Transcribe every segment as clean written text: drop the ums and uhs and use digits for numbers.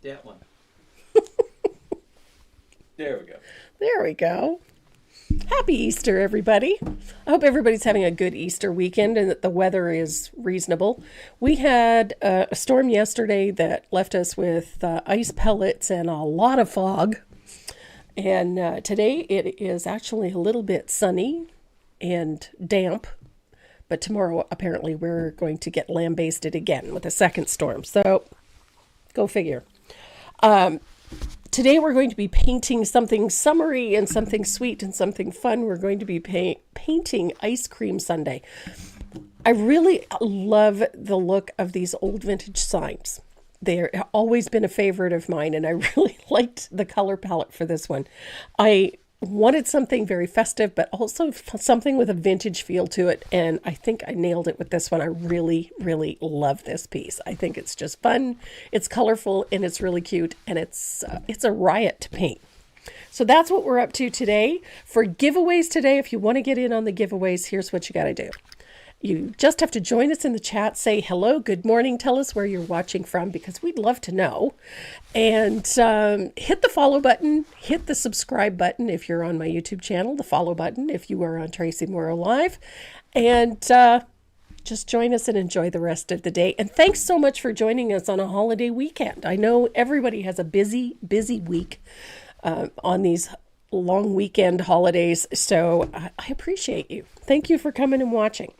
that one. There we go. There we go. Happy Easter, everybody. I hope everybody's having a good Easter weekend and that the weather is reasonable. We had a storm yesterday that left us with ice pellets and a lot of fog. And today it is actually a little bit sunny and damp. But tomorrow, apparently, we're going to get lambasted again with a second storm. So, go figure. Today we're going to be painting something summery and something sweet and something fun. We're going to be painting ice cream sundae. I really love the look of these old vintage signs. They've always been a favorite of mine, and I really liked the color palette for this one. I wanted something very festive, but also something with a vintage feel to it. And I think I nailed it with this one. I really, really love this piece. I think it's just fun. It's colorful and it's really cute. And it's a riot to paint. So that's what we're up to today. For giveaways today, if you want to get in on the giveaways, here's what you got to do. You just have to join us in the chat, say hello, good morning, tell us where you're watching from because we'd love to know. And hit the follow button, hit the subscribe button if you're on my YouTube channel, the follow button if you are on Tracy Morrow Live. And just join us and enjoy the rest of the day. And thanks so much for joining us on a holiday weekend. I know everybody has a busy, busy week on these long weekend holidays. So I appreciate you. Thank you for coming and watching.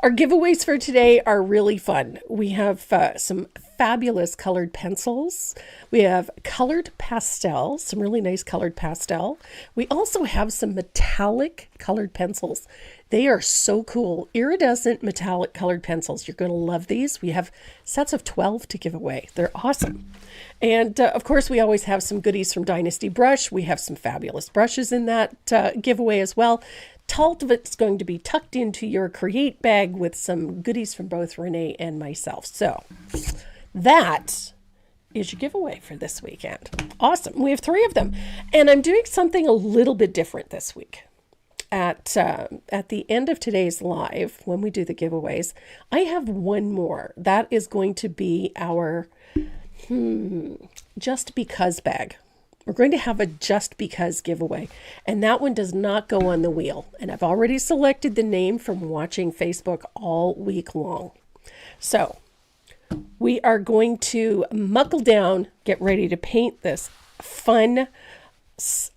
Our giveaways for today are really fun. We have some fabulous colored pencils. We have colored pastel, some really nice colored pastel. We also have some metallic colored pencils. They are so cool. Iridescent metallic colored pencils. You're going to love these. We have sets of 12 to give away. They're awesome. And of course, we always have some goodies from Dynasty Brush. We have some fabulous brushes in that giveaway as well. All of it's going to be tucked into your Create bag with some goodies from both Renee and myself. So that is your giveaway for this weekend. Awesome. We have 3 of them. And I'm doing something a little bit different this week. At the end of today's live, when we do the giveaways, I have one more. That is going to be our Just Because bag. We're going to have a Just Because giveaway, and that one does not go on the wheel. And I've already selected the name from watching Facebook all week long. So we are going to muckle down, get ready to paint this fun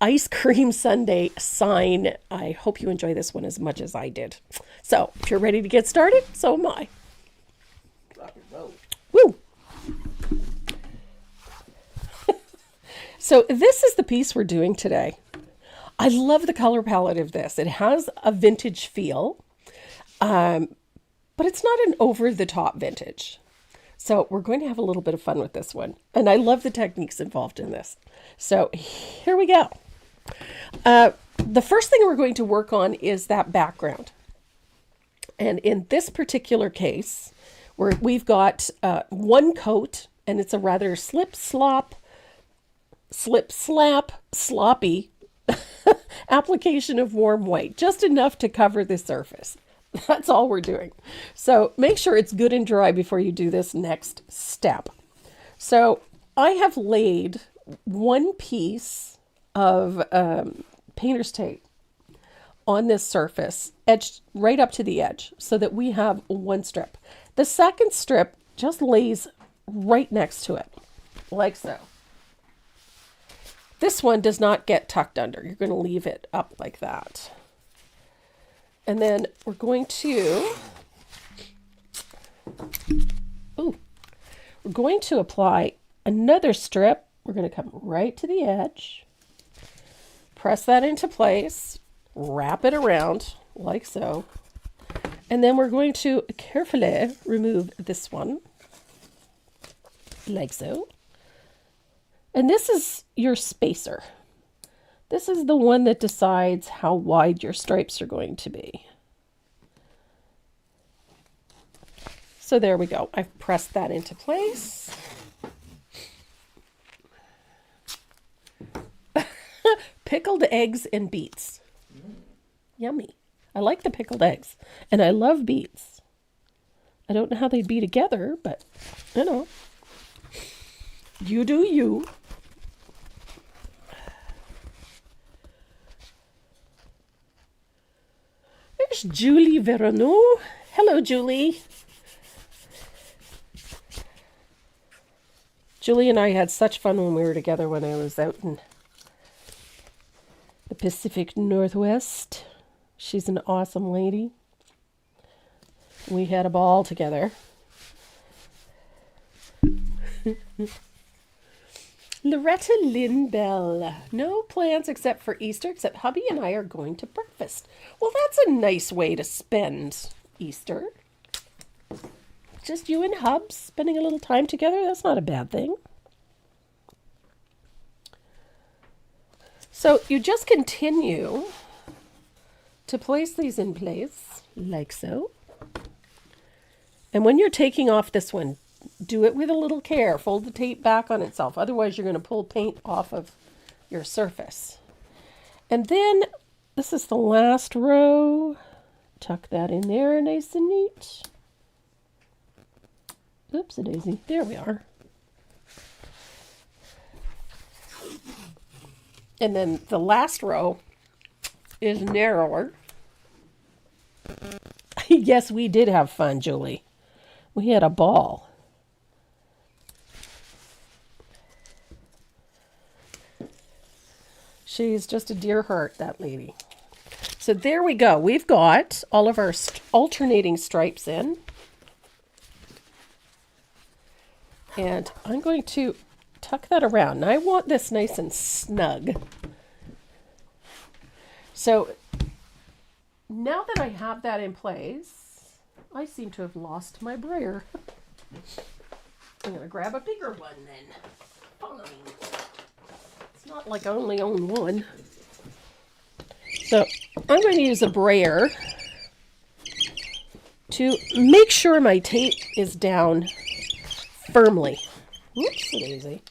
ice cream sundae sign. I hope you enjoy this one as much as I did. So if you're ready to get started, so am I. Rock and roll. Woo! So this is the piece we're doing today. I love the color palette of this. It has a vintage feel, but it's not an over-the-top vintage. So we're going to have a little bit of fun with this one. And I love the techniques involved in this. So here we go. The first thing we're going to work on is that background. And in this particular case, we've got one coat, and it's a rather slip, slap, sloppy application of warm white, just enough to cover the surface. That's all we're doing. So make sure it's good and dry before you do this next step. So I have laid one piece of painter's tape on this surface, edged right up to the edge, so that we have one strip. The second strip just lays right next to it, like so. This one does not get tucked under. You're going to leave it up like that. And then we're going to, we're going to apply another strip. We're going to come right to the edge, press that into place, wrap it around like so. And then we're going to carefully remove this one like so. And this is your spacer. This is the one that decides how wide your stripes are going to be. So there we go. I've pressed that into place. Pickled eggs and beets. Yummy. I like the pickled eggs. And I love beets. I don't know how they'd be together, but you know. You do you. There's Julie Veronneau. Hello, Julie. Julie and I had such fun when we were together when I was out in the Pacific Northwest. She's an awesome lady. We had a ball together. Loretta Lynn Bell. No plans except for Easter, except hubby and I are going to breakfast. Well, that's a nice way to spend Easter. Just you and Hub spending a little time together. That's not a bad thing. So you just continue to place these in place, like so. And when you're taking off this one, do it with a little care. Fold the tape back on itself. Otherwise, you're going to pull paint off of your surface. And then, this is the last row. Tuck that in there nice and neat. Oops-a-daisy. There we are. And then the last row is narrower. Yes, we did have fun, Julie. We had a ball. She's just a dear heart, that lady. So there we go. We've got all of our alternating stripes in. And I'm going to tuck that around. Now I want this nice and snug. So now that I have that in place, I seem to have lost my brayer. I'm going to grab a bigger one then. Fine. It's not like I only own one. So I'm going to use a brayer to make sure my tape is down firmly. Whoops-a-daisy.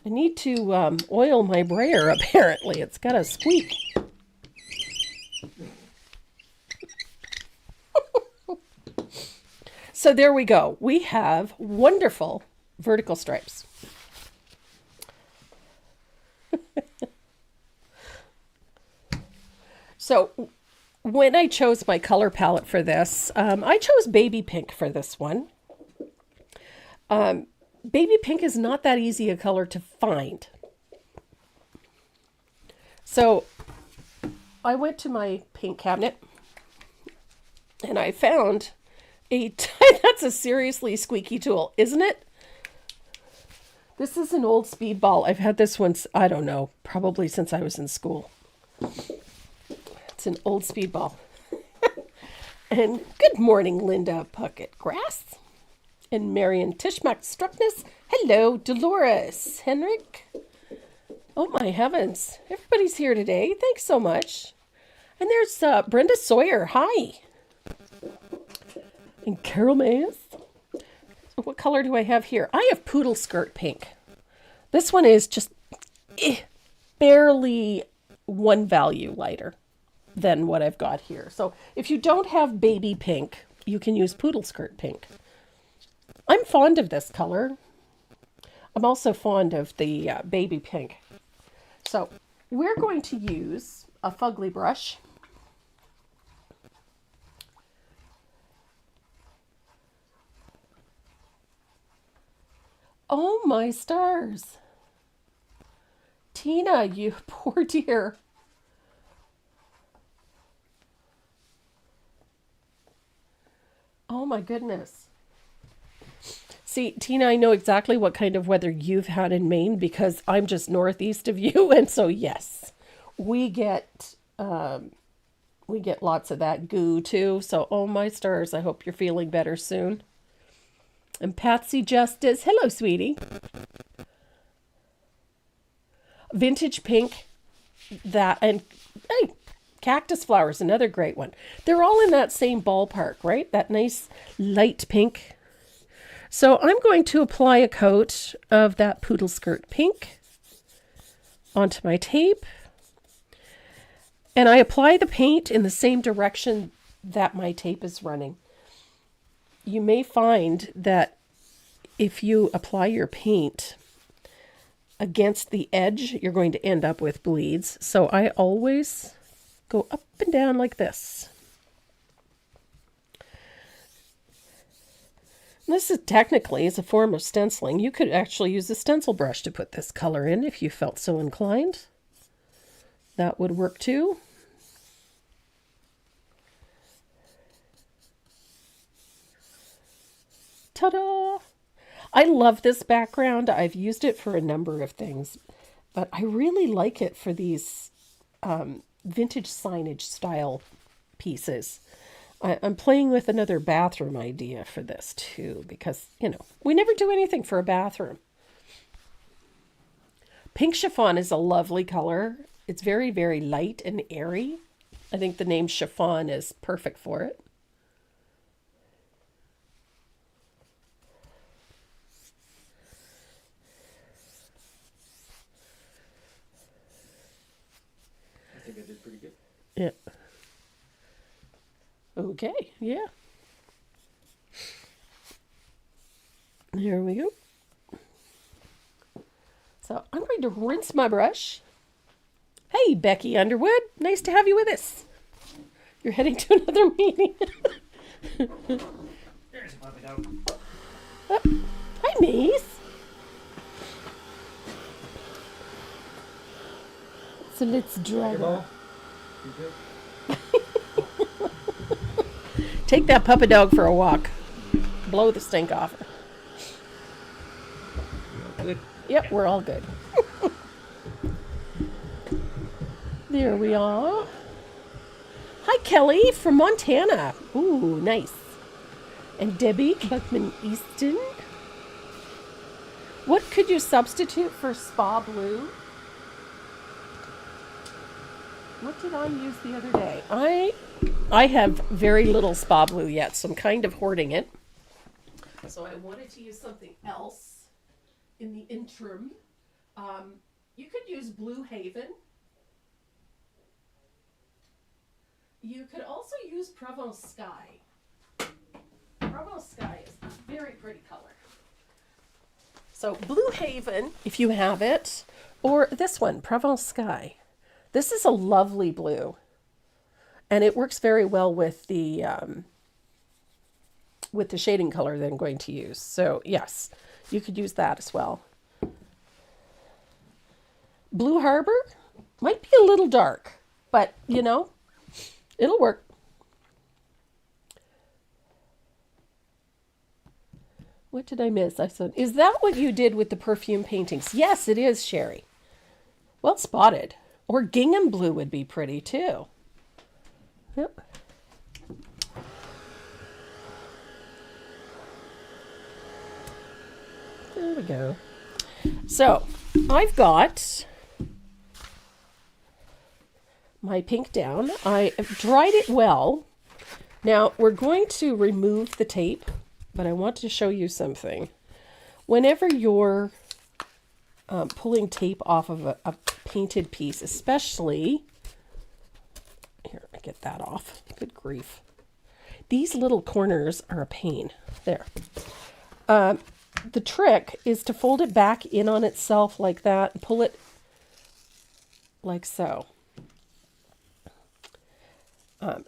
I need to oil my brayer, apparently. It's got a squeak. So there we go. We have wonderful vertical stripes. So when I chose my color palette for this, I chose baby pink for this one. Baby pink is not that easy a color to find. So I went to my paint cabinet and I found that's a seriously squeaky tool, isn't it? This is an old speedball. I've had this one, I don't know, probably since I was in school. It's an old speedball. And good morning, Linda Puckett Grass. And Marion Tishmak Struckness. Hello, Dolores Henrik. Oh my heavens. Everybody's here today. Thanks so much. And there's Brenda Sawyer. Hi. And Carol Mayes. So what color do I have here? I have poodle skirt pink. This one is just barely one value lighter than what I've got here. So if you don't have baby pink, you can use poodle skirt pink. I'm fond of this color. I'm also fond of the baby pink. So we're going to use a fugly brush. Oh my stars. Tina, you poor dear. Oh my goodness. See, Tina, I know exactly what kind of weather you've had in Maine because I'm just northeast of you. And so, yes, we get lots of that goo too. So, oh my stars, I hope you're feeling better soon. And Patsy Justice, hello, sweetie. Vintage pink, that, and hey, cactus flowers, another great one. They're all in that same ballpark, right? That nice light pink. So I'm going to apply a coat of that poodle skirt pink onto my tape. And I apply the paint in the same direction that my tape is running. You may find that if you apply your paint against the edge, you're going to end up with bleeds. So I always go up and down like this. This is technically is a form of stenciling. You could actually use a stencil brush to put this color in if you felt so inclined. That would work too. Ta-da! I love this background. I've used it for a number of things, but I really like it for these vintage signage style pieces. I'm playing with another bathroom idea for this too, because, you know, we never do anything for a bathroom. Pink chiffon is a lovely color. It's very, very light and airy. I think the name chiffon is perfect for it. I think I did pretty good. Yeah. Okay, yeah. There we go. So I'm going to rinse my brush. Hey, Becky Underwood. Nice to have you with us. You're heading to another meeting. There's a puppy dog. Hi, Mace. So let's dry that. You good? Take that puppy dog for a walk. Blow the stink off her. Good. Yep, we're all good. There we are. Hi, Kelly from Montana. Ooh, nice. And Debbie Buckman Easton. What could you substitute for spa blue? What did I use the other day? I have very little spa blue yet, so I'm kind of hoarding it. So I wanted to use something else in the interim. You could use Blue Haven. You could also use Provence Sky. Provence Sky is a very pretty color. So Blue Haven, if you have it, or this one, Provence Sky. This is a lovely blue, and it works very well with the shading color that I'm going to use. So yes, you could use that as well. Blue Harbor might be a little dark, but you know, it'll work. What did I miss? I said, is that what you did with the perfume paintings? Yes, it is, Sherry. Well spotted. Or gingham blue would be pretty too. Yep. There we go. So I've got my pink down. I have dried it well. Now we're going to remove the tape, but I want to show you something. Whenever you're pulling tape off of a painted piece, especially, here, I get that off. Good grief. These little corners are a pain. There. The trick is to fold it back in on itself like that and pull it like so.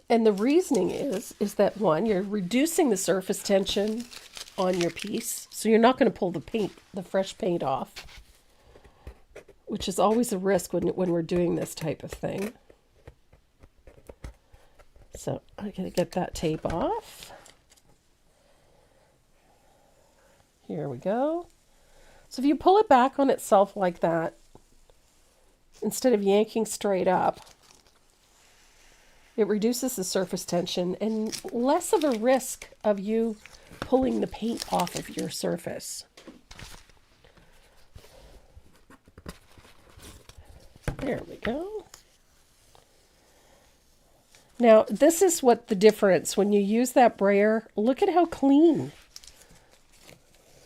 And the reasoning is that one, you're reducing the surface tension on your piece, so you're not going to pull the fresh paint off, which is always a risk when we're doing this type of thing. So I gotta get that tape off. Here we go. So if you pull it back on itself like that, instead of yanking straight up, it reduces the surface tension and less of a risk of you pulling the paint off of your surface. There we go. Now, this is what the difference when you use that brayer. Look at how clean.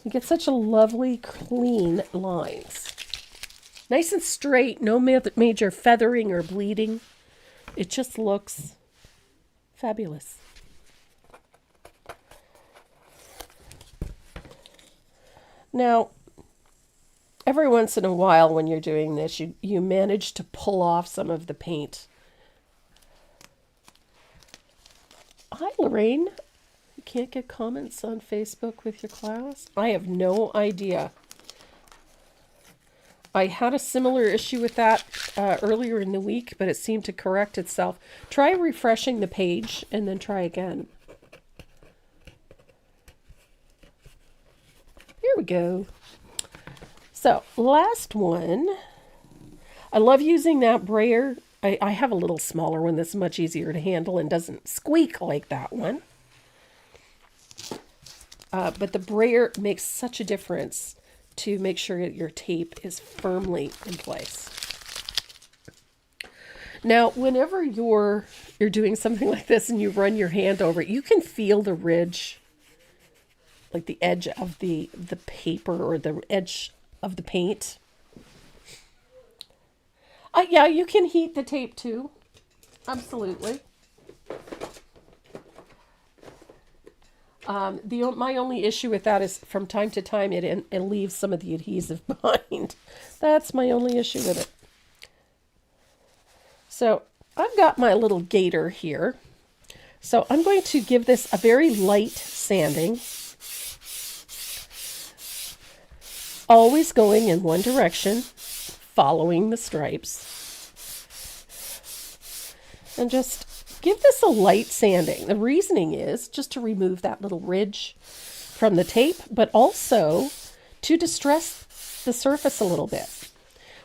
You get such a lovely, clean lines. Nice and straight, no major feathering or bleeding. It just looks fabulous. Now, every once in a while when you're doing this, you manage to pull off some of the paint. Hi, Lorraine. You can't get comments on Facebook with your class? I have no idea. I had a similar issue with that earlier in the week, but it seemed to correct itself. Try refreshing the page and then try again. Here we go. So, last one. I love using that brayer. I have a little smaller one that's much easier to handle and doesn't squeak like that one. But the brayer makes such a difference to make sure that your tape is firmly in place. Now, whenever you're doing something like this and you run your hand over it, you can feel the ridge, like the edge of the paper or the edge of the paint. Yeah, you can heat the tape too. Absolutely. My only issue with that is from time to time it leaves some of the adhesive behind. That's my only issue with it. So I've got my little gator here. So I'm going to give this a very light sanding. Always going in one direction, following the stripes. And just give this a light sanding. The reasoning is just to remove that little ridge from the tape, but also to distress the surface a little bit.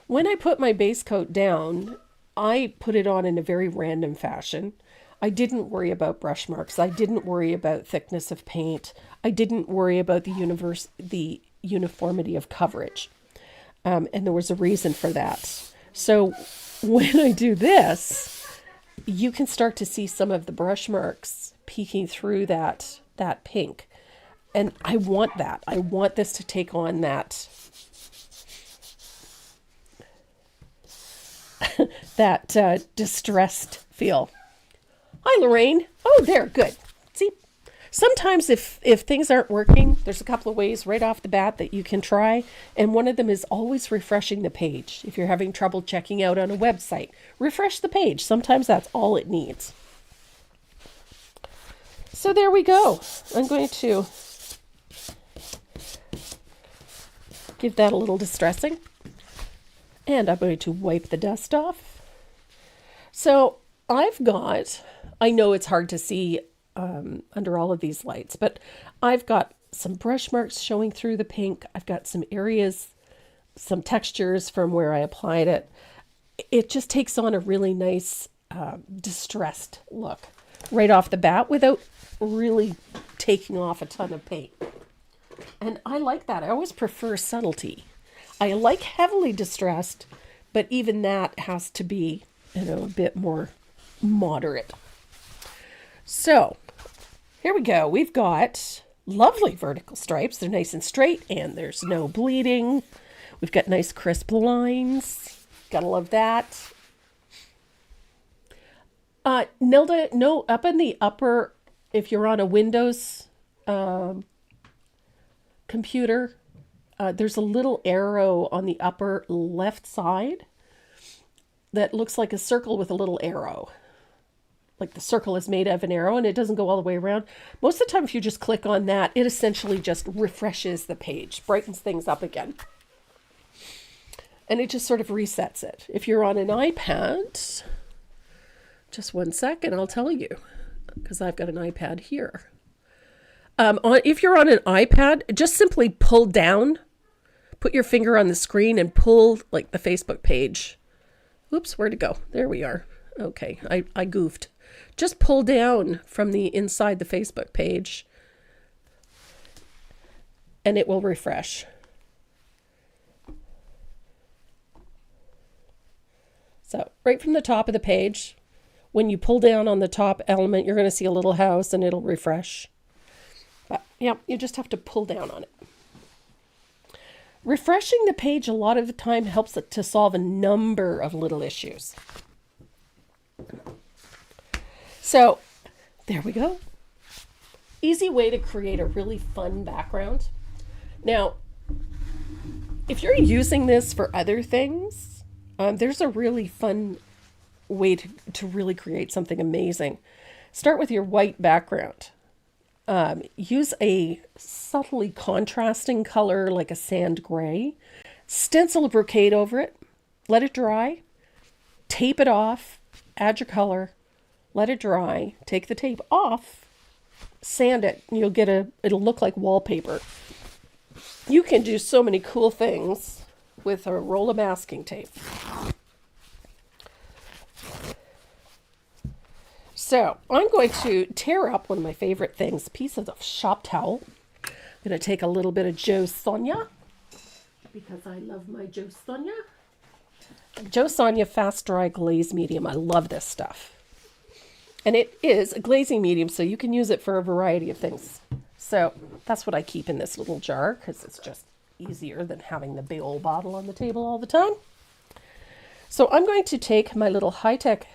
When I put my base coat down, I put it on in a very random fashion. I didn't worry about brush marks. I didn't worry about thickness of paint. I didn't worry about the uniformity of coverage. And there was a reason for that. So when I do this, you can start to see some of the brush marks peeking through that pink. And I want that. I want this to take on that distressed feel. Hi, Lorraine. Oh, there, good. See, sometimes if things aren't working, there's a couple of ways right off the bat that you can try. And one of them is always refreshing the page. If you're having trouble checking out on a website, refresh the page. Sometimes that's all it needs. So there we go. I'm going to give that a little distressing. And I'm going to wipe the dust off. So I know it's hard to see under all of these lights, but I've got some brush marks showing through the pink. I've got some areas, some textures from where I applied it. It just takes on a really nice distressed look right off the bat without really taking off a ton of paint. And I like that. I always prefer subtlety. I like heavily distressed, but even that has to be, a bit more moderate. So here we go. We've got lovely vertical stripes. They're nice and straight and there's no bleeding. We've got nice crisp lines. Gotta love that. Nilda, no, up in the upper, if you're on a Windows computer, there's a little arrow on the upper left side that looks like a circle with a little arrow. Like the circle is made of an arrow and it doesn't go all the way around. Most of the time, if you just click on that, it essentially just refreshes the page, brightens things up again. And it just sort of resets it. If you're on an iPad, just one second, I'll tell you, because I've got an iPad here. If you're on an iPad, just simply pull down, put your finger on the screen and pull like the Facebook page. Oops, where'd it go? There we are. Okay, I goofed. Just pull down from the inside the Facebook page and it will refresh. So right from the top of the page, when you pull down on the top element, you're going to see a little house and it'll refresh. But yeah, you just have to pull down on it. Refreshing the page a lot of the time helps it to solve a number of little issues. So there we go. Easy way to create a really fun background. Now, If you're using this for other things, there's a really fun way to really create something amazing. Start with your white background. Use a subtly contrasting color like a sand gray. Stencil a brocade over it. Let it dry. Tape it off. Add your color. Let it dry. Take the tape off. Sand it. And it'll look like wallpaper. You can do so many cool things with a roll of masking tape. So I'm going to tear up one of my favorite things, pieces of shop towel. I'm going to take a little bit of Joe Sonia, because I love my Joe Sonia. Joe Sonia Fast Dry Glaze Medium. I love this stuff. And it is a glazing medium, so you can use it for a variety of things. So that's what I keep in this little jar, because it's just easier than having the big old bottle on the table all the time. So I'm going to take my little high-tech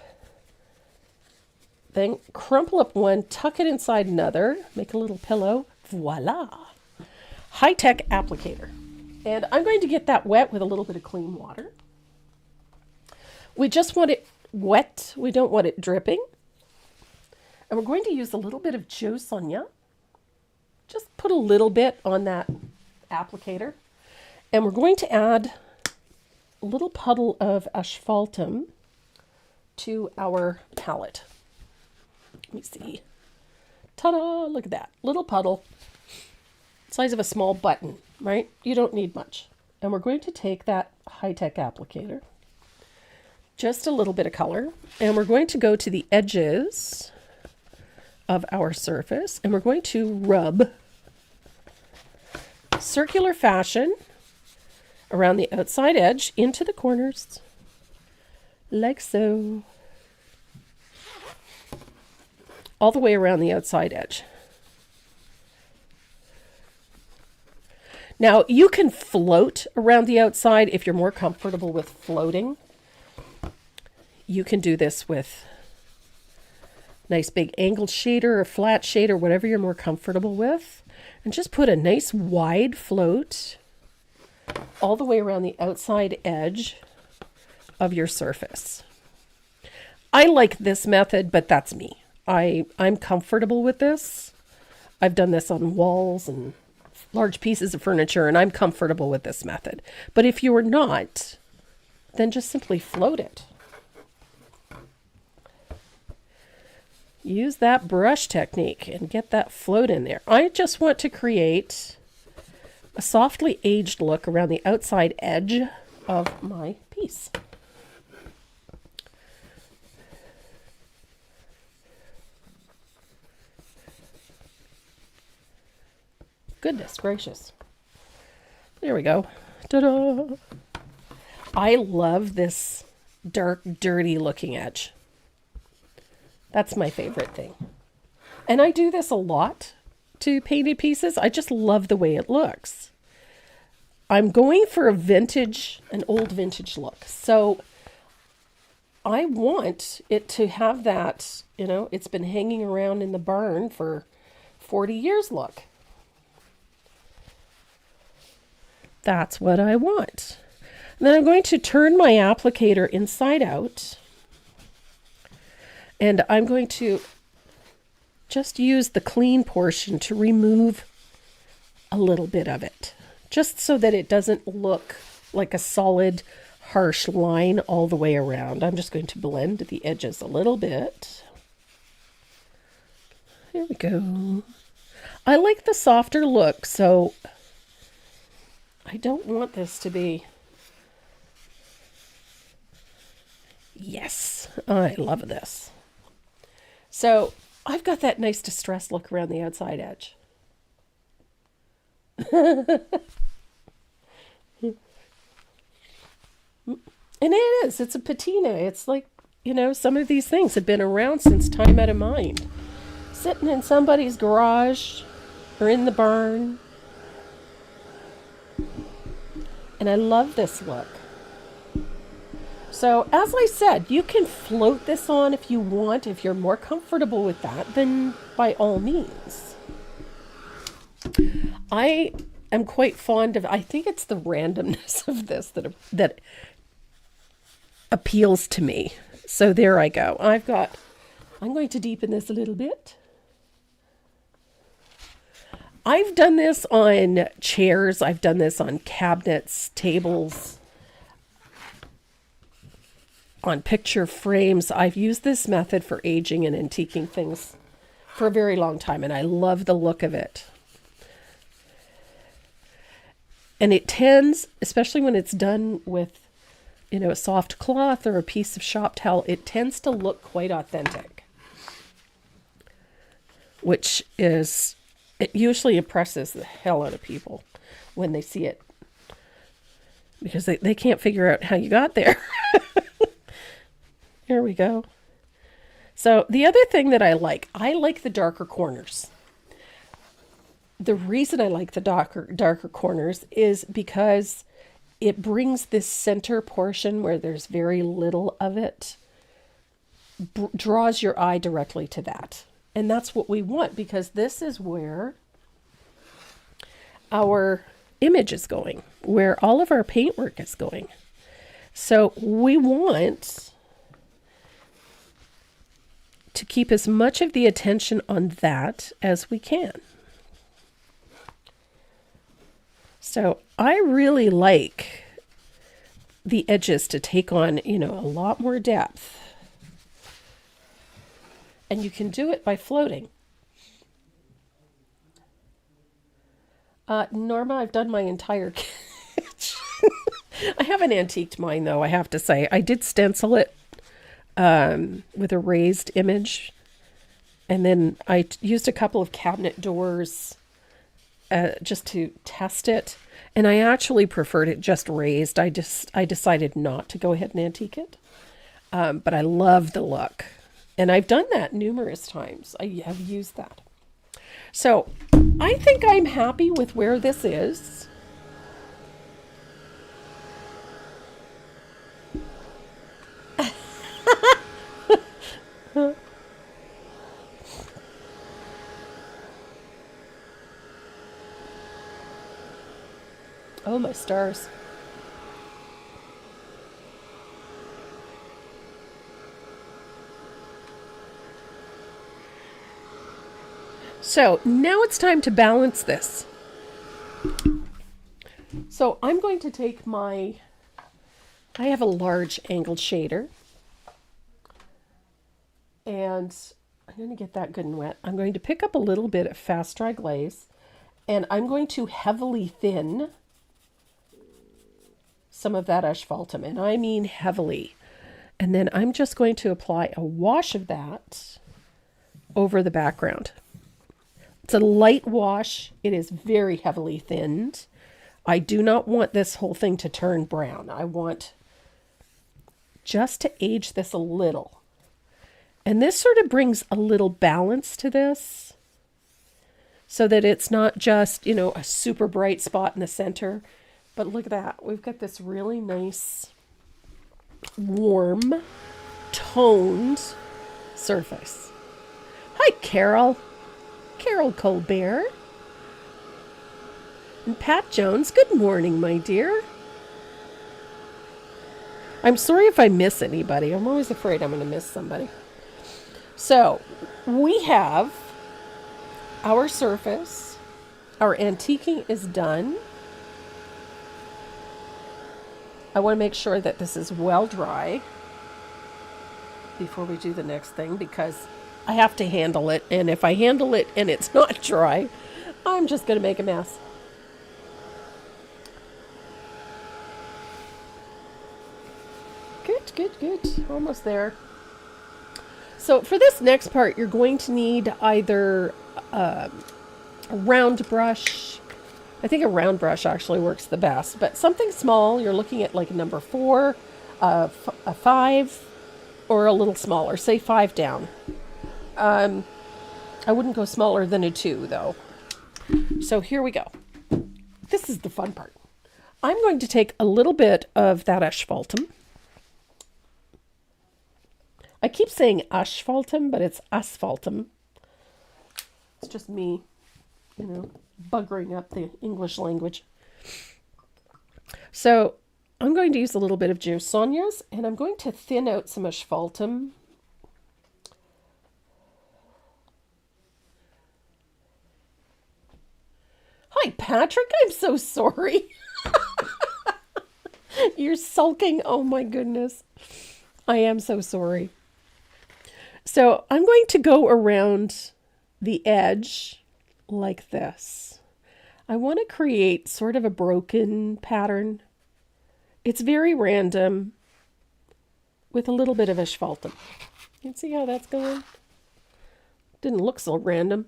thing, crumple up one, tuck it inside another, make a little pillow. Voila! High-tech applicator. And I'm going to get that wet with a little bit of clean water. We just want it wet. We don't want it dripping. And we're going to use a little bit of Joe Sonia. Just put a little bit on that applicator. And we're going to add a little puddle of asphaltum to our palette. Let me see. Ta-da! Look at that. Little puddle. Size of a small button, right? You don't need much. And we're going to take that high-tech applicator. Just a little bit of color. And we're going to go to the edges of our surface. And we're going to rub circular fashion around the outside edge into the corners. Like so. All the way around the outside edge. Now, you can float around the outside if you're more comfortable with floating. You can do this with nice big angled shader or flat shader, whatever you're more comfortable with. And just put a nice wide float all the way around the outside edge of your surface. I like this method, but that's me. I'm comfortable with this. I've done this on walls and large pieces of furniture, and I'm comfortable with this method. But if you are not, then just simply float it. Use that brush technique and get that float in there. I just want to create a softly aged look around the outside edge of my piece. Goodness gracious. There we go. Ta-da! I love this dark, dirty looking edge. That's my favorite thing. And I do this a lot to painted pieces. I just love the way it looks. I'm going for an old vintage look. So I want it to have that, it's been hanging around in the barn for 40 years look. That's what I want. And then I'm going to turn my applicator inside out. And I'm going to just use the clean portion to remove a little bit of it. Just so that it doesn't look like a solid, harsh line all the way around. I'm just going to blend the edges a little bit. There we go. I like the softer look, so I don't want this to be... Yes, I love this. So I've got that nice distressed look around the outside edge. And it's a patina. It's like, some of these things have been around since time out of mind. Sitting in somebody's garage or in the barn. And I love this look. So, as I said, you can float this on if you want. If you're more comfortable with that, then by all means. I am quite fond of. I think it's the randomness of this that appeals to me. So there I go. I'm going to deepen this a little bit. I've done this on chairs. I've done this on cabinets, tables, on picture frames. I've used this method for aging and antiquing things for a very long time, and I love the look of it. And it tends, especially when it's done with, a soft cloth or a piece of shop towel, it tends to look quite authentic, which is, it usually impresses the hell out of people when they see it, because they can't figure out how you got there. Here we go. So the other thing that I like the darker corners. The reason I like the darker corners is because it brings this center portion where there's very little of it, draws your eye directly to that. And that's what we want, because this is where our image is going, where all of our paintwork is going. So we want to keep as much of the attention on that as we can. So I really like the edges to take on, a lot more depth. And you can do it by floating. Norma, I've done my entire kitchen. I haven't antiqued mine, though, I have to say. I did stencil it with a raised image. And then I used a couple of cabinet doors just to test it. And I actually preferred it just raised. I decided not to go ahead and antique it. But I love the look. And I've done that numerous times. I have used that. So I think I'm happy with where this is. Oh, my stars. So now it's time to balance this. So I'm going to take I have a large angled shader. And I'm going to get that good and wet. I'm going to pick up a little bit of fast dry glaze. And I'm going to heavily thin some of that asphaltum. And I mean heavily. And then I'm just going to apply a wash of that over the background. It's a light wash. It is very heavily thinned. I do not want this whole thing to turn brown. I want just to age this a little. And this sort of brings a little balance to this so that it's not just, a super bright spot in the center. But look at that. We've got this really nice, warm, toned surface. Hi, Carol. Carol Colbert. And Pat Jones, good morning, my dear. I'm sorry if I miss anybody. I'm always afraid I'm going to miss somebody. So, we have our surface. Our antiquing is done. I want to make sure that this is well dry before we do the next thing, because I have to handle it, and if I handle it and it's not dry, I'm just going to make a mess. Good. Almost there. So for this next part, you're going to need either a round brush. I think a round brush actually works the best, but something small. You're looking at like a number 4, a 5, or a little smaller, say 5 down. I wouldn't go smaller than a 2, though. So here we go. This is the fun part. I'm going to take a little bit of that asphaltum. I keep saying asphaltum, but it's asphaltum. It's just me, buggering up the English language. So I'm going to use a little bit of Geosonias, and I'm going to thin out some asphaltum. Hi, Patrick. I'm so sorry. You're sulking. Oh, my goodness. I am so sorry. So I'm going to go around the edge like this. I want to create sort of a broken pattern. It's very random with a little bit of asphaltum. You can see how that's going? Didn't look so random.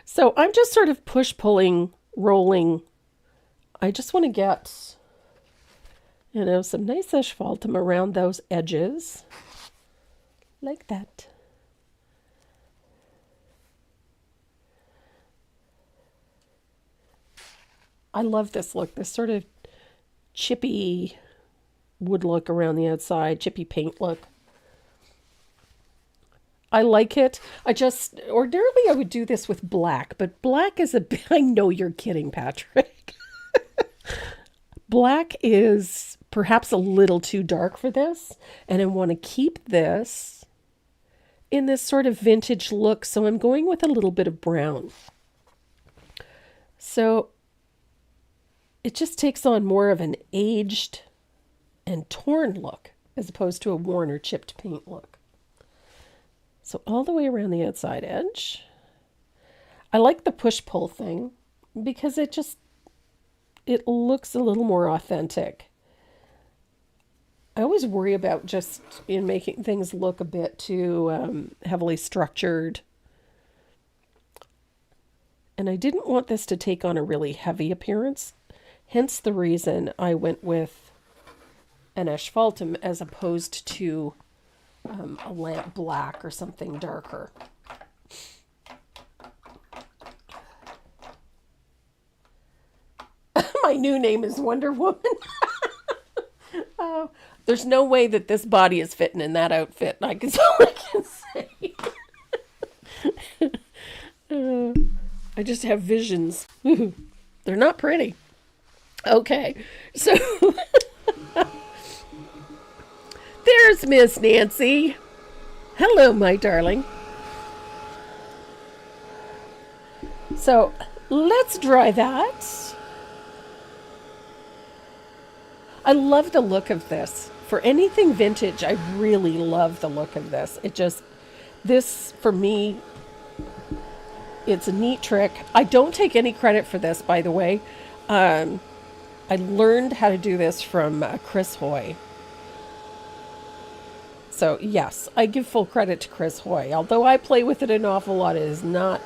So I'm just sort of push-pulling, rolling. I just want to get, some nice asphaltum around those edges. Like that. I love this look, this sort of chippy wood look around the outside, chippy paint look. I like it. Ordinarily I would do this with black, but black is I know you're kidding, Patrick. Black is perhaps a little too dark for this, and I want to keep this in this sort of vintage look, so I'm going with a little bit of brown. So it just takes on more of an aged and torn look as opposed to a worn or chipped paint look. So all the way around the outside edge. I like the push-pull thing because it looks a little more authentic. I always worry about just in making things look a bit too heavily structured. And I didn't want this to take on a really heavy appearance. Hence the reason I went with an asphaltum as opposed to a lamp black or something darker. My new name is Wonder Woman. There's no way that this body is fitting in that outfit. That's all I can say. I just have visions. They're not pretty. Okay, so there's Miss Nancy. Hello, my darling. So let's dry that. I love the look of this. For anything vintage, I really love the look of this. This for me, it's a neat trick. I don't take any credit for this, by the way. I learned how to do this from Chris Hoy. So yes, I give full credit to Chris Hoy. Although I play with it an awful lot, it is not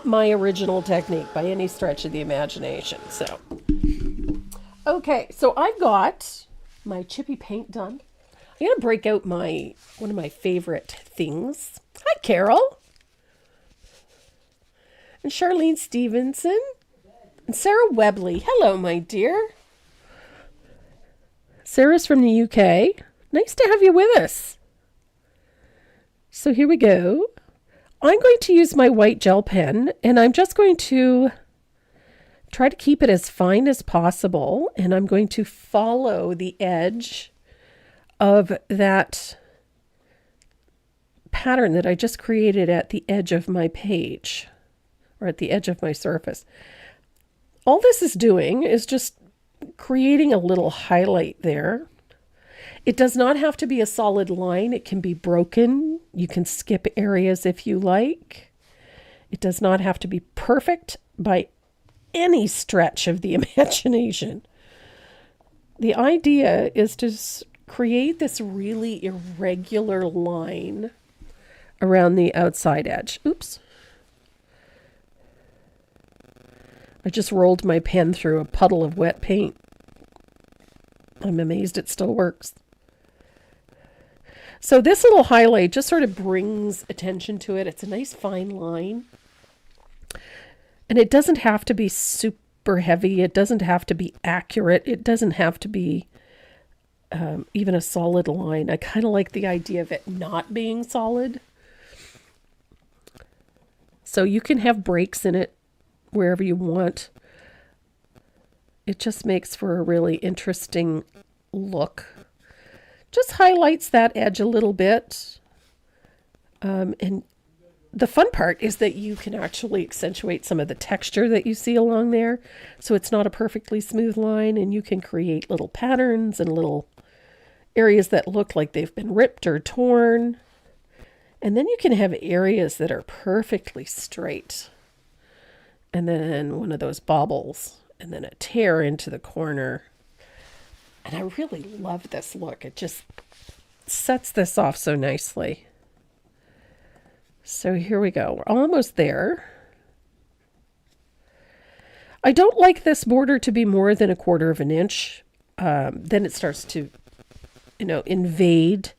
my original technique by any stretch of the imagination. So, okay, so I've got my chippy paint done. I'm going to break out one of my favorite things. Hi, Carol. And Charlene Stevenson. And Sarah Webley. Hello, my dear. Sarah's from the UK. Nice to have you with us. So here we go. I'm going to use my white gel pen, and I'm just going to try to keep it as fine as possible, and I'm going to follow the edge of that pattern that I just created at the edge of my page, or at the edge of my surface. All this is doing is just creating a little highlight there. It does not have to be a solid line. It can be broken. You can skip areas if you like. It does not have to be perfect by any stretch of the imagination. The idea is to create this really irregular line around the outside edge. Oops. I just rolled my pen through a puddle of wet paint. I'm amazed it still works. So this little highlight just sort of brings attention to it. It's a nice fine line. And it doesn't have to be super heavy. It doesn't have to be accurate. It doesn't have to be even a solid line. I kind of like the idea of it not being solid. So you can have breaks in it wherever you want. It just makes for a really interesting look. Just highlights that edge a little bit. And the fun part is that you can actually accentuate some of the texture that you see along there. So it's not a perfectly smooth line, and you can create little patterns and little areas that look like they've been ripped or torn. And then you can have areas that are perfectly straight. And then one of those bobbles, and then a tear into the corner. And I really love this look. It just sets this off so nicely. So here we go. We're almost there. I don't like this border to be more than 1/4 of an inch. Then it starts to, invade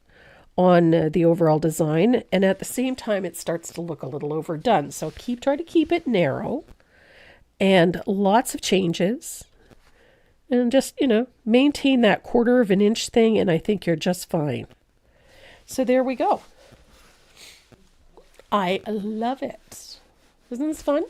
on the overall design. And at the same time, it starts to look a little overdone. So try to keep it narrow and lots of changes. And just, maintain that 1/4 of an inch thing. And I think you're just fine. So there we go. I love it. Isn't this fun?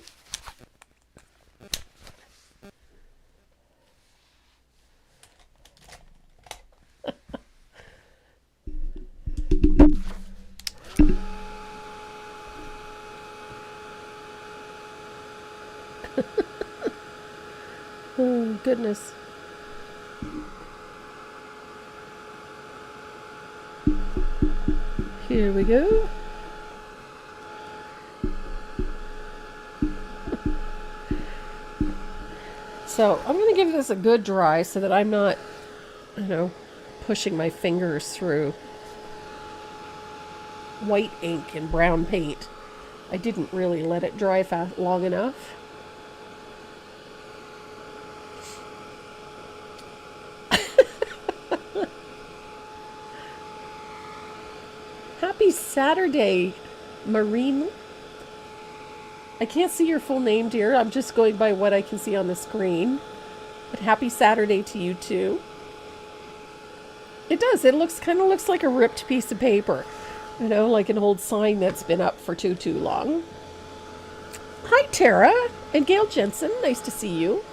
Oh, goodness. Here we go. So I'm going to give this a good dry so that I'm not, pushing my fingers through white ink and brown paint. I didn't really let it dry long enough. Happy Saturday, Marine. I can't see your full name, dear. I'm just going by what I can see on the screen. But happy Saturday to you too. It does. It kind of looks like a ripped piece of paper. Like an old sign that's been up for too long. Hi, Tara and Gail Jensen. Nice to see you.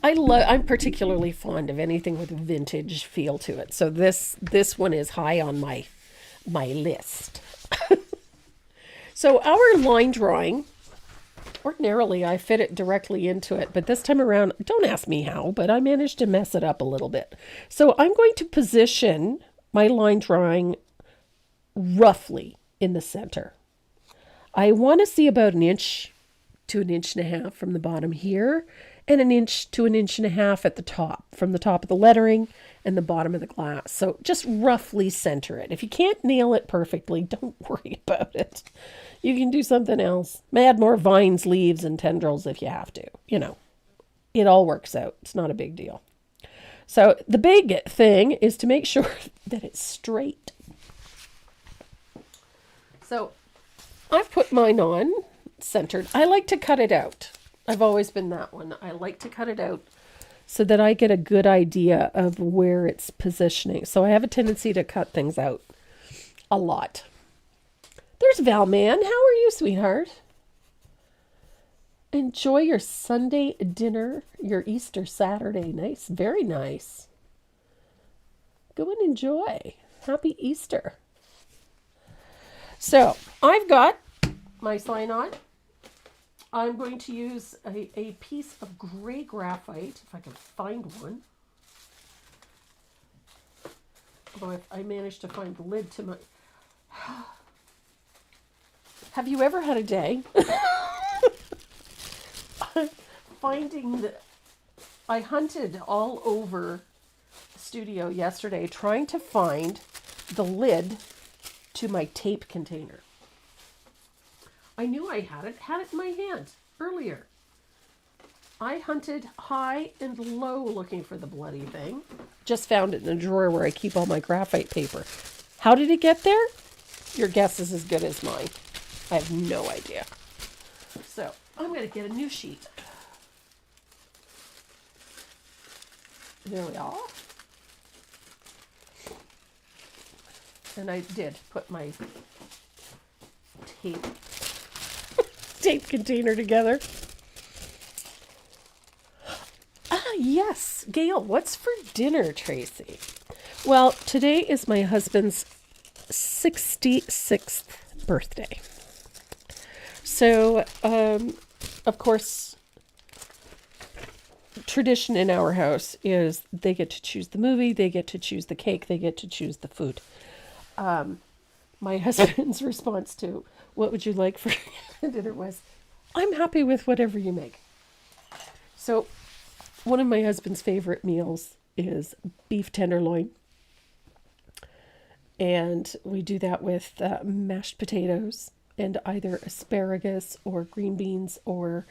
I'm particularly fond of anything with a vintage feel to it. So this one is high on my list. So our line drawing, ordinarily I fit it directly into it, but this time around, don't ask me how, but I managed to mess it up a little bit. So I'm going to position my line drawing roughly in the center. I want to see about 1 inch to 1.5 inches from the bottom here, and 1 inch to 1.5 inches at the top, from the top of the lettering and the bottom of the glass. So just roughly center it. If you can't nail it perfectly, don't worry about it. You can do something else. Add more vines, leaves, and tendrils if you have to. It all works out. It's not a big deal. So the big thing is to make sure that it's straight. So I've put mine on, centered. I like to cut it out. I've always been that one. I like to cut it out so that I get a good idea of where it's positioning. So I have a tendency to cut things out a lot. There's Valman. How are you, sweetheart? Enjoy your Sunday dinner, your Easter Saturday. Nice. Very nice. Go and enjoy. Happy Easter. So I've got my sign on. I'm going to use a piece of gray graphite, if I can find one. Although if I managed to find the lid to my... Have you ever had a day? Finding that I hunted all over the studio yesterday trying to find the lid to my tape container. I knew I had it in my hand earlier. I hunted high and low looking for the bloody thing. Just found it in a drawer where I keep all my graphite paper. How did it get there? Your guess is as good as mine. I have no idea. So I'm going to get a new sheet. There we are. And I did put my tape container together. Ah, yes. Gail, what's for dinner, Tracy? Well, today is my husband's 66th birthday. So, of course, tradition in our house is they get to choose the movie, they get to choose the cake, they get to choose the food. My husband's response to what would you like for dinner was, I'm happy with whatever you make. So one of my husband's favorite meals is beef tenderloin. And we do that with mashed potatoes and either asparagus or green beans or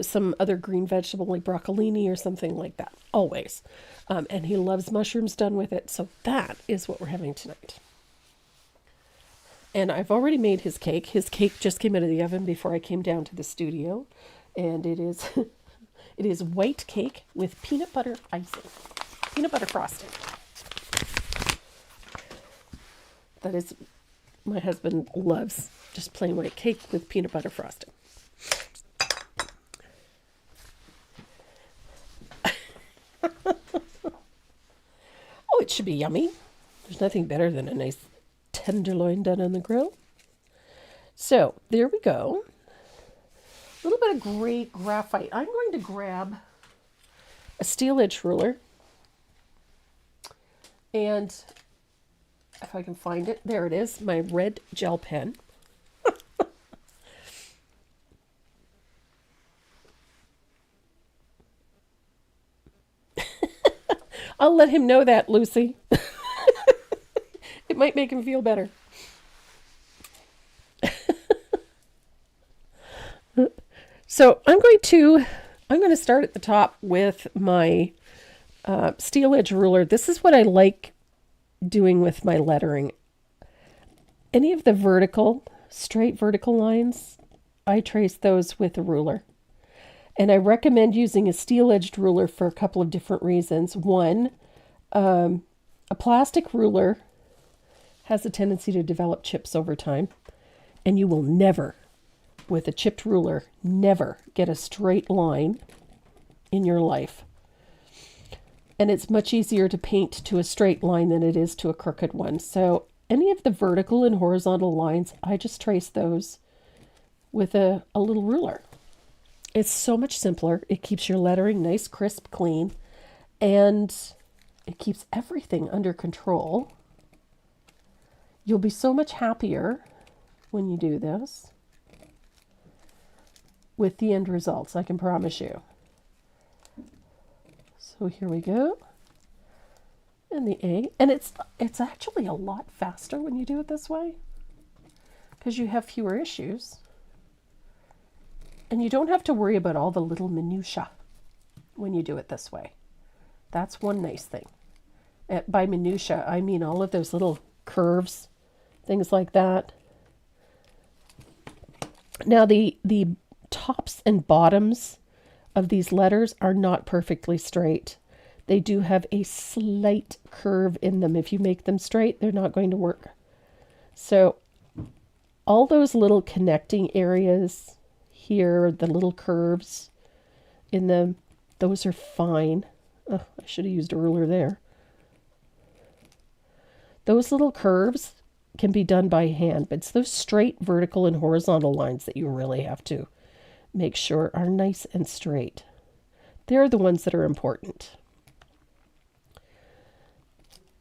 some other green vegetable like broccolini or something like that, always. And he loves mushrooms done with it, so that is what we're having tonight. And I've already made his cake. His cake just came out of the oven before I came down to the studio, and it is it is white cake with peanut butter icing, peanut butter frosting. That is, my husband loves just plain white cake with peanut butter frosting. Oh, it should be yummy. There's nothing better than a nice tenderloin done on the grill. So there we go. A little bit of gray graphite. I'm going to grab a steel edge ruler. And if I can find it, there it is, my red gel pen. I'll let him know that, Lucy. It might make him feel better. So I'm going to start at the top with my steel edge ruler. This is what I like doing with my lettering. Any of the straight vertical lines, I trace those with a ruler. And I recommend using a steel-edged ruler for a couple of different reasons. One, a plastic ruler has a tendency to develop chips over time. And you will never, with a chipped ruler, never get a straight line in your life. And it's much easier to paint to a straight line than it is to a crooked one. So any of the vertical and horizontal lines, I just trace those with a little ruler. It's so much simpler. It keeps your lettering nice, crisp, clean, and it keeps everything under control. You'll be so much happier when you do this with the end results, I can promise you. So here we go. And the A. And it's actually a lot faster when you do it this way because you have fewer issues. And you don't have to worry about all the little minutiae when you do it this way. That's one nice thing. By minutiae, I mean all of those little curves, things like that. Now, the tops and bottoms of these letters are not perfectly straight. They do have a slight curve in them. If you make them straight, they're not going to work. So all those little connecting areas here, the little curves in them, those are fine. Oh, I should have used a ruler there. Those little curves can be done by hand, but it's those straight vertical and horizontal lines that you really have to make sure are nice and straight. They're the ones that are important.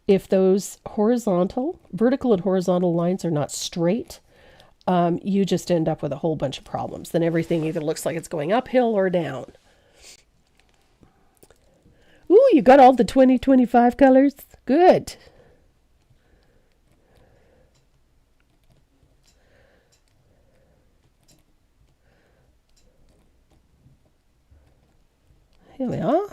If those vertical and horizontal lines are not straight, you just end up with a whole bunch of problems. Then everything either looks like it's going uphill or down. Ooh, you got all the 2025 colors? Good. Here we are.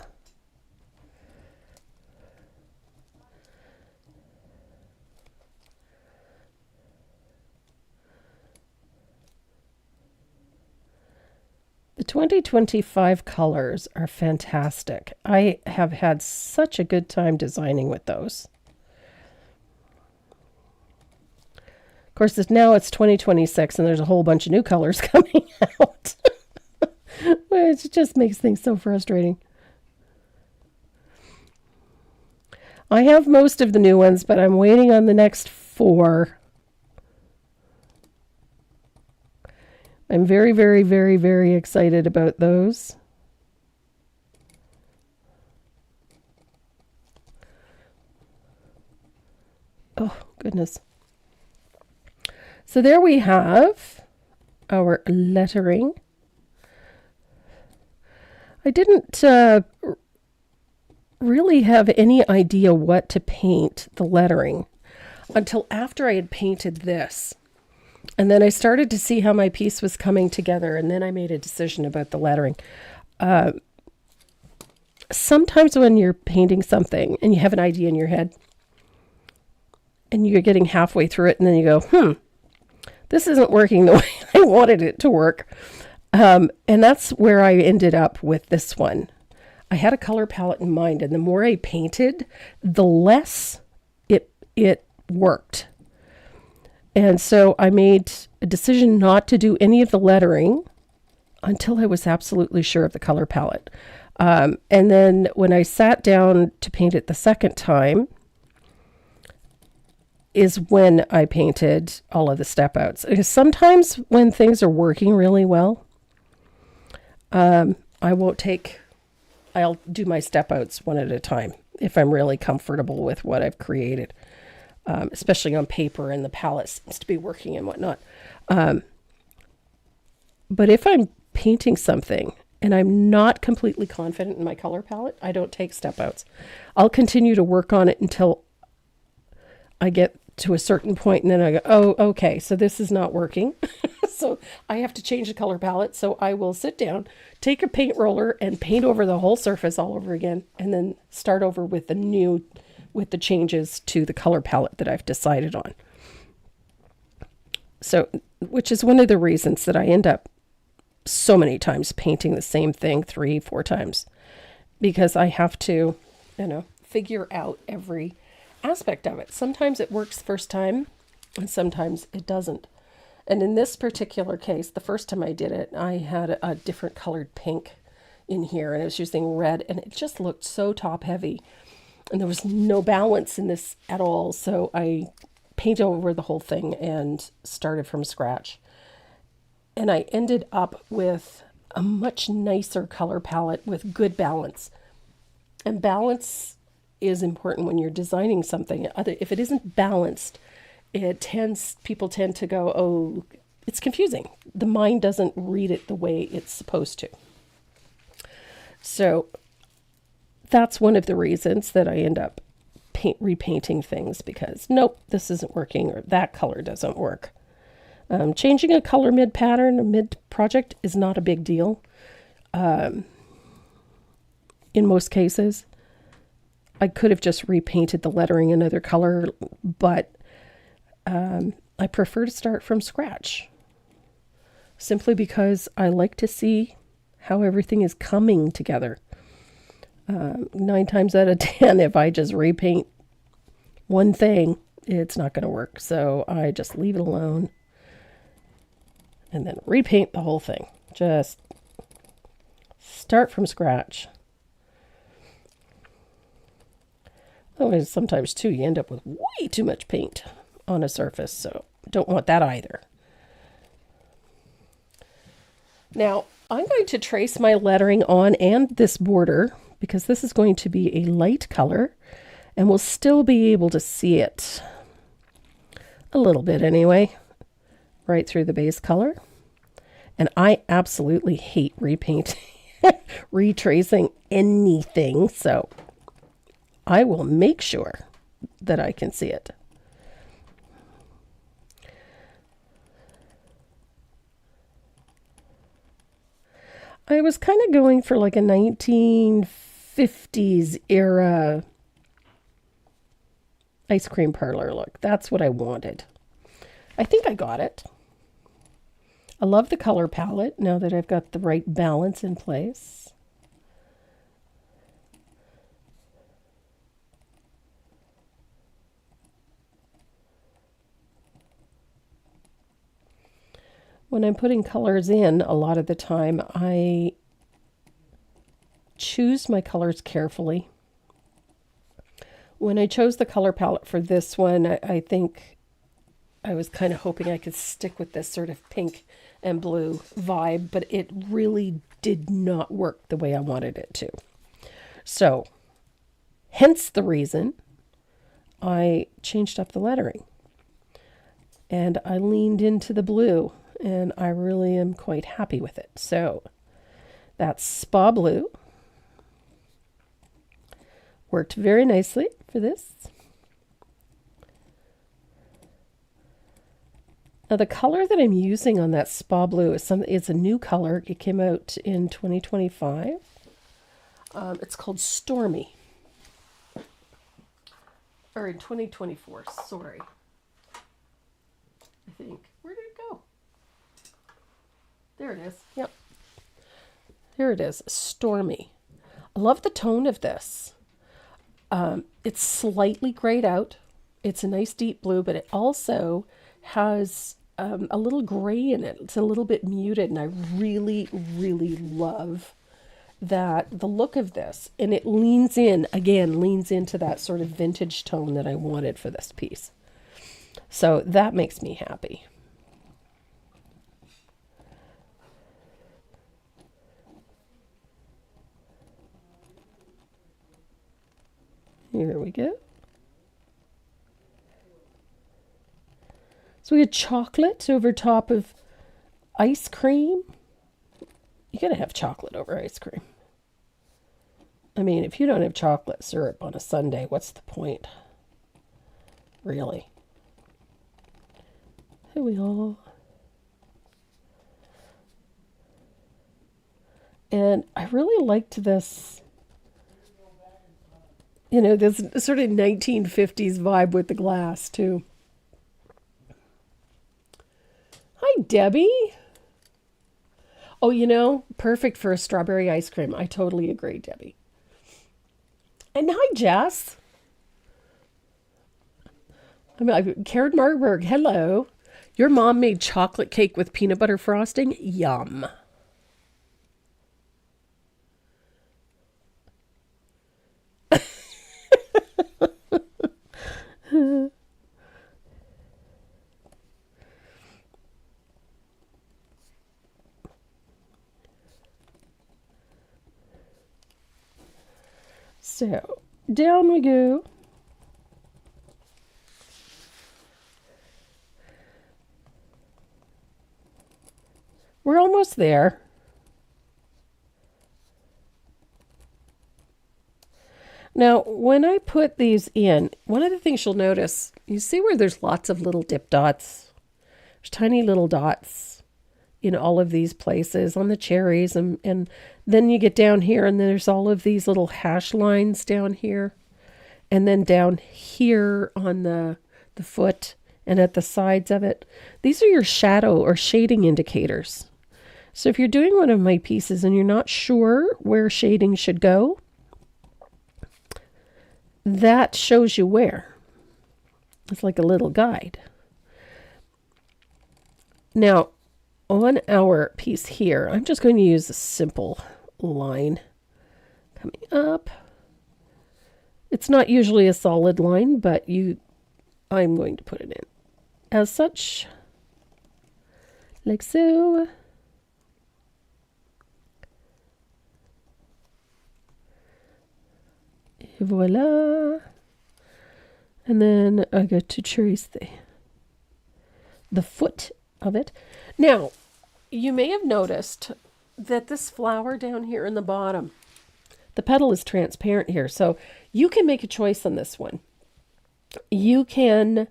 The The 2025 colors are fantastic. I have had such a good time designing with those. Of course, now it's 2026 and there's a whole bunch of new colors coming out, which just makes things so frustrating. I have most of the new ones, but I'm waiting on the next 4. I'm very, very, very, very excited about those. Oh, goodness. So there we have our lettering. I didn't really have any idea what to paint the lettering until after I had painted this. And then I started to see how my piece was coming together, and then I made a decision about the lettering. Sometimes when you're painting something and you have an idea in your head, and you're getting halfway through it, and then you go, this isn't working the way I wanted it to work. And that's where I ended up with this one. I had a color palette in mind, and the more I painted, the less it worked. And so I made a decision not to do any of the lettering until I was absolutely sure of the color palette. And then when I sat down to paint it the second time is when I painted all of the step outs. Because sometimes when things are working really well, I'll do my step outs one at a time if I'm really comfortable with what I've created. Especially on paper, and the palette seems to be working and whatnot. But if I'm painting something and I'm not completely confident in my color palette, I don't take step outs. I'll continue to work on it until I get to a certain point, and then I go, oh, okay, so this is not working. So I have to change the color palette. So I will sit down, take a paint roller, and paint over the whole surface all over again, and then start over with the changes to the color palette that I've decided on. So, which is one of the reasons that I end up so many times painting the same thing 3-4 times, because I have to, figure out every aspect of it. Sometimes it works the first time and sometimes it doesn't. And in this particular case, the first time I did it, I had a different colored pink in here, and I was using red, and it just looked so top heavy. And there was no balance in this at all. So I painted over the whole thing and started from scratch. And I ended up with a much nicer color palette with good balance. And balance is important when you're designing something. If it isn't balanced, people tend to go, oh, it's confusing. The mind doesn't read it the way it's supposed to. So that's one of the reasons that I end up repainting things, because nope, this isn't working, or that color doesn't work. Changing a color mid-pattern or mid-project is not a big deal. In most cases, I could have just repainted the lettering another color, but I prefer to start from scratch, simply because I like to see how everything is coming together. 9 times out of 10, if I just repaint one thing, it's not going to work. So I just leave it alone and then repaint the whole thing. Just start from scratch. Otherwise, sometimes too, you end up with way too much paint on a surface. So don't want that either. Now, I'm going to trace my lettering on and this border, because this is going to be a light color, and we'll still be able to see it a little bit anyway, right through the base color. And I absolutely hate repainting, retracing anything, so I will make sure that I can see it. I was kind of going for like a 1950s era ice cream parlor look. That's what I wanted. I think I got it. I love the color palette now that I've got the right balance in place. When I'm putting colors in, a lot of the time, I choose my colors carefully. When I chose the color palette for this one, I think I was kind of hoping I could stick with this sort of pink and blue vibe, but it really did not work the way I wanted it to. So, hence the reason I changed up the lettering. And I leaned into the blue, and I really am quite happy with it. So, that's Spa Blue. Worked very nicely for this. Now the color that I'm using on that Spa Blue is it's a new color. It came out in 2025. It's called Stormy. Or in 2024, sorry. I think. Where did it go? There it is. Yep. Here it is. Stormy. I love the tone of this. It's slightly grayed out. It's a nice deep blue, but it also has a little gray in it. It's a little bit muted, and I really, really love that the look of this. And it leans into that sort of vintage tone that I wanted for this piece. So that makes me happy. Here we go. So we had chocolate over top of ice cream. You gotta have chocolate over ice cream. I mean, if you don't have chocolate syrup on a sundae, what's the point? Really? Here we are. And I really liked this, this sort of 1950s vibe with the glass, too. Hi, Debbie. Oh, perfect for a strawberry ice cream. I totally agree, Debbie. And hi, Jess. Karen Marburg, hello. Your mom made chocolate cake with peanut butter frosting? Yum. So, down we go. We're almost there. Now, when I put these in, one of the things you'll notice, you see where there's lots of little dip dots? There's tiny little dots in all of these places on the cherries. And then you get down here and there's all of these little hash lines down here. And then down here on the foot and at the sides of it. These are your shadow or shading indicators. So if you're doing one of my pieces and you're not sure where shading should go, that shows you where. It's like a little guide. Now, on our piece here, I'm just going to use a simple line coming up. It's not usually a solid line, but I'm going to put it in as such, like so. Voila. And then I go to trace the foot of it. Now, you may have noticed that this flower down here in the bottom, the petal is transparent here. So you can make a choice on this one. You can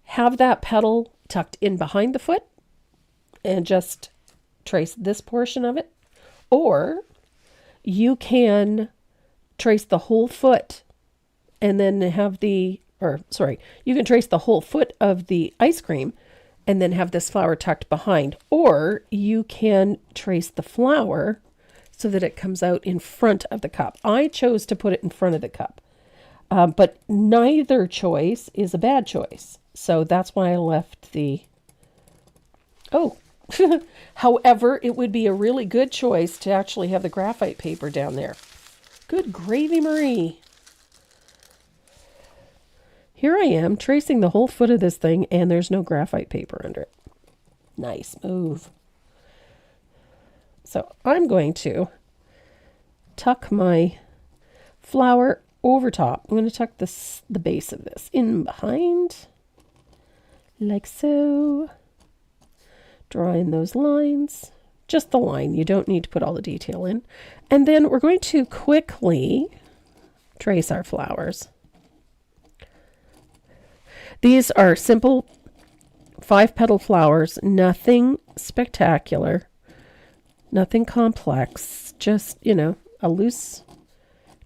have that petal tucked in behind the foot and just trace this portion of it. Or you can trace the whole foot and then have you can trace the whole foot of the ice cream and then have this flower tucked behind. Or you can trace the flower so that it comes out in front of the cup. I chose to put it in front of the cup. But neither choice is a bad choice. So that's why I left the... Oh, however, it would be a really good choice to actually have the graphite paper down there. Good gravy, Marie. Here I am tracing the whole foot of this thing, and there's no graphite paper under it. Nice move. So I'm going to tuck my flower over top. I'm going to tuck the base of this in behind, like so. Draw in those lines, just the line. You don't need to put all the detail in. And then we're going to quickly trace our flowers. These are simple 5-petal flowers, nothing spectacular, nothing complex, just, a loose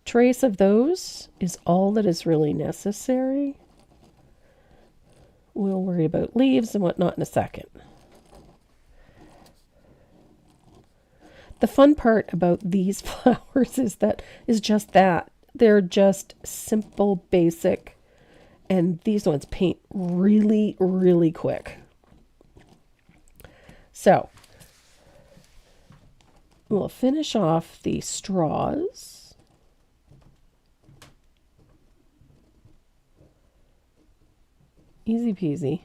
trace of those is all that is really necessary. We'll worry about leaves and whatnot in a second. The fun part about these flowers is just that. They're just simple, basic, and these ones paint really, really quick. So, we'll finish off the straws. Easy peasy.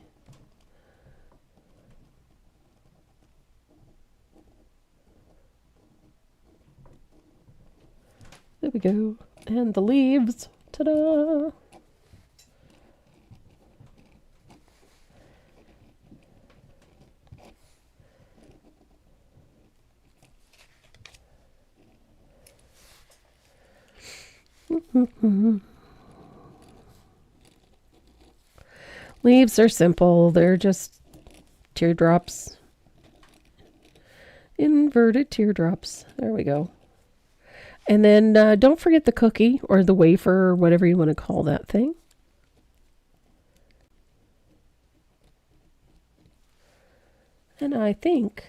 There we go. And the leaves. Ta-da! Leaves are simple. They're just teardrops. Inverted teardrops. There we go. And then don't forget the cookie or the wafer or whatever you want to call that thing. And I think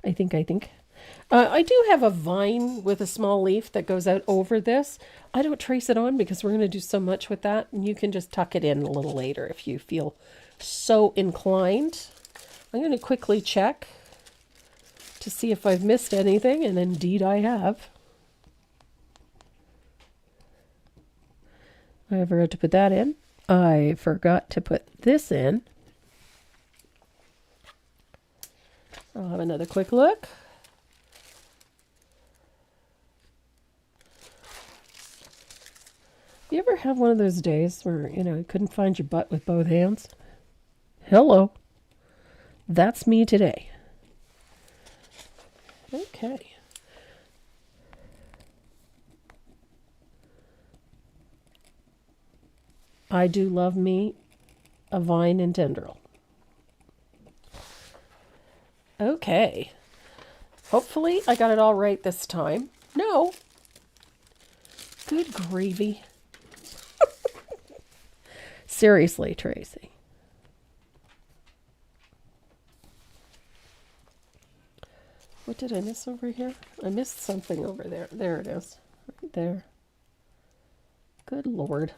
I do have a vine with a small leaf that goes out over this. I don't trace it on because we're going to do so much with that. And you can just tuck it in a little later if you feel so inclined. I'm going to quickly check to see if I've missed anything. And indeed I have. I forgot to put that in. I forgot to put this in. I'll have another quick look. You ever have one of those days where, you couldn't find your butt with both hands? Hello. That's me today. Okay. I do love me a vine and tendril. Okay. Hopefully I got it all right this time. No. Good gravy. Seriously, Tracy. What did I miss over here? I missed something over there. There it is. Right there. Good Lord.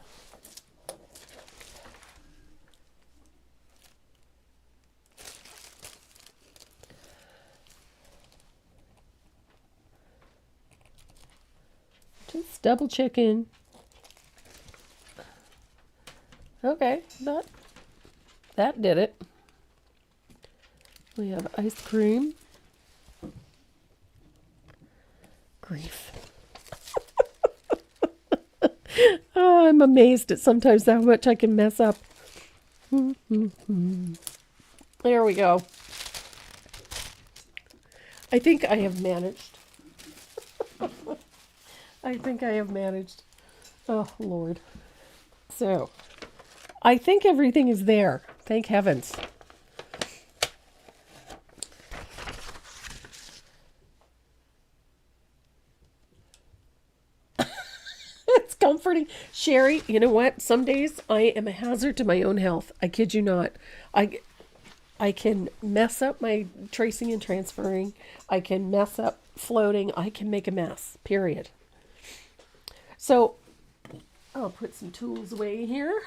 Just double checking. Okay, that did it. We have ice cream. Grief. Oh, I'm amazed at sometimes how much I can mess up. There we go. I think I have managed. Oh, Lord. So, I think everything is there. Thank heavens. It's comforting. Sherry, you know what? Some days I am a hazard to my own health. I kid you not. I can mess up my tracing and transferring. I can mess up floating. I can make a mess, period. So I'll put some tools away here.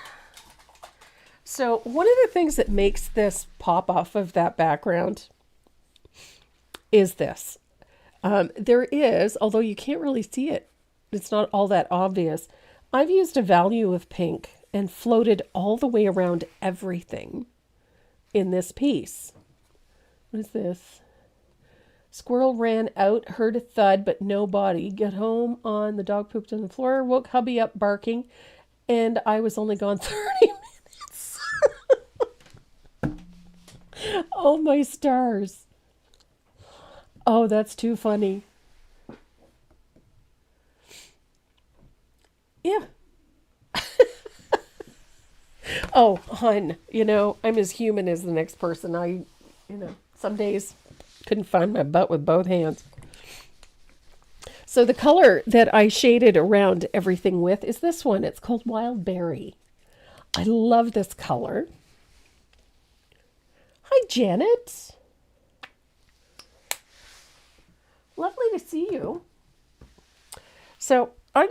So one of the things that makes this pop off of that background is this. There is, although you can't really see it, it's not all that obvious. I've used a value of pink and floated all the way around everything in this piece. What is this? Squirrel ran out, heard a thud, but no body. Got home on the dog pooped on the floor, woke hubby up barking, and I was only gone 30 minutes. Oh, my stars. Oh, that's too funny. Yeah. Oh, hun, I'm as human as the next person. Some days couldn't find my butt with both hands. So the color that I shaded around everything with is this one. It's called Wild Berry. I love this color. Hi, Janet. Lovely to see you. So I'm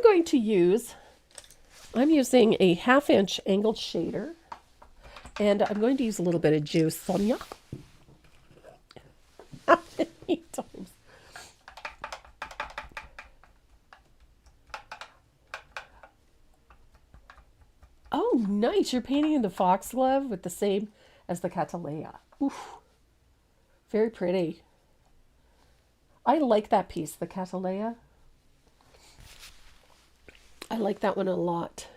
using a 1/2 inch angled shader, and I'm going to use a little bit of juice, Sonia. How many times? Oh, nice. You're painting in the foxglove with the same as the Catalea. Oof. Very pretty. I like that piece, the Catalea. I like that one a lot.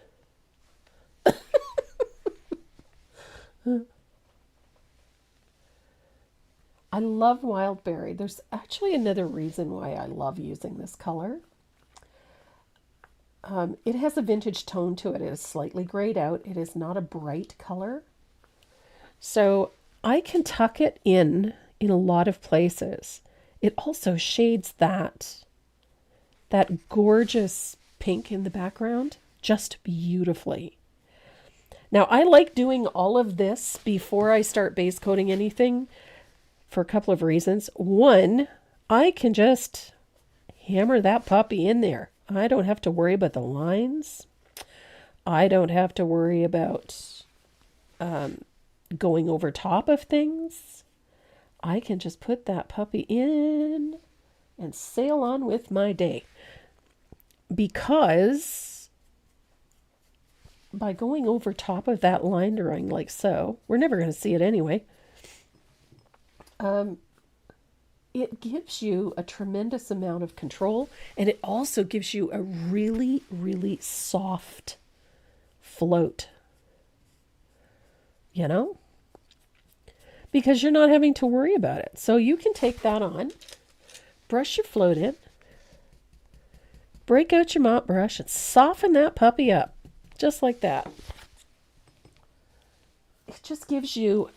I love Wild Berry. There's actually another reason why I love using this color. It has a vintage tone to it. It is slightly grayed out. It is not a bright color. So I can tuck it in a lot of places. It also shades that gorgeous pink in the background just beautifully. Now, I like doing all of this before I start base coating anything for a couple of reasons. One, I can just hammer that puppy in there. I don't have to worry about the lines. I don't have to worry about going over top of things. I can just put that puppy in and sail on with my day. Because by going over top of that line drawing like so, we're never going to see it anyway. It gives you a tremendous amount of control, and it also gives you a really, really soft float. Because you're not having to worry about it. So you can take that on, brush your float in, break out your mop brush, and soften that puppy up. Just like that. It just gives you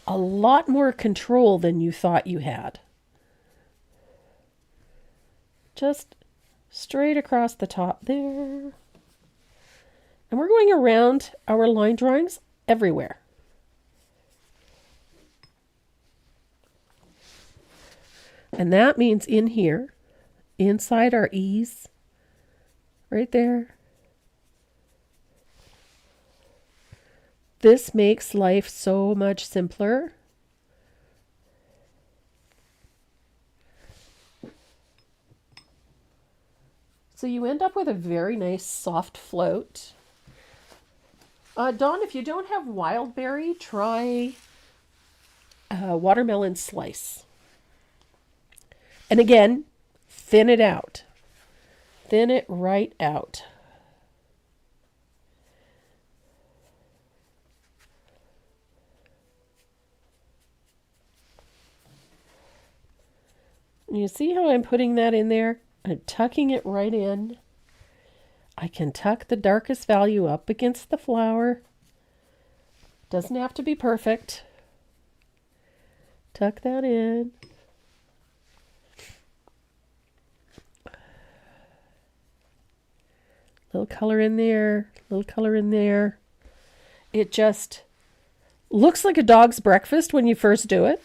a lot more control than you thought you had. Just straight across the top there. And we're going around our line drawings everywhere. And that means in here, inside our E's, right there. This makes life so much simpler. So you end up with a very nice soft float. Dawn, if you don't have wild berry, try watermelon slice. And again, thin it out. Thin it right out. You see how I'm putting that in there? I'm tucking it right in. I can tuck the darkest value up against the flower. Doesn't have to be perfect. Tuck that in. Little color in there, little color in there. It just Looks like a dog's breakfast when you first do it.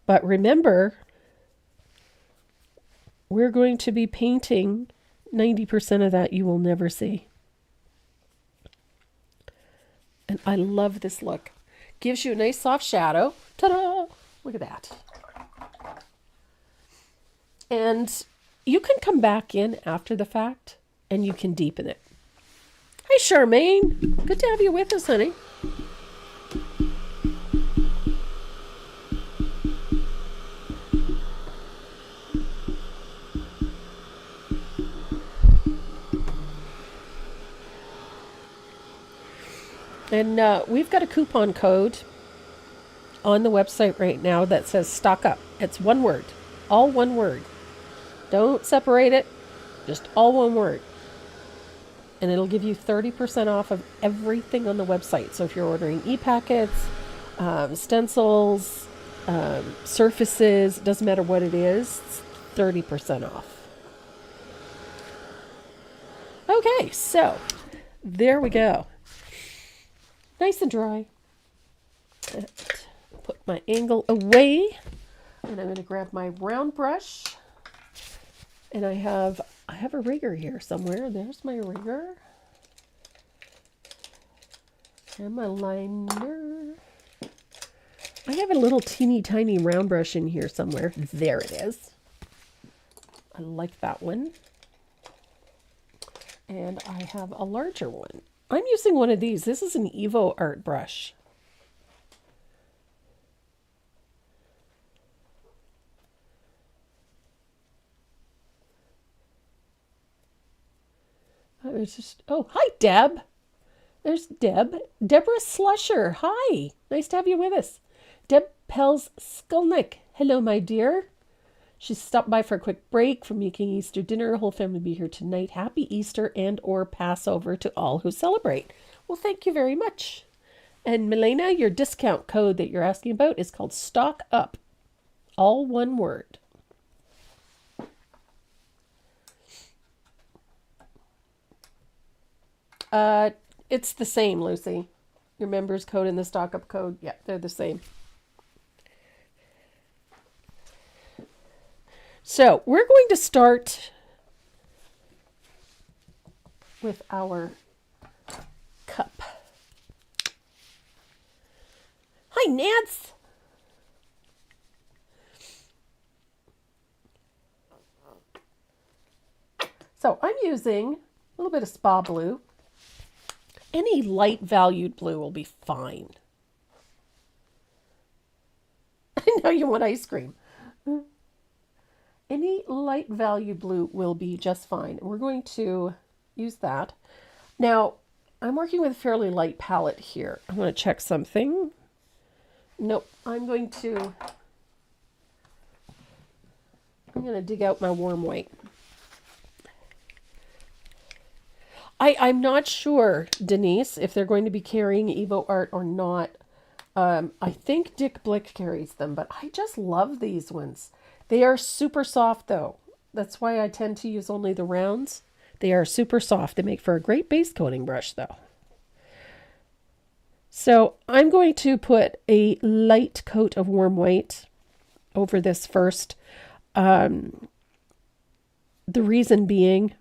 But remember, we're going to be painting 90% of that you will never see. And I love this look. Gives you a nice soft shadow. Ta-da! Look at that. And you can come back in after the fact and you can deepen it. Hi, Charmaine. Good to have you with us, honey. And we've got a coupon code on the website right now that says stock up. It's one word, all one word. Don't separate it, just all one word. And it'll give you 30% off of everything on the website. So if you're ordering e-packets, stencils, surfaces, doesn't matter what it is, it's 30% off. Okay, so there we go. Nice and dry. Put my angle away. And I'm going to grab my round brush. And I have a rigger here somewhere. There's my rigger. And my liner. I have a little teeny tiny round brush in here somewhere. There it is. I like that one. And I have a larger one. I'm using one of these. This is an Evo art brush. Oh, hi, Deb. There's Deb. Deborah Slusher. Hi. Nice to have you with us. Deb Pels Skulnick. Hello, my dear. She stopped by for a quick break from making Easter dinner. Whole family will be here tonight. Happy Easter and or Passover to all who celebrate. Well, thank you very much. And Milena, your discount code that you're asking about is called Stock Up. All one word. It's the same, Lucy. Your members code and the Stock Up code, yeah, they're the same. So we're going to start with our cup. Hi, Nance. So I'm using a little bit of spa blue. Any light valued blue will be fine. I know you want ice cream. Any light value blue will be just fine. We're going to use that. Now, I'm working with a fairly light palette here. I'm going to check something. Nope, I'm going to dig out my warm white. I'm not sure, Denise, if they're going to be carrying Evo Art or not. I think Dick Blick carries them, but I just love these ones. They are super soft, though. That's why I tend to use only the rounds. They are super soft. They make for a great base coating brush, though. So I'm going to put a light coat of warm white over this first. The reason being,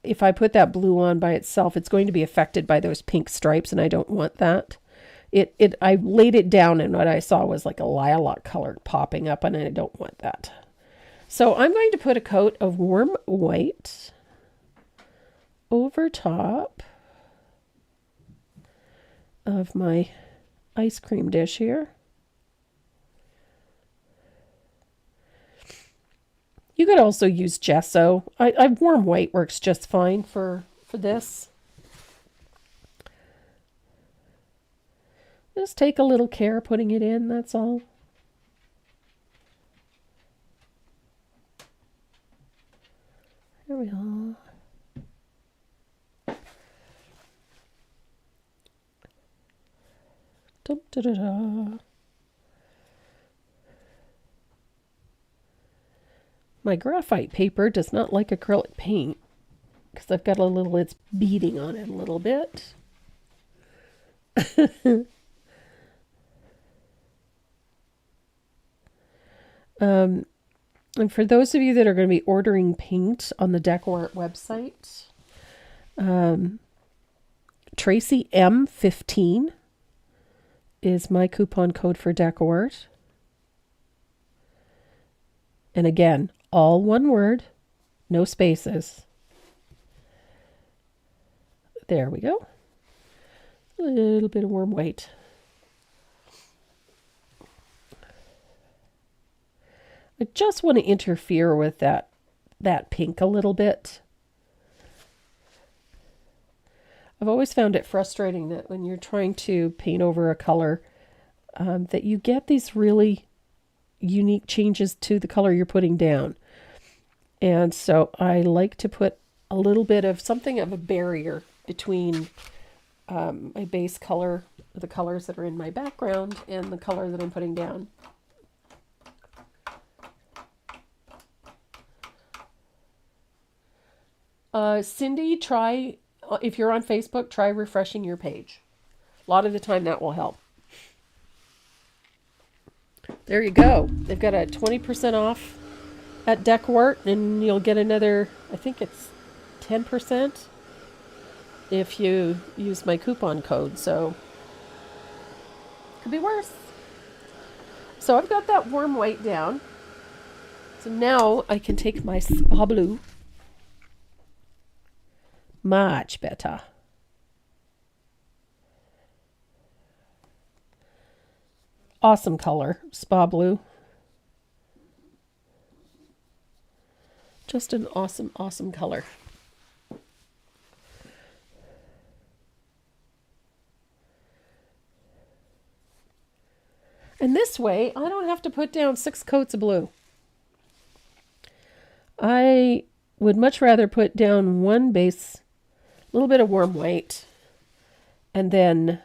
if I put that blue on by itself, it's going to be affected by those pink stripes, and I don't want that. I laid it down, and what I saw was like a lilac color popping up, and I don't want that. So I'm going to put a coat of warm white over top of my ice cream dish here. You could also use gesso. Warm white works just fine for this. Just take a little care putting it in, that's all. There we are. Dum, da, da, da. My graphite paper does not like acrylic paint because I've got it's beading on it a little bit. And for those of you that are going to be ordering paint on the Decor website, Tracy M15 is my coupon code for Decor. And again, all one word, no spaces. There we go. A little bit of warm white. I just want to interfere with that pink a little bit. I've always found it frustrating that when you're trying to paint over a color, that you get these really unique changes to the color you're putting down. And so I like to put a little bit of something of a barrier between my base color, the colors that are in my background, and the color that I'm putting down. Cindy, try, if you're on Facebook, try refreshing your page. A lot of the time that will help. There you go. They've got a 20% off at Decor, and you'll get another, I think it's 10% if you use my coupon code. So, could be worse. So I've got that warm white down. So now I can take my spa blue. Much better. Awesome color, spa blue. Just an awesome, awesome color. And this way, I don't have to put down 6 coats of blue. I would much rather put down one base, a little bit of warm white, and then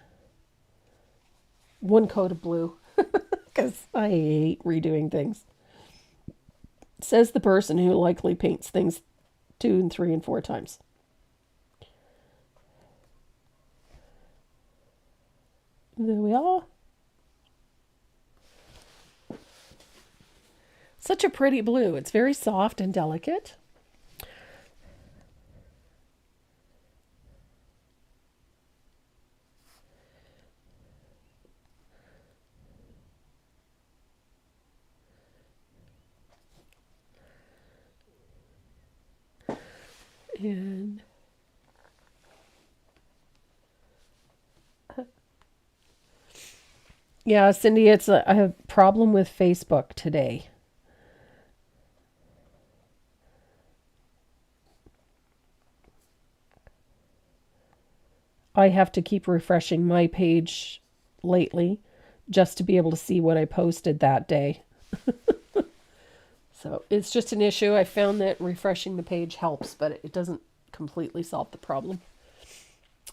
one coat of blue, because I hate redoing things. Says the person who likely paints things 2 and 3 and 4 times. There we are. Such a pretty blue. It's very soft and delicate. And yeah, Cindy, it's a problem with Facebook today. I have to keep refreshing my page lately just to be able to see what I posted that day. So it's just an issue. I found that refreshing the page helps, but it doesn't completely solve the problem.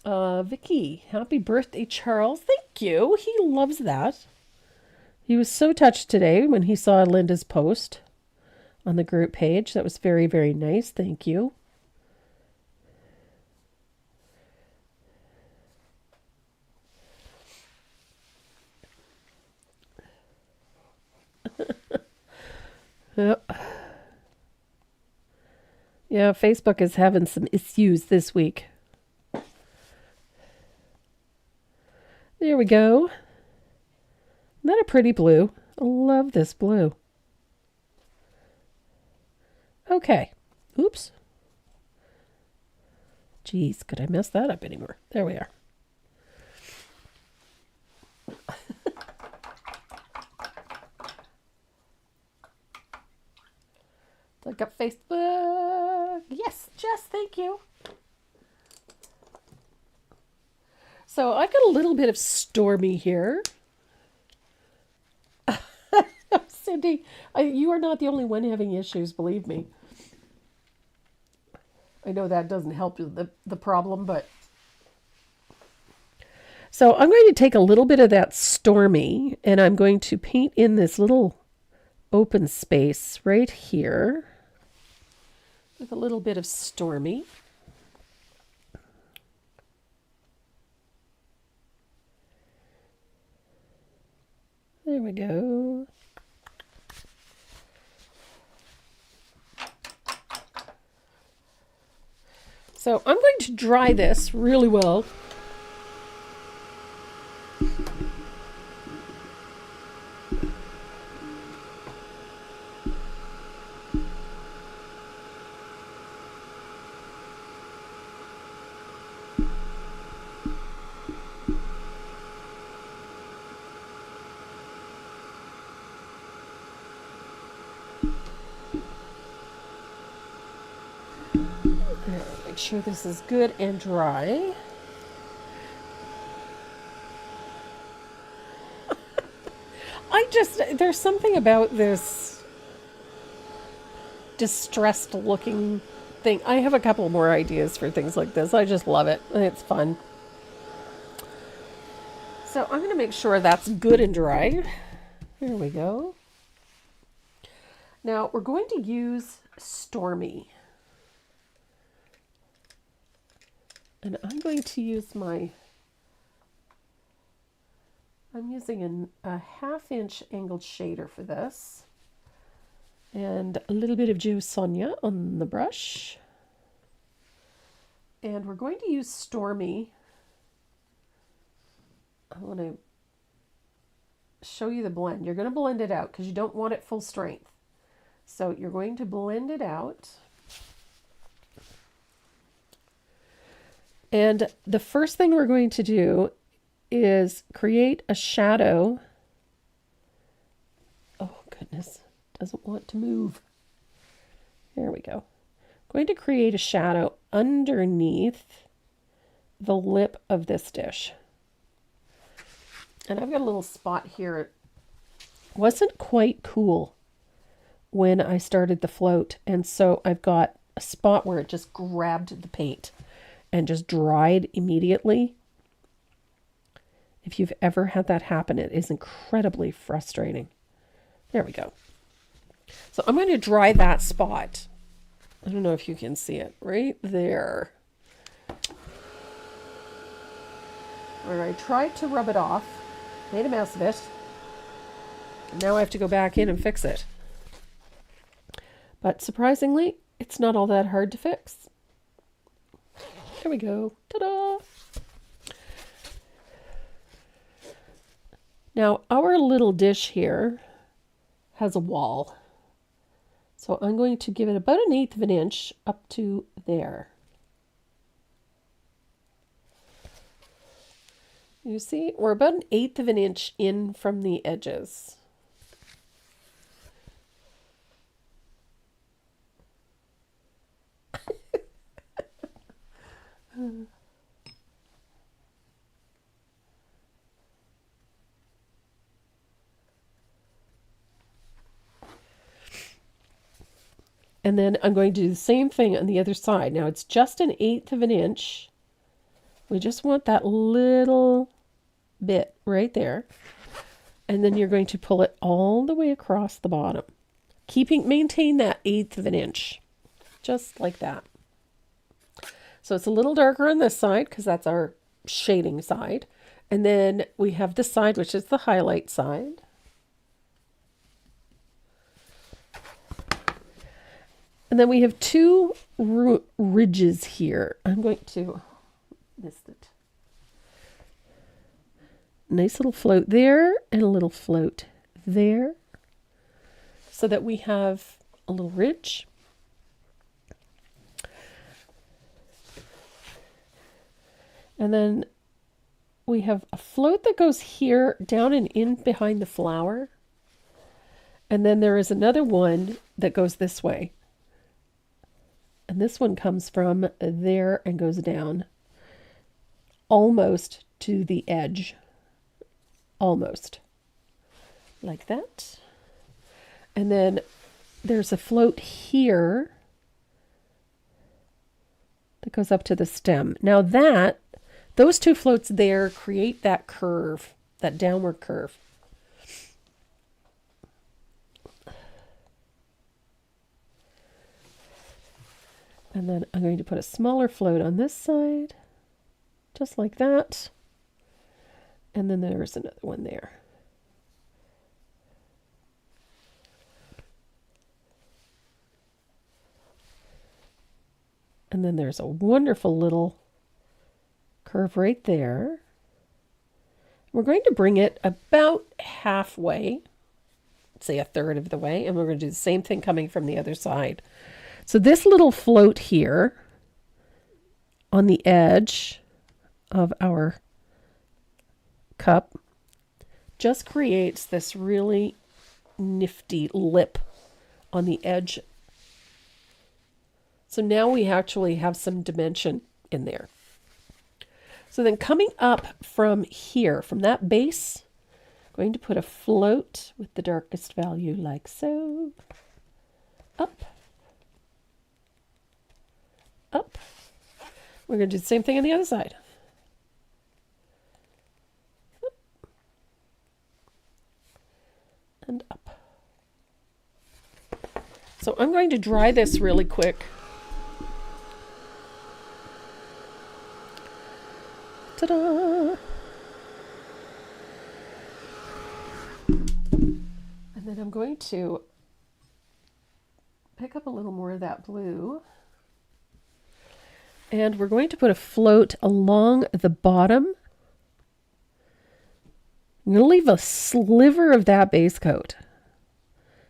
Vicky, happy birthday, Charles. Thank you. He loves that. He was so touched today when he saw Linda's post on the group page. That was very, very nice. Thank you. Yep. Yeah, Facebook is having some issues this week. There we go. Isn't that a pretty blue? I love this blue. Okay. Oops. Jeez, could I mess that up anymore? There we are. Look up Facebook. Yes, Jess, thank you. So I've got a little bit of Stormy here. Cindy, you are not the only one having issues, believe me. I know that doesn't help the problem, but... So I'm going to take a little bit of that Stormy, and I'm going to paint in this little open space right here with a little bit of Stormy. There we go. So I'm going to dry this really well. Make sure this is good and dry. There's something about this distressed looking thing. I have a couple more ideas for things like this. I just love it. It's fun. So I'm going to make sure that's good and dry. Here we go. Now we're going to use Stormy. And I'm going to use I'm using a 1/2 inch angled shader for this. And a little bit of Joe Sonia on the brush. And we're going to use Stormy. I want to show you the blend. You're going to blend it out because you don't want it full strength. So you're going to blend it out. And the first thing we're going to do is create a shadow. Oh, goodness. Doesn't want to move. There we go. I'm going to create a shadow underneath the lip of this dish. And I've got a little spot here. It wasn't quite cool when I started the float. And so I've got a spot where it just grabbed the paint and just dried immediately. If you've ever had that happen, it is incredibly frustrating. There we go. So I'm going to dry that spot. I don't know if you can see it right there, where I tried to rub it off, made a mess of it. And now I have to go back in and fix it. But surprisingly, it's not all that hard to fix. There we go. Ta-da! Now, our little dish here has a wall. So I'm going to give it about 1/8 of an inch up to there. You see, we're about 1/8 of an inch in from the edges. And then I'm going to do the same thing on the other side. Now it's just 1/8 of an inch. We just want that little bit right there. And then you're going to pull it all the way across the bottom. Maintain that 1/8 of an inch. Just like that. So it's a little darker on this side because that's our shading side. And then we have this side, which is the highlight side. And then we have two ridges here. I'm going to, missed it. Nice little float there and a little float there. So that we have a little ridge. And then we have a float that goes here down and in behind the flower. And then there is another one that goes this way. And this one comes from there and goes down almost to the edge. Almost. Like that. And then there's a float here that goes up to the stem. Now those two floats there create that curve, that downward curve. And then I'm going to put a smaller float on this side, just like that. And then there's another one there. And then there's a wonderful little curve right there. We're going to bring it about halfway, say a third of the way, and we're going to do the same thing coming from the other side. So this little float here on the edge of our cup just creates this really nifty lip on the edge. So now we actually have some dimension in there. So then coming up from here, from that base, I'm going to put a float with the darkest value like so. Up. Up. We're going to do the same thing on the other side. Up. And up. So I'm going to dry this really quick. Ta-da! And then I'm going to pick up a little more of that blue. And we're going to put a float along the bottom. I'm going to leave a sliver of that base coat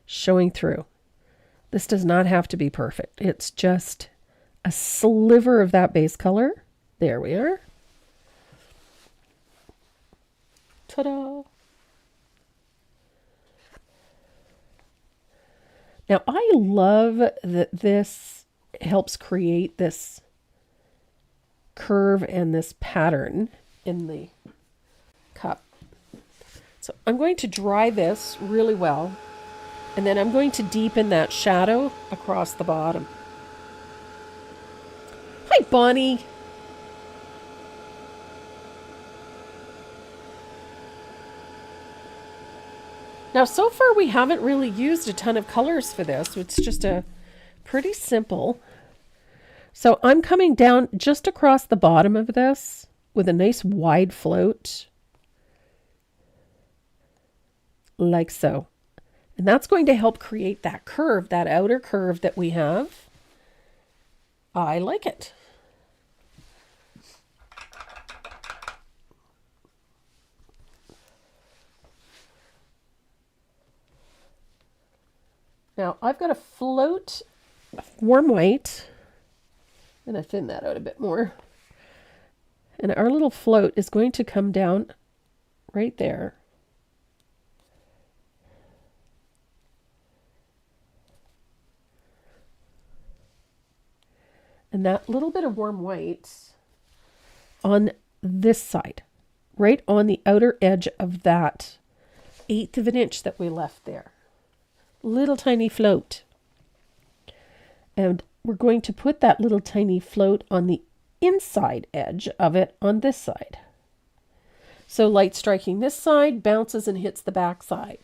showing through. This does not have to be perfect. It's just a sliver of that base color. There we are. Ta-da! Now, I love that this helps create this curve and this pattern in the cup. So I'm going to dry this really well, and then I'm going to deepen that shadow across the bottom. Hi, Bonnie. Now, so far we haven't really used a ton of colors for this. It's just a pretty simple. So I'm coming down just across the bottom of this with a nice wide float. Like so. And that's going to help create that curve, that outer curve that we have. I like it. Now, I've got a float of warm white. I'm going to thin that out a bit more. And our little float is going to come down right there. And that little bit of warm white on this side, right on the outer edge of that 1/8 of an inch that we left there. Little tiny float. And we're going to put that little tiny float on the inside edge of it on this side. So light striking this side bounces and hits the back side.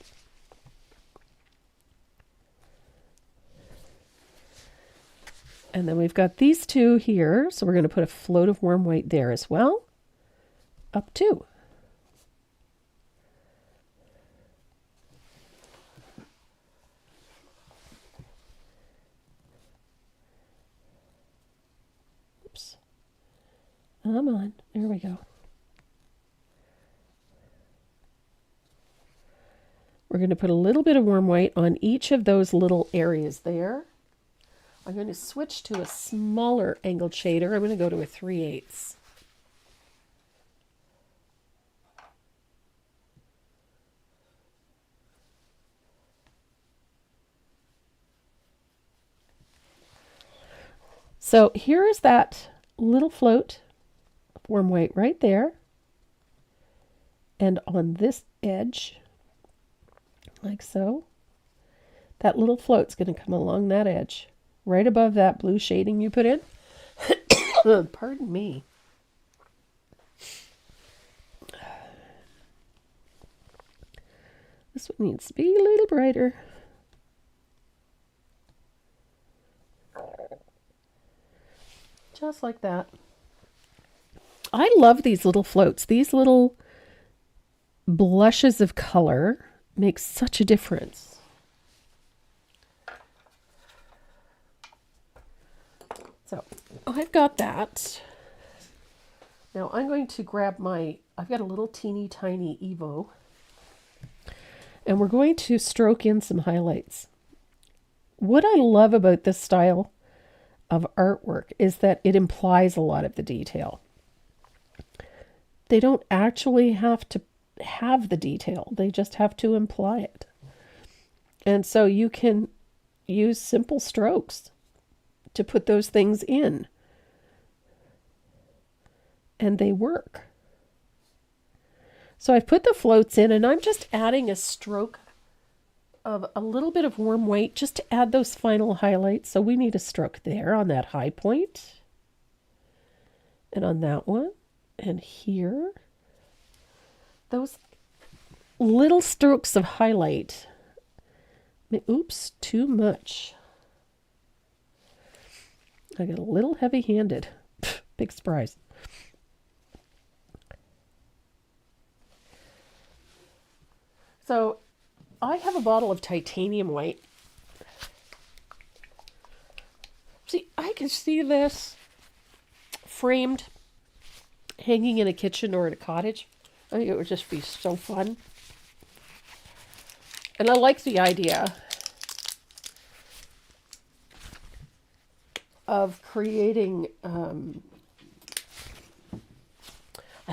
And then we've got these two here. So we're going to put a float of warm white there as well. Up two. Oops. Come on. There we go. We're going to put a little bit of warm white on each of those little areas there. I'm going to switch to a smaller angled shader. I'm going to go to a 3/8. So here is that little float of warm white right there. And on this edge, like so, that little float's going to come along that edge. Right above that blue shading you put in. Pardon me. This one needs to be a little brighter. Just like that. I love these little floats. These little blushes of color make such a difference. So I've got that. Now I'm going to grab I've got a little teeny tiny Evo, and we're going to stroke in some highlights. What I love about this style of artwork is that it implies a lot of the detail. They don't actually have to have the detail, they just have to imply it. And so you can use simple strokes to put those things in, and they work. So I've put the floats in, and I'm just adding a stroke of a little bit of warm white just to add those final highlights. So we need a stroke there on that high point, and on that one, and here. Those little strokes of highlight. Oops, too much. I got a little heavy-handed. Big surprise. So I have a bottle of titanium white. See, I can see this framed, hanging in a kitchen or in a cottage. I think it would just be so fun. And I like the idea of creating, I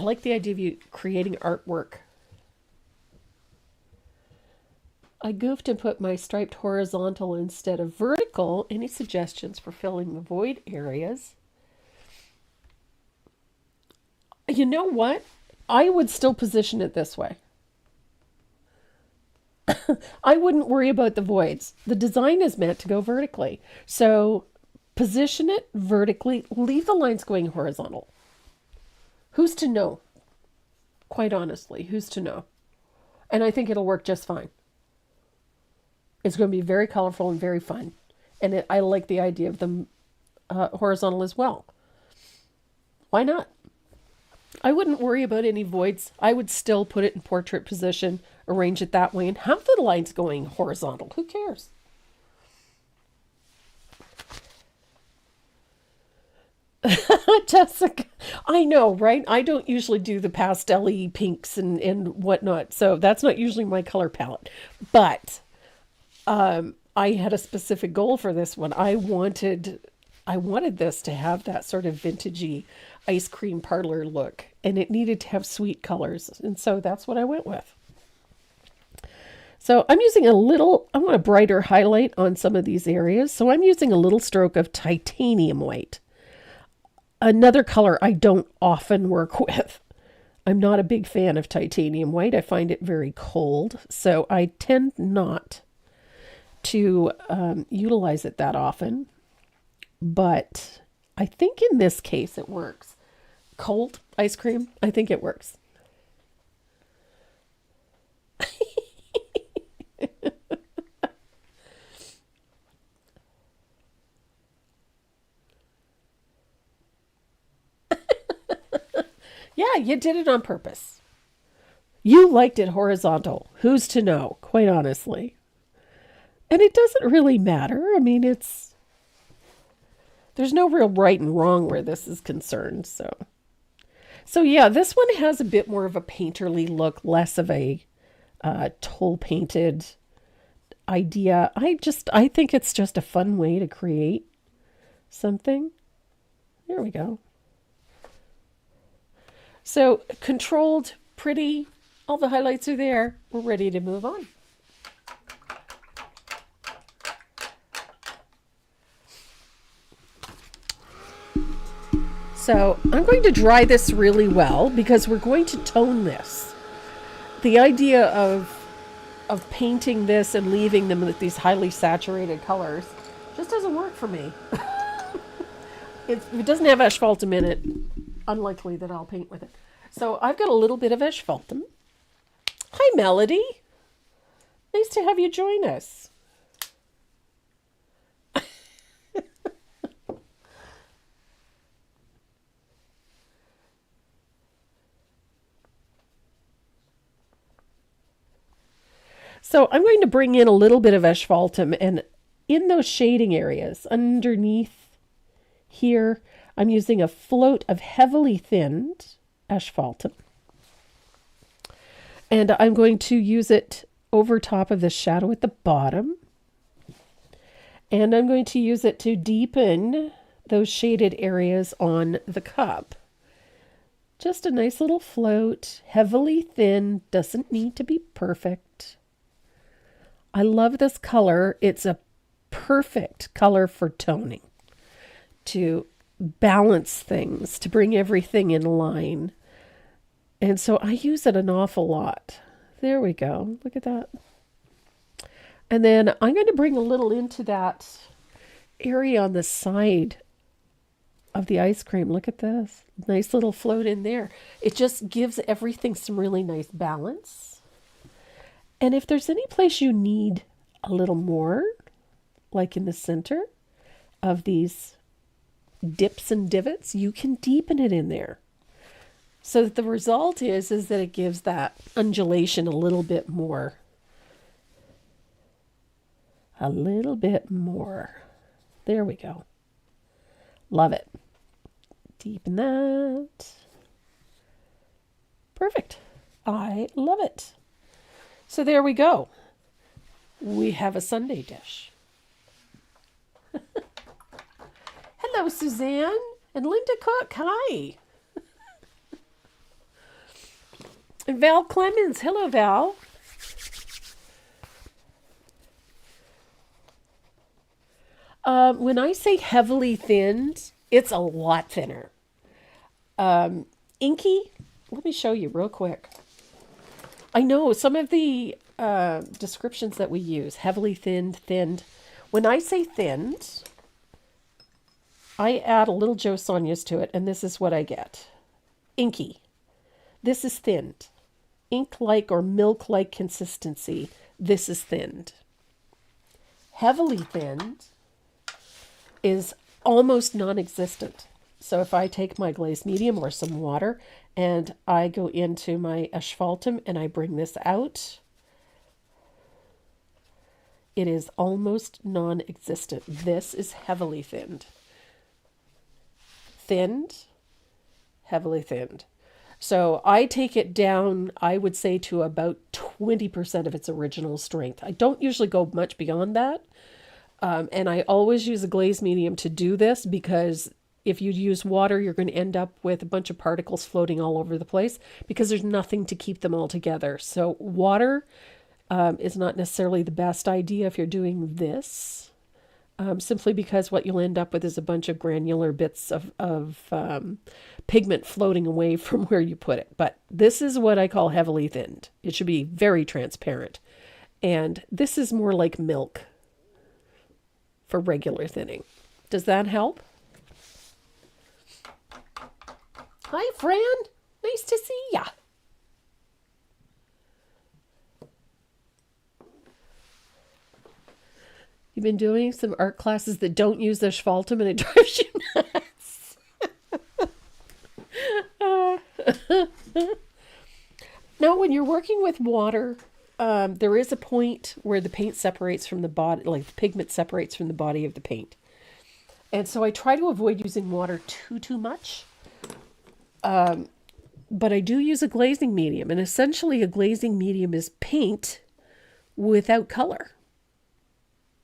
like the idea of you creating artwork. I goofed and put my striped horizontal instead of vertical. Any suggestions for filling the void areas? You know what? I would still position it this way. I wouldn't worry about the voids. The design is meant to go vertically. So position it vertically. Leave the lines going horizontal. Who's to know? Quite honestly, who's to know? And I think it'll work just fine. It's going to be very colorful and very fun. And I like the idea of them horizontal as well. Why not? I wouldn't worry about any voids. I would still put it in portrait position, arrange it that way, and have the lines going horizontal. Who cares? Jessica, I know, right? I don't usually do the pastel-y pinks and whatnot, so that's not usually my color palette. But I had a specific goal for this one. I wanted this to have that sort of vintagey ice cream parlor look, and it needed to have sweet colors, and so that's what I went with. So I'm using I want a brighter highlight on some of these areas, so I'm using a little stroke of titanium white. Another color I don't often work with. I'm not a big fan of titanium white. I find it very cold, so I tend not to utilize it that often. But I think in this case it works. Cold ice cream, I think it works. Yeah, you did it on purpose. You liked it horizontal. Who's to know, quite honestly. And it doesn't really matter. I mean, there's no real right and wrong where this is concerned. So yeah, this one has a bit more of a painterly look, less of a toll painted idea. I think it's just a fun way to create something. There we go. So controlled, pretty, all the highlights are there. We're ready to move on. So I'm going to dry this really well because we're going to tone this. The idea of painting this and leaving them with these highly saturated colors just doesn't work for me. If it doesn't have asphaltum in it, unlikely that I'll paint with it. So I've got a little bit of asphaltum. Hi, Melody. Nice to have you join us. So I'm going to bring in a little bit of asphaltum, and in those shading areas underneath Here, I'm using a float of heavily thinned asphaltum. And I'm going to use it over top of the shadow at the bottom. And I'm going to use it to deepen those shaded areas on the cup. Just a nice little float, heavily thin, doesn't need to be perfect. I love this color. It's a perfect color for toning, to balance things, to bring everything in line. And so I use it an awful lot. There we go. Look at that. And then I'm going to bring a little into that area on the side of the ice cream. Look at this. Nice little float in there. It just gives everything some really nice balance. And if there's any place you need a little more, like in the center of these dips and divots, you can deepen it in there. So that the result is that it gives that undulation a little bit more. A little bit more. There we go. Love it. Deepen that. Perfect. I love it. So there we go. We have a Sundae dish. Hello, Suzanne and Linda Cook. Hi. And Val Clemens. Hello, Val. When I say heavily thinned, it's a lot thinner. Inky, let me show you real quick. I know some of the descriptions that we use, heavily thinned. When I say thinned, I add a little Joe Sonia's to it, and this is what I get. Inky. This is thinned. Ink-like or milk-like consistency. This is thinned. Heavily thinned is almost non-existent. So if I take my glazed medium or some water and I go into my asphaltum and I bring this out, it is almost non-existent. This is heavily thinned. Thinned, heavily thinned. So I take it down, I would say, to about 20% of its original strength. I don't usually go much beyond that. And I always use a glazed medium to do this, because if you use water, you're going to end up with a bunch of particles floating all over the place because there's nothing to keep them all together. So water is not necessarily the best idea if you're doing this, simply because what you'll end up with is a bunch of granular bits of pigment floating away from where you put it. But this is what I call heavily thinned. It should be very transparent. And this is more like milk for regular thinning. Does that help? Hi, Fran. Nice to see ya. You've been doing some art classes that don't use asphaltum and it drives you nuts. Now, when you're working with water, there is a point where the paint separates from the body, like the pigment separates from the body of the paint. And so I try to avoid using water too much. But I do use a glazing medium, and essentially a glazing medium is paint without color.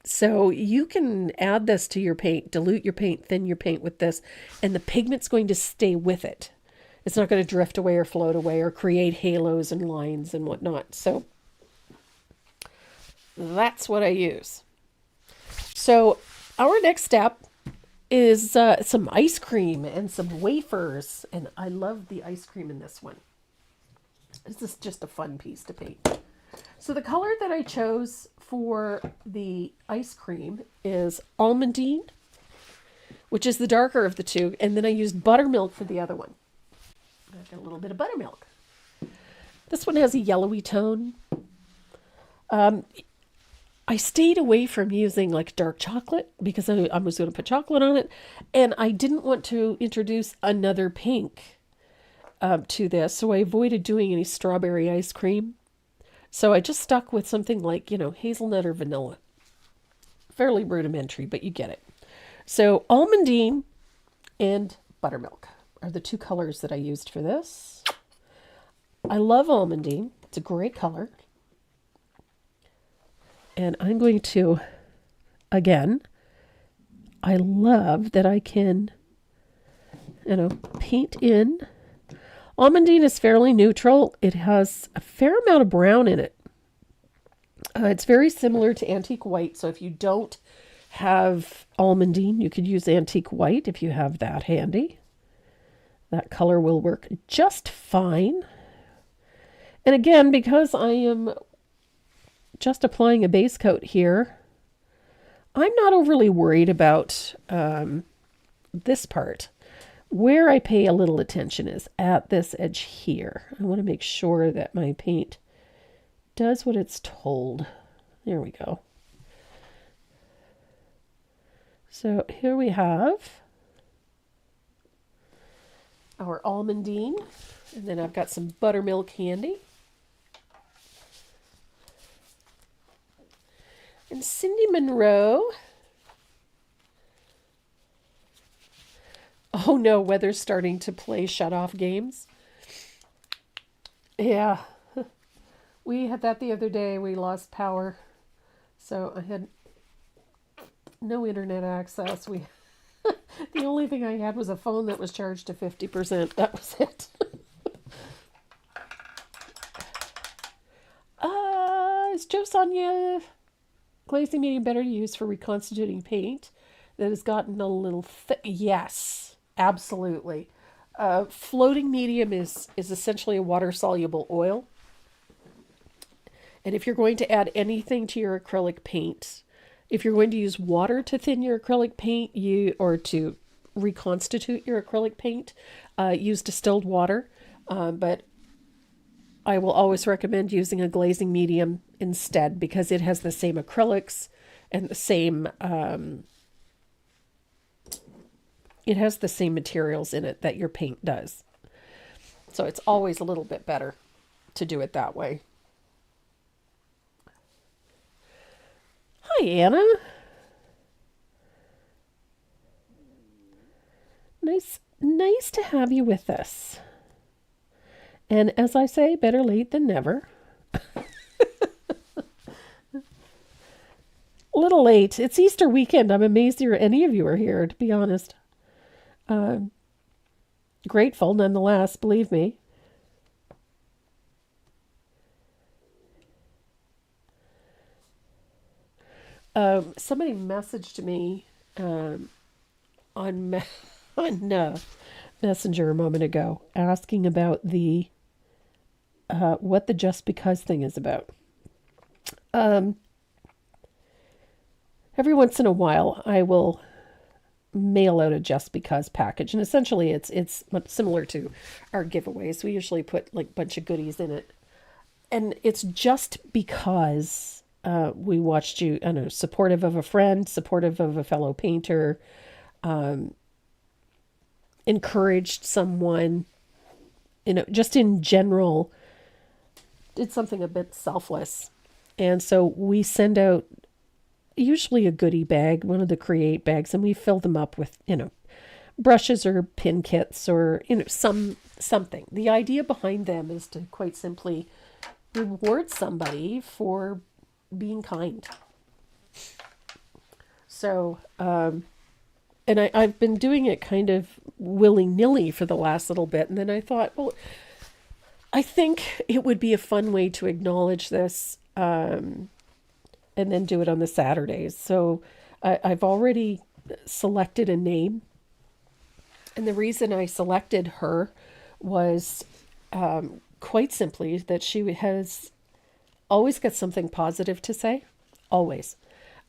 So you can add this to your paint, dilute your paint, thin your paint with this, and the pigment's going to stay with it. It's not going to drift away or float away or create halos and lines and whatnot. So that's what I use. So our next step is some ice cream and some wafers. And I love the ice cream in this one. This is just a fun piece to paint. So the color that I chose for the ice cream is almondine, which is the darker of the two. And then I used buttermilk for the other one. I've got a little bit of buttermilk. This one has a yellowy tone. I stayed away from using like dark chocolate because I was going to put chocolate on it. And I didn't want to introduce another pink to this. So I avoided doing any strawberry ice cream. So I just stuck with something like, hazelnut or vanilla. Fairly rudimentary, but you get it. So almondine and buttermilk are the two colors that I used for this. I love almondine. It's a great color. And I'm going to, again, I love that I can, paint in. Almondine is fairly neutral. It has a fair amount of brown in it. It's very similar to antique white. So if you don't have almondine, you could use antique white if you have that handy. That color will work just fine. And again, because I am just applying a base coat here, I'm not overly worried about this part. Where I pay a little attention is at this edge here. I want to make sure that my paint does what it's told. There we go. So here we have our almondine, and then I've got some buttermilk handy. And Cindy Monroe. Oh no, weather's starting to play shut-off games. Yeah. We had that the other day. We lost power. So I had no internet access. The only thing I had was a phone that was charged to 50%. That was it. Is Joe Sonia glazing medium better to use for reconstituting paint that has gotten a little thick? Yes, absolutely. Floating medium is essentially a water-soluble oil. And if you're going to add anything to your acrylic paint, if you're going to use water to thin your acrylic paint, or to reconstitute your acrylic paint, use distilled water. But I will always recommend using a glazing medium instead, because it has the same acrylics and the same it has the same materials in it that your paint does. So it's always a little bit better to do it that way. Hi, Anna. Nice to have you with us. And as I say, better late than never. A little late. It's Easter weekend. I'm amazed any of you are here, to be honest. Grateful nonetheless, believe me. Somebody messaged me on Messenger a moment ago, asking about the what the just because thing is about. Every once in a while, I will mail out a just because package, and essentially it's similar to our giveaways. We usually put like a bunch of goodies in it, and it's just because we watched you, I know, supportive of a friend, supportive of a fellow painter, encouraged someone, just in general, did something a bit selfless. And so we send out usually a goodie bag, one of the create bags, and we fill them up with, brushes or pin kits or, something. The idea behind them is to quite simply reward somebody for being kind. So, and I've been doing it kind of willy-nilly for the last little bit. And then I thought, well, I think it would be a fun way to acknowledge this, and then do it on the Saturdays. So I've already selected a name. And the reason I selected her was quite simply that she has always got something positive to say. Always.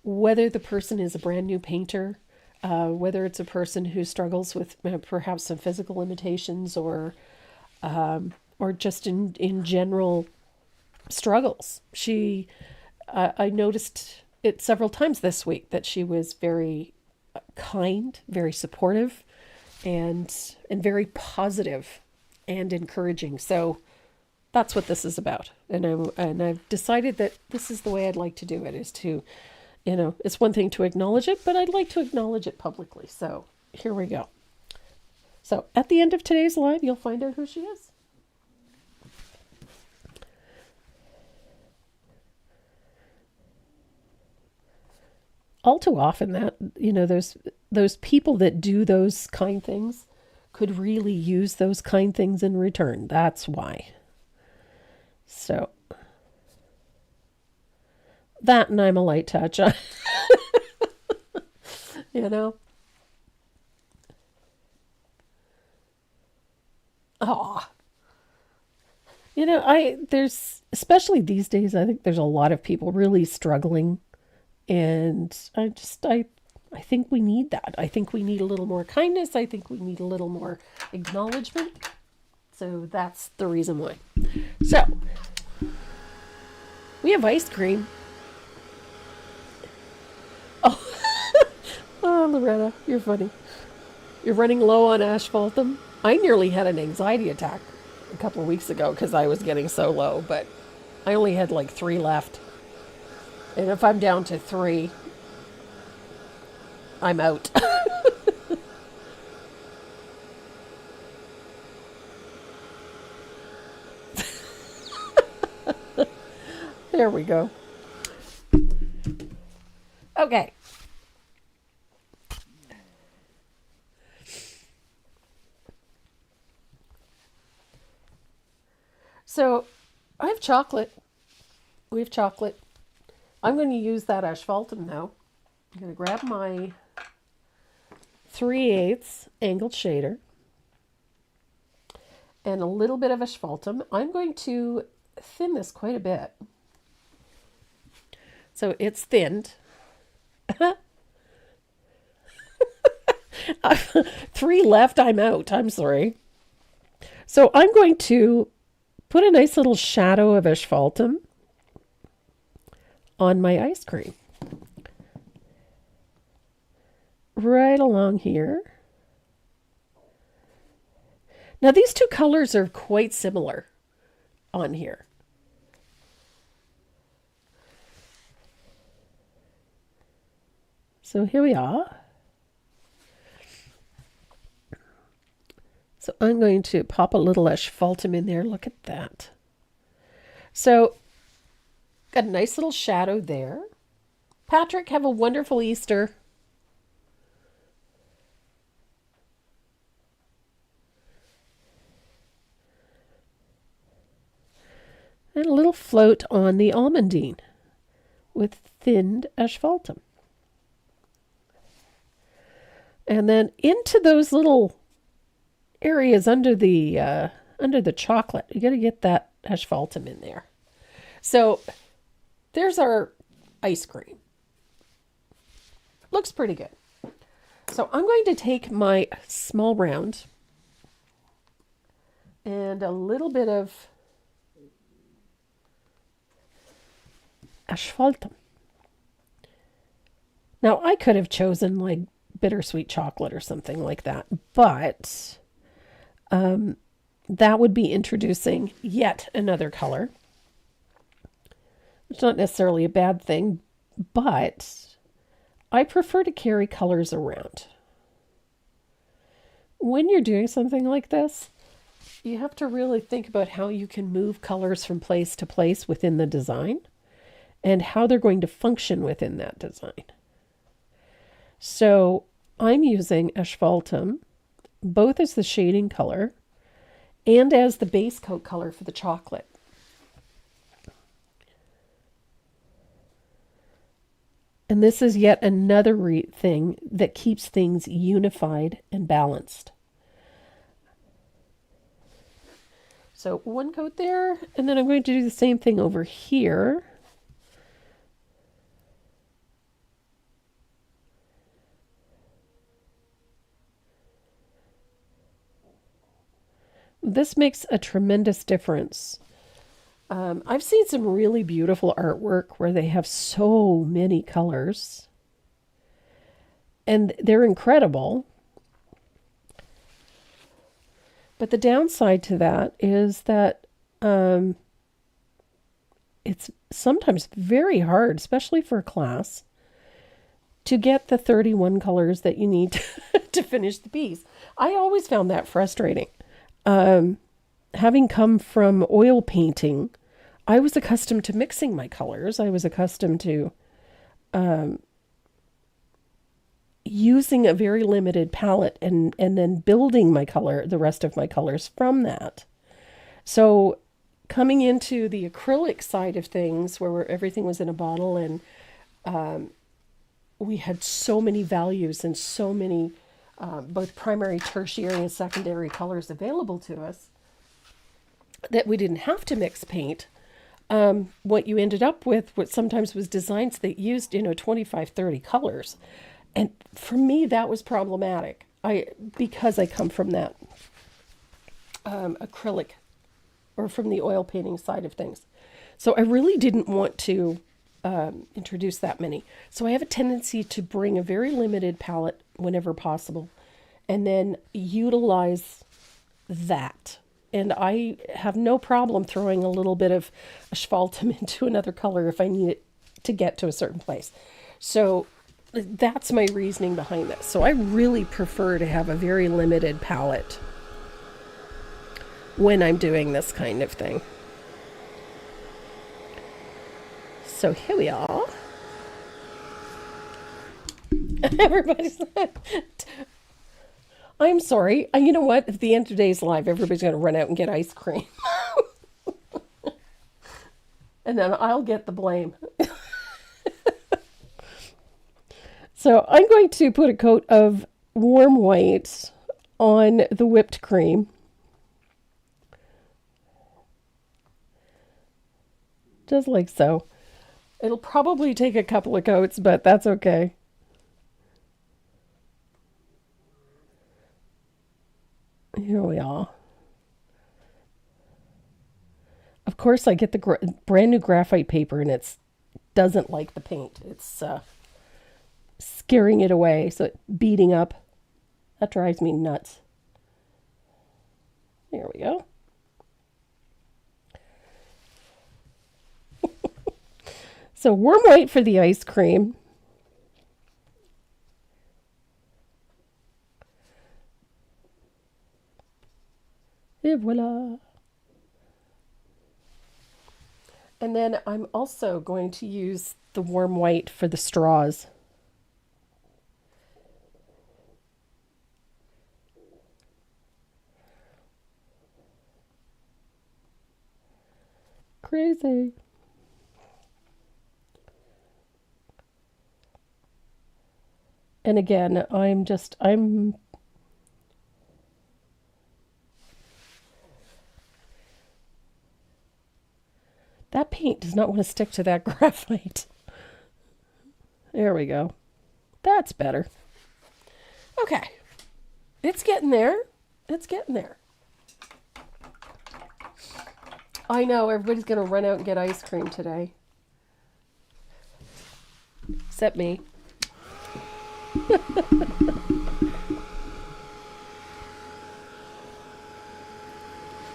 Whether the person is a brand new painter, whether it's a person who struggles with perhaps some physical limitations or just in general struggles. I noticed it several times this week that she was very kind, very supportive, and very positive and encouraging. So that's what this is about. And I've decided that this is the way I'd like to do it, is to, it's one thing to acknowledge it, but I'd like to acknowledge it publicly. So here we go. So at the end of today's live, you'll find out who she is. All too often that, those people that do those kind things could really use those kind things in return. That's why. So that, and I'm a light touch. you know. Oh. There's, especially these days, I think there's a lot of people really struggling, and I think we need that. I think we need a little more kindness. I think we need a little more acknowledgement. So that's the reason why. So we have ice cream. Oh, oh, Loretta, you're funny. You're running low on asphaltum. I nearly had an anxiety attack a couple of weeks ago because I was getting so low, but I only had like 3 left. And if I'm down to 3, I'm out. There we go. Okay. So I have chocolate. We have chocolate. I'm going to use that asphaltum now. I'm going to grab my 3/8 angled shader and a little bit of asphaltum. I'm going to thin this quite a bit. So it's thinned. 3 left, I'm out. I'm sorry. So I'm going to put a nice little shadow of asphaltum on my ice cream. Right along here. Now these two colors are quite similar on here. So here we are. So I'm going to pop a little asphaltum in there. Look at that. So got a nice little shadow there. Patrick, have a wonderful Easter. And a little float on the almondine with thinned asphaltum. And then into those little areas under the chocolate, you got to get that asphaltum in there. So there's our ice cream. Looks pretty good. So I'm going to take my small round and a little bit of asphaltum. Now I could have chosen like bittersweet chocolate or something like that, but that would be introducing yet another color. It's not necessarily a bad thing, but I prefer to carry colors around. When you're doing something like this, you have to really think about how you can move colors from place to place within the design and how they're going to function within that design. So I'm using asphaltum both as the shading color and as the base coat color for the chocolate. And this is yet another thing that keeps things unified and balanced. So one coat there, and then I'm going to do the same thing over here. This makes a tremendous difference. I've seen some really beautiful artwork where they have so many colors and they're incredible. But the downside to that is that it's sometimes very hard, especially for a class, to get the 31 colors that you need to finish the piece. I always found that frustrating. Having come from oil painting, I was accustomed to mixing my colors. I was accustomed to using a very limited palette and then building the rest of my colors from that. So coming into the acrylic side of things, where everything was in a bottle and we had so many values and so many both primary, tertiary, and secondary colors available to us that we didn't have to mix paint. What you ended up with, what sometimes was designs that used, 25, 30 colors. And for me, that was problematic. Because I come from that acrylic or from the oil painting side of things. So I really didn't want to introduce that many. So I have a tendency to bring a very limited palette whenever possible and then utilize that. And I have no problem throwing a little bit of asphaltum into another color if I need it to get to a certain place. So that's my reasoning behind this. So I really prefer to have a very limited palette when I'm doing this kind of thing. So here we are. Everybody's... I'm sorry. You know what? At the end of today's live, everybody's going to run out and get ice cream. And then I'll get the blame. So I'm going to put a coat of warm white on the whipped cream. Just like so. It'll probably take a couple of coats, but that's okay. Here we are. Of course, I get the brand new graphite paper, and it doesn't like the paint. It's scaring it away, so it's beating up. That drives me nuts. There we go. So warm white for the ice cream. Et voila. And then I'm also going to use the warm white for the straws. Crazy. And again, I'm that paint does not want to stick to that graphite. There we go. That's better. Okay. It's getting there. It's getting there. I know everybody's going to run out and get ice cream today. Except me.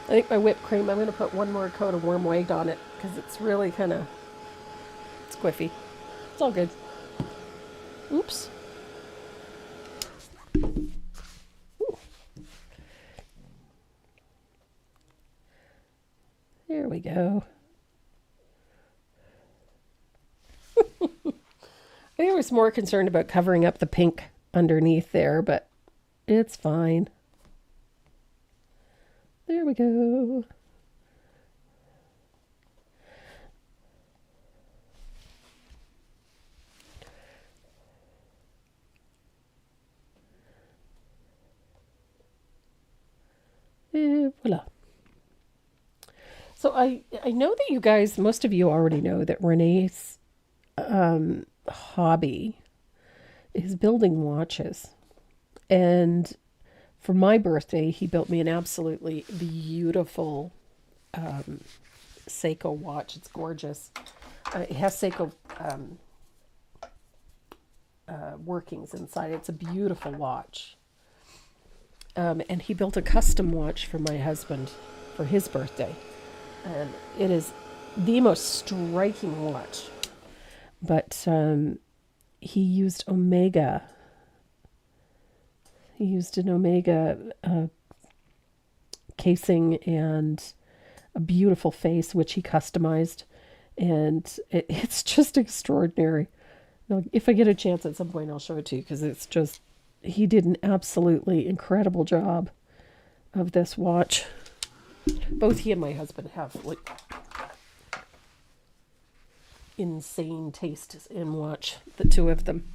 I think my whipped cream, I'm going to put one more coat of warm white on it because it's really kind of squiffy. It's all good. Oops. Ooh. There we go. I was more concerned about covering up the pink underneath there, but it's fine. There we go. And voila. So I know that you guys, most of you already know that Renee's hobby is building watches. And for my birthday, he built me an absolutely beautiful Seiko watch. It's gorgeous. It has Seiko workings inside. It's a beautiful watch. And he built a custom watch for my husband for his birthday. And it is the most striking watch. But he used Omega. He used an Omega casing and a beautiful face, which he customized. And it's just extraordinary. If I get a chance at some point, I'll show it to you, because it's just, he did an absolutely incredible job of this watch. Both he and my husband have like insane tastes in watch, the two of them.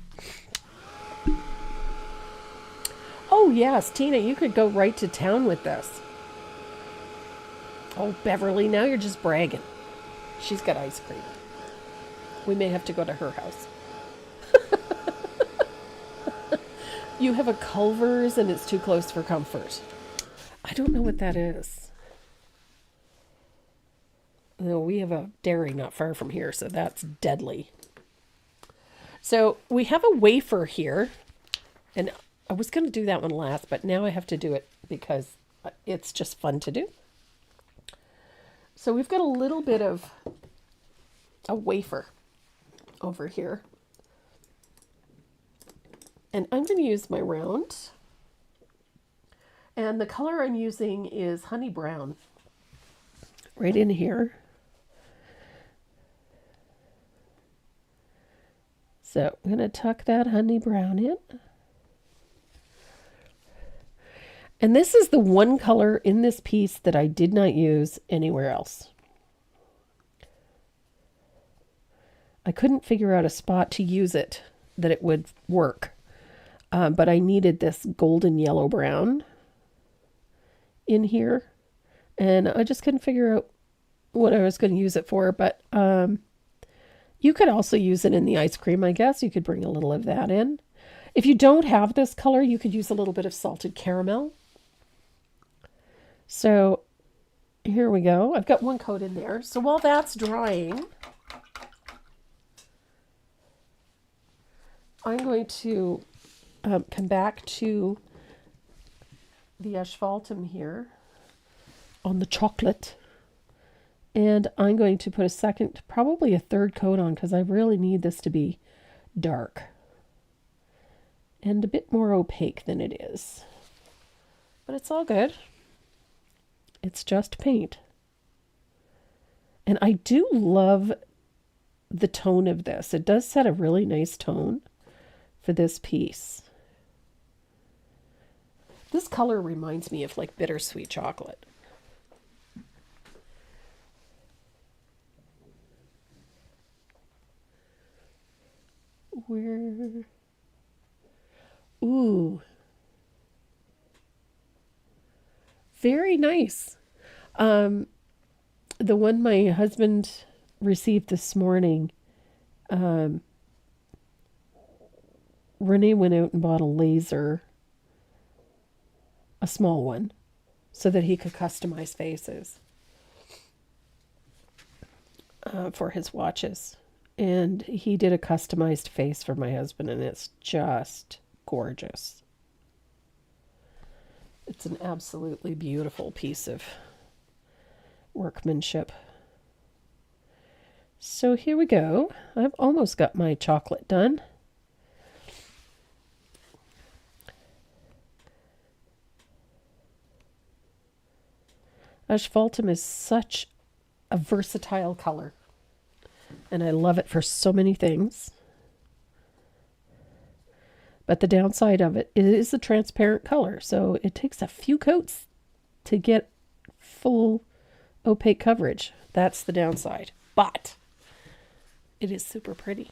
Oh yes, Tina, you could go right to town with this. Oh, Beverly, now you're just bragging. She's got ice cream. We may have to go to her house. You have a Culver's and it's too close for comfort. I don't know what that is. No, we have a dairy not far from here, so that's deadly. So we have a wafer here, and I was going to do that one last, but now I have to do it because it's just fun to do. So we've got a little bit of a wafer over here. And I'm going to use my round. And the color I'm using is honey brown. Right in here. So I'm going to tuck that honey brown in. And this is the one color in this piece that I did not use anywhere else. I couldn't figure out a spot to use it that it would work. But I needed this golden yellow brown in here. And I just couldn't figure out what I was going to use it for. But you could also use it in the ice cream, I guess. You could bring a little of that in. If you don't have this color, you could use a little bit of salted caramel. So here we go. I've got one coat in there. So while that's drying, I'm going to come back to the asphaltum here on the chocolate. And I'm going to put a second, probably a third coat on, because I really need this to be dark and a bit more opaque than it is. But it's all good. It's just paint. And I do love the tone of this. It does set a really nice tone for this piece. This color reminds me of like bittersweet chocolate. Ooh. Very nice. The one my husband received this morning, Renee went out and bought a laser, a small one, so that he could customize faces for his watches. And he did a customized face for my husband, and it's just gorgeous. It's an absolutely beautiful piece of workmanship. So here we go. I've almost got my chocolate done. Asphaltum is such a versatile color, and I love it for so many things. But the downside of it is a transparent color, so it takes a few coats to get full opaque coverage. That's the downside. But it is super pretty.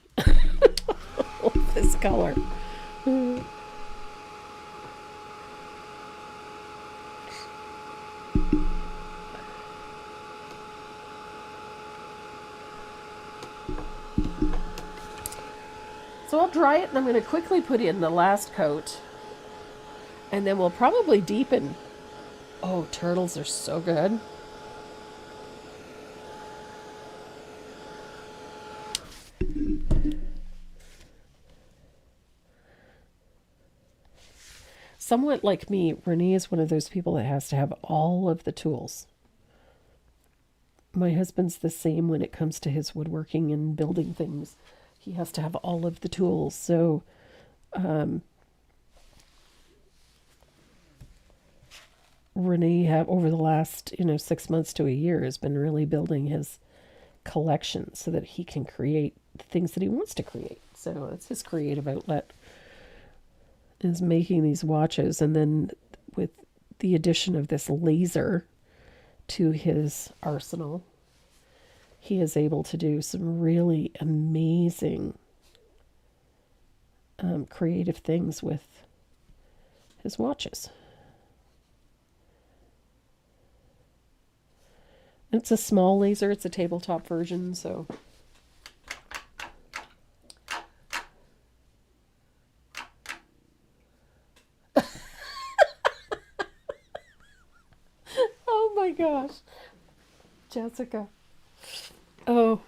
This color. So I'll dry it, and I'm going to quickly put in the last coat, and then we'll probably deepen. Oh, turtles are so good. Somewhat like me, Renee is one of those people that has to have all of the tools. My husband's the same when it comes to his woodworking and building things. he has to have all of the tools. So Renee have over the last 6 months to a year has been really building his collection so that he can create the things that he wants to create. So it's his creative outlet, is making these watches. And then with the addition of this laser to his arsenal, he is able to do some really amazing creative things with his watches. It's a small laser. It's a tabletop version, so oh my gosh, Jessica. Oh,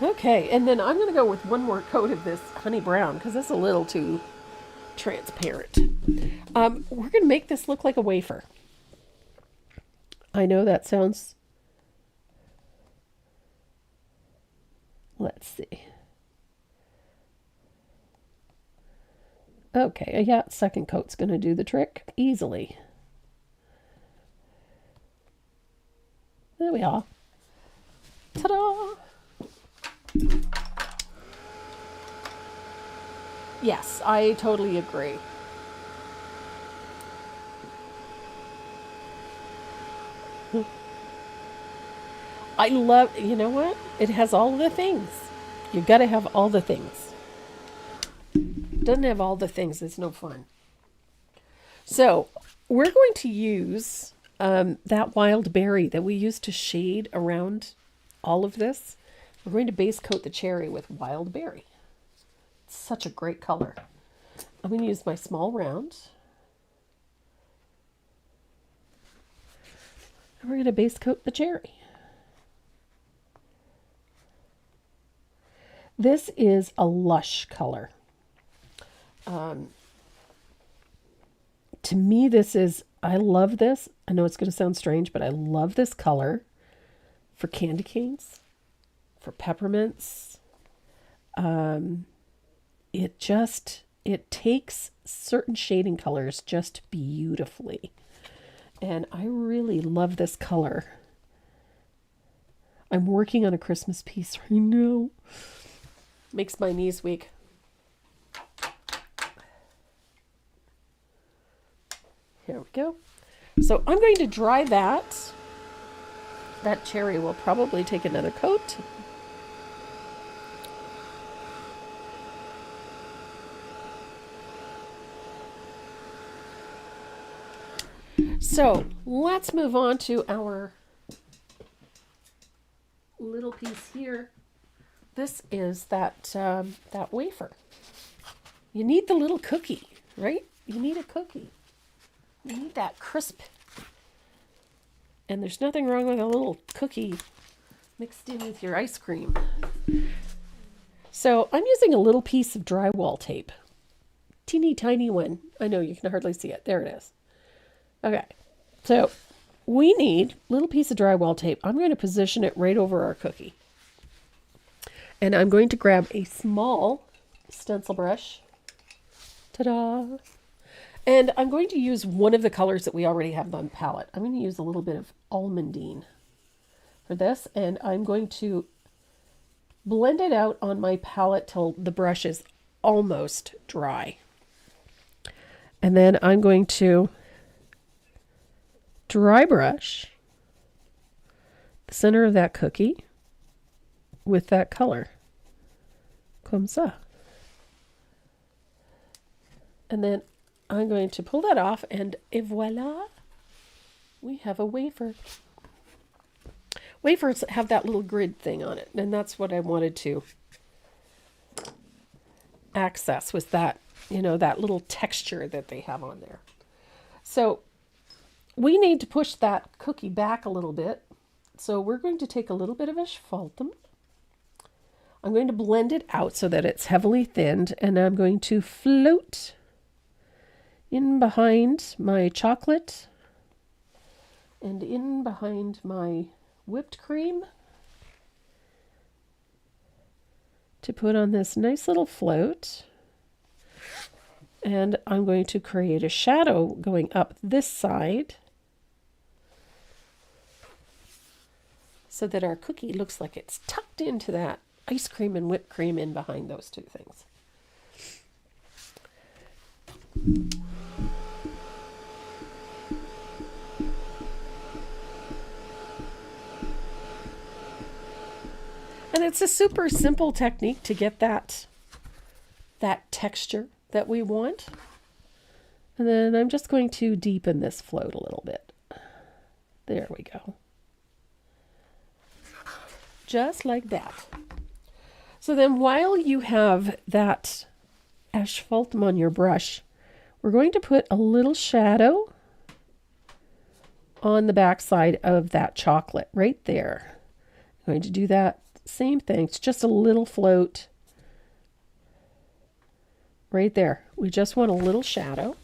okay. And then I'm gonna go with one more coat of this honey brown because it's a little too transparent. We're gonna make this look like a wafer. I know that sounds... Let's see. Okay, yeah, second coat's going to do the trick easily. There we are. Ta-da! Yes, I totally agree. I love, you know what? It has all the things. You got to have all the things. Doesn't have all the things, it's no fun. So we're going to use that wild berry that we used to shade around all of this. We're going to base coat the cherry with wild berry. It's such a great color. I'm going to use my small round. And we're going to base coat the cherry. This is a lush color. To me, I love this. I know it's going to sound strange, but I love this color for candy canes, for peppermints. It takes certain shading colors just beautifully. And I really love this color. I'm working on a Christmas piece right now. Makes my knees weak. Here we go. So I'm going to dry that. That cherry will probably take another coat. So let's move on to our little piece here. This is that wafer. You need the little cookie, right? You need a cookie. You need that crisp. And there's nothing wrong with a little cookie mixed in with your ice cream. So I'm using a little piece of drywall tape. Teeny tiny one. I know you can hardly see it. There it is. Okay. So we need a little piece of drywall tape. I'm going to position it right over our cookie. And I'm going to grab a small stencil brush. Ta-da! And I'm going to use one of the colors that we already have on the palette. I'm going to use a little bit of almondine for this. And I'm going to blend it out on my palette till the brush is almost dry. And then I'm going to dry brush the center of that cookie with that color. Comme ça. And then I'm going to pull that off, and voila, we have a wafer. Wafers have that little grid thing on it, and that's what I wanted to access, was that, that little texture that they have on there. So we need to push that cookie back a little bit. So we're going to take a little bit of asphaltum. I'm going to blend it out so that it's heavily thinned, and I'm going to float in behind my chocolate and in behind my whipped cream. to put on this nice little float. And I'm going to create a shadow going up this side so that our cookie looks like it's tucked into that ice cream and whipped cream in behind those two things. And it's a super simple technique to get that texture that we want. And then I'm just going to deepen this float a little bit. There we go. Just like that. So then while you have that asphaltum on your brush, we're going to put a little shadow on the back side of that chocolate right there. I'm going to do that same thing. It's just a little float right there. We just want a little shadow.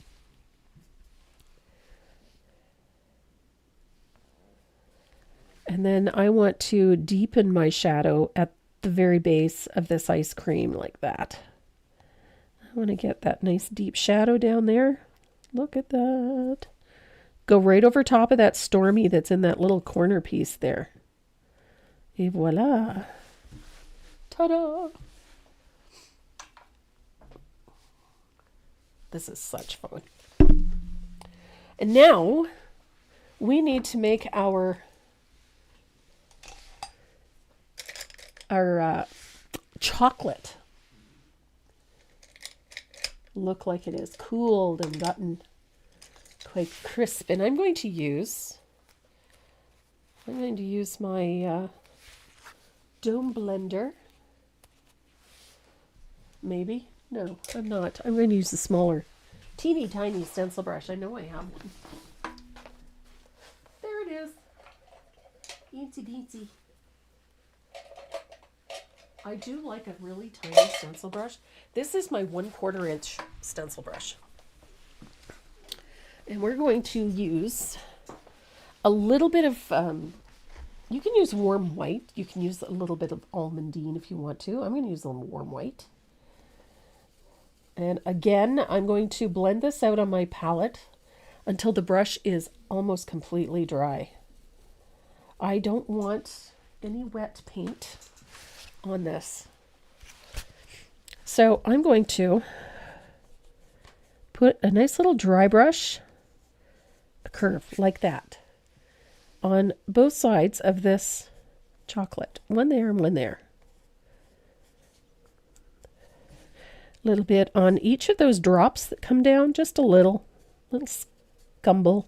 And then I want to deepen my shadow at the very base of this ice cream like that. I want to get that nice deep shadow down there. Look at that. Go right over top of that Stormy that's in that little corner piece there. Et voila. Ta-da! This is such fun. And now we need to make our chocolate look like it is cooled and gotten quite crisp. And I'm going to use my dome blender. Maybe. No, I'm not. I'm going to use the smaller, teeny tiny stencil brush. I know I have one. There it is. Eensy beensy. I do like a really tiny stencil brush. This is my 1/4 inch stencil brush. And we're going to use a little bit of, you can use warm white. You can use a little bit of almondine if you want to. I'm going to use a little warm white. And again, I'm going to blend this out on my palette until the brush is almost completely dry. I don't want any wet paint on this. So I'm going to put a nice little dry brush, a curve like that, on both sides of this chocolate. One there and one there. A little bit on each of those drops that come down, just a little scumble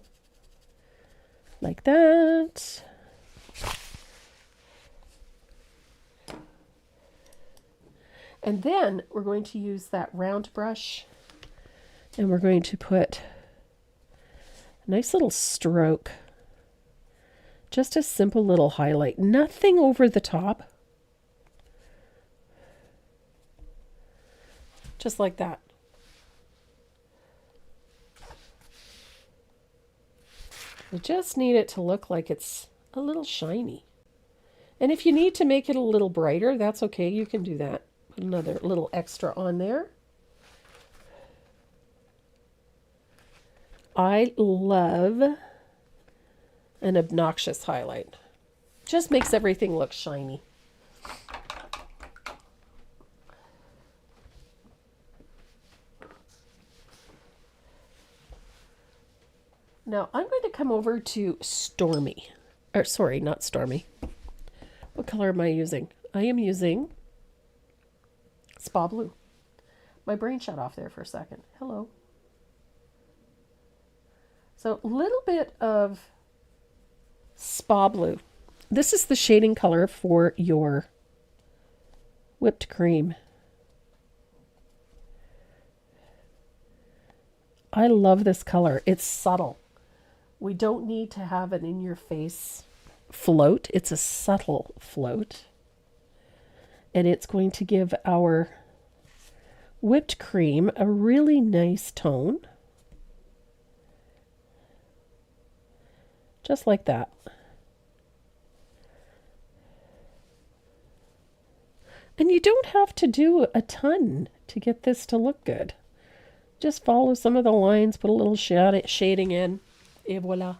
like that. And then we're going to use that round brush and we're going to put a nice little stroke, just a simple little highlight, nothing over the top. Just like that. We just need it to look like it's a little shiny. And if you need to make it a little brighter, that's okay. You can do that. Put another little extra on there. I love an obnoxious highlight. Just makes everything look shiny. Now I'm going to come over to Stormy. Or sorry, not Stormy. What color am I using? I am using Spa Blue. My brain shut off there for a second. Hello. So a little bit of Spa Blue. This is the shading color for your whipped cream. I love this color. It's subtle. We don't need to have an in-your-face float. It's a subtle float. And it's going to give our whipped cream a really nice tone. Just like that. And you you don't have to do a ton to get this to look good. Just follow some of the lines, put a little shading in, et voila.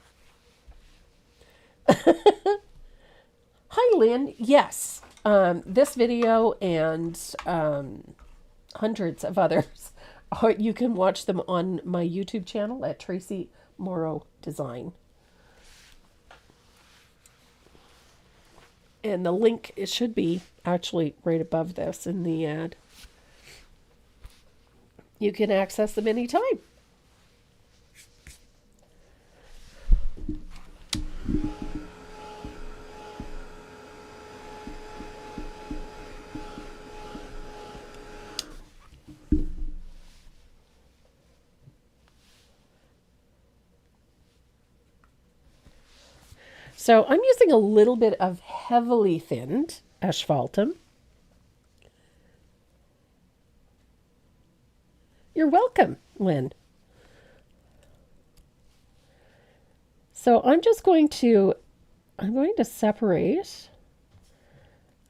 Hi, Lynn. Yes, this video and hundreds of others, you can watch them on my YouTube channel at Tracy Morrow Design. And the link, it should be actually right above this in the ad. You can access them anytime. So I'm using a little bit of heavily thinned asphaltum. You're welcome, Lynn. So I'm going to separate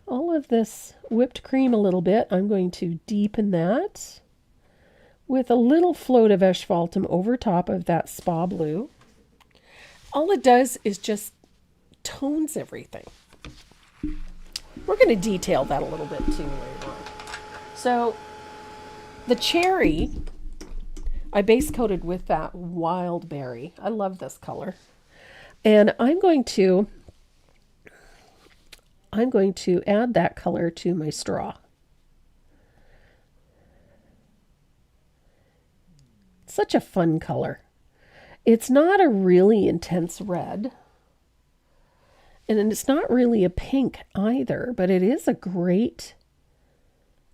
all of this whipped cream a little bit. I'm going to deepen that with a little float of asphaltum over top of that spa blue. All it does is just tones everything. We're going to detail that a little bit too later on. So the cherry, I base coated with that wild berry. I love this color. And I'm going to add that color to my straw. It's such a fun color. It's not a really intense red. And it's not really a pink either, but it is a great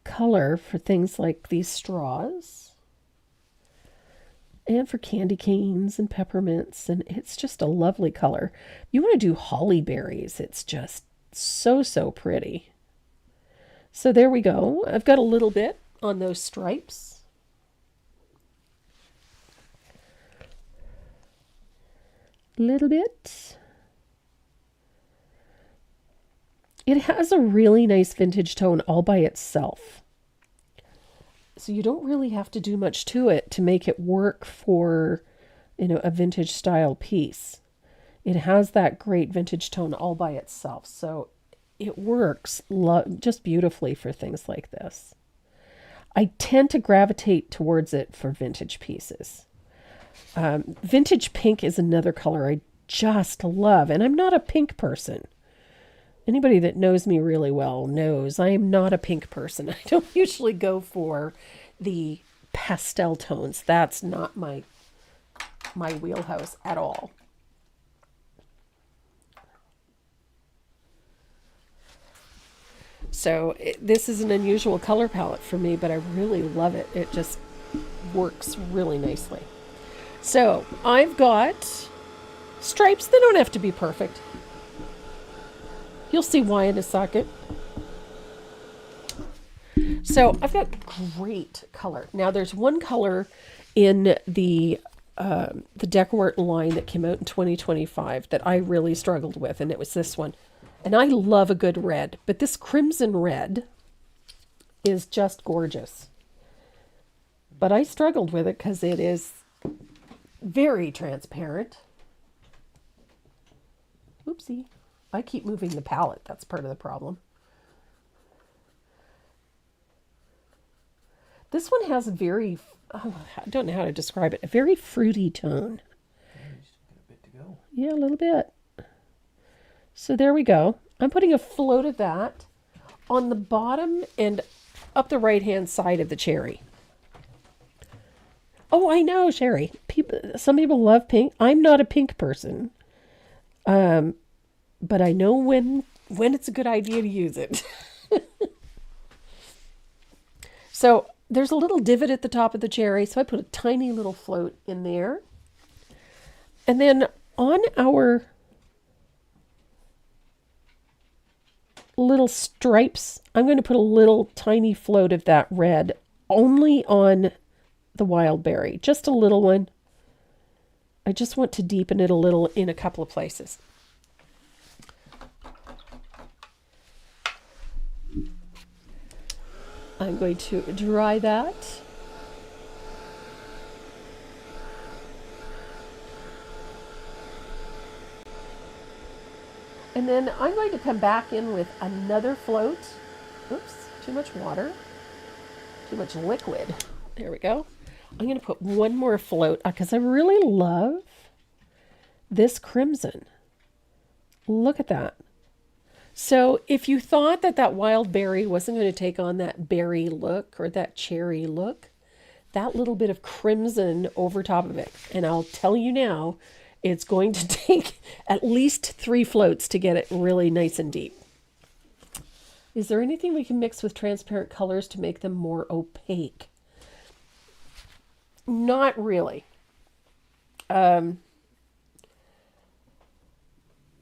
color for things like these straws and for candy canes and peppermints. And it's just a lovely color. You want to do holly berries. It's just so pretty. So there we go. I've got a little bit on those stripes. Little bit. It has a really nice vintage tone all by itself. So you don't really have to do much to it to make it work for, a vintage style piece. It has that great vintage tone all by itself. So it works just beautifully for things like this. I tend to gravitate towards it for vintage pieces. Vintage pink is another color I just love, and I'm not a pink person. Anybody that knows me really well knows I am not a pink person. I don't usually go for the pastel tones. That's not my wheelhouse at all. So this is an unusual color palette for me, but I really love it. It just works really nicely. So I've got stripes. They don't have to be perfect. You'll see why in a second. So I've got great color. Now there's one color in the Decawart line that came out in 2025 that I really struggled with, and it was this one. And I love a good red, but this crimson red is just gorgeous. But I struggled with it because it is very transparent. Oopsie. I keep moving the palette. That's part of the problem. This one has a very, I don't know how to describe it, a very fruity tone. A bit to go. Yeah, a little bit. So there we go. I'm putting a float of that on the bottom and up the right-hand side of the cherry. Oh, I know, Sherry. Some people love pink. I'm not a pink person. But I know when it's a good idea to use it. So there's a little divot at the top of the cherry, so I put a tiny little float in there. And then on our little stripes, I'm going to put a little tiny float of that red only on the wild berry, just a little one. I just want to deepen it a little in a couple of places. I'm going to dry that. And then I'm going to come back in with another float. Oops, too much water. Too much liquid. There we go. I'm going to put one more float because I really love this crimson. Look at that. So if you thought that that wild berry wasn't going to take on that berry look or that cherry look, that little bit of crimson over top of it, and I'll tell you now, it's going to take at least 3 floats to get it really nice and deep. Is there anything we can mix with transparent colors to make them more opaque? Not really.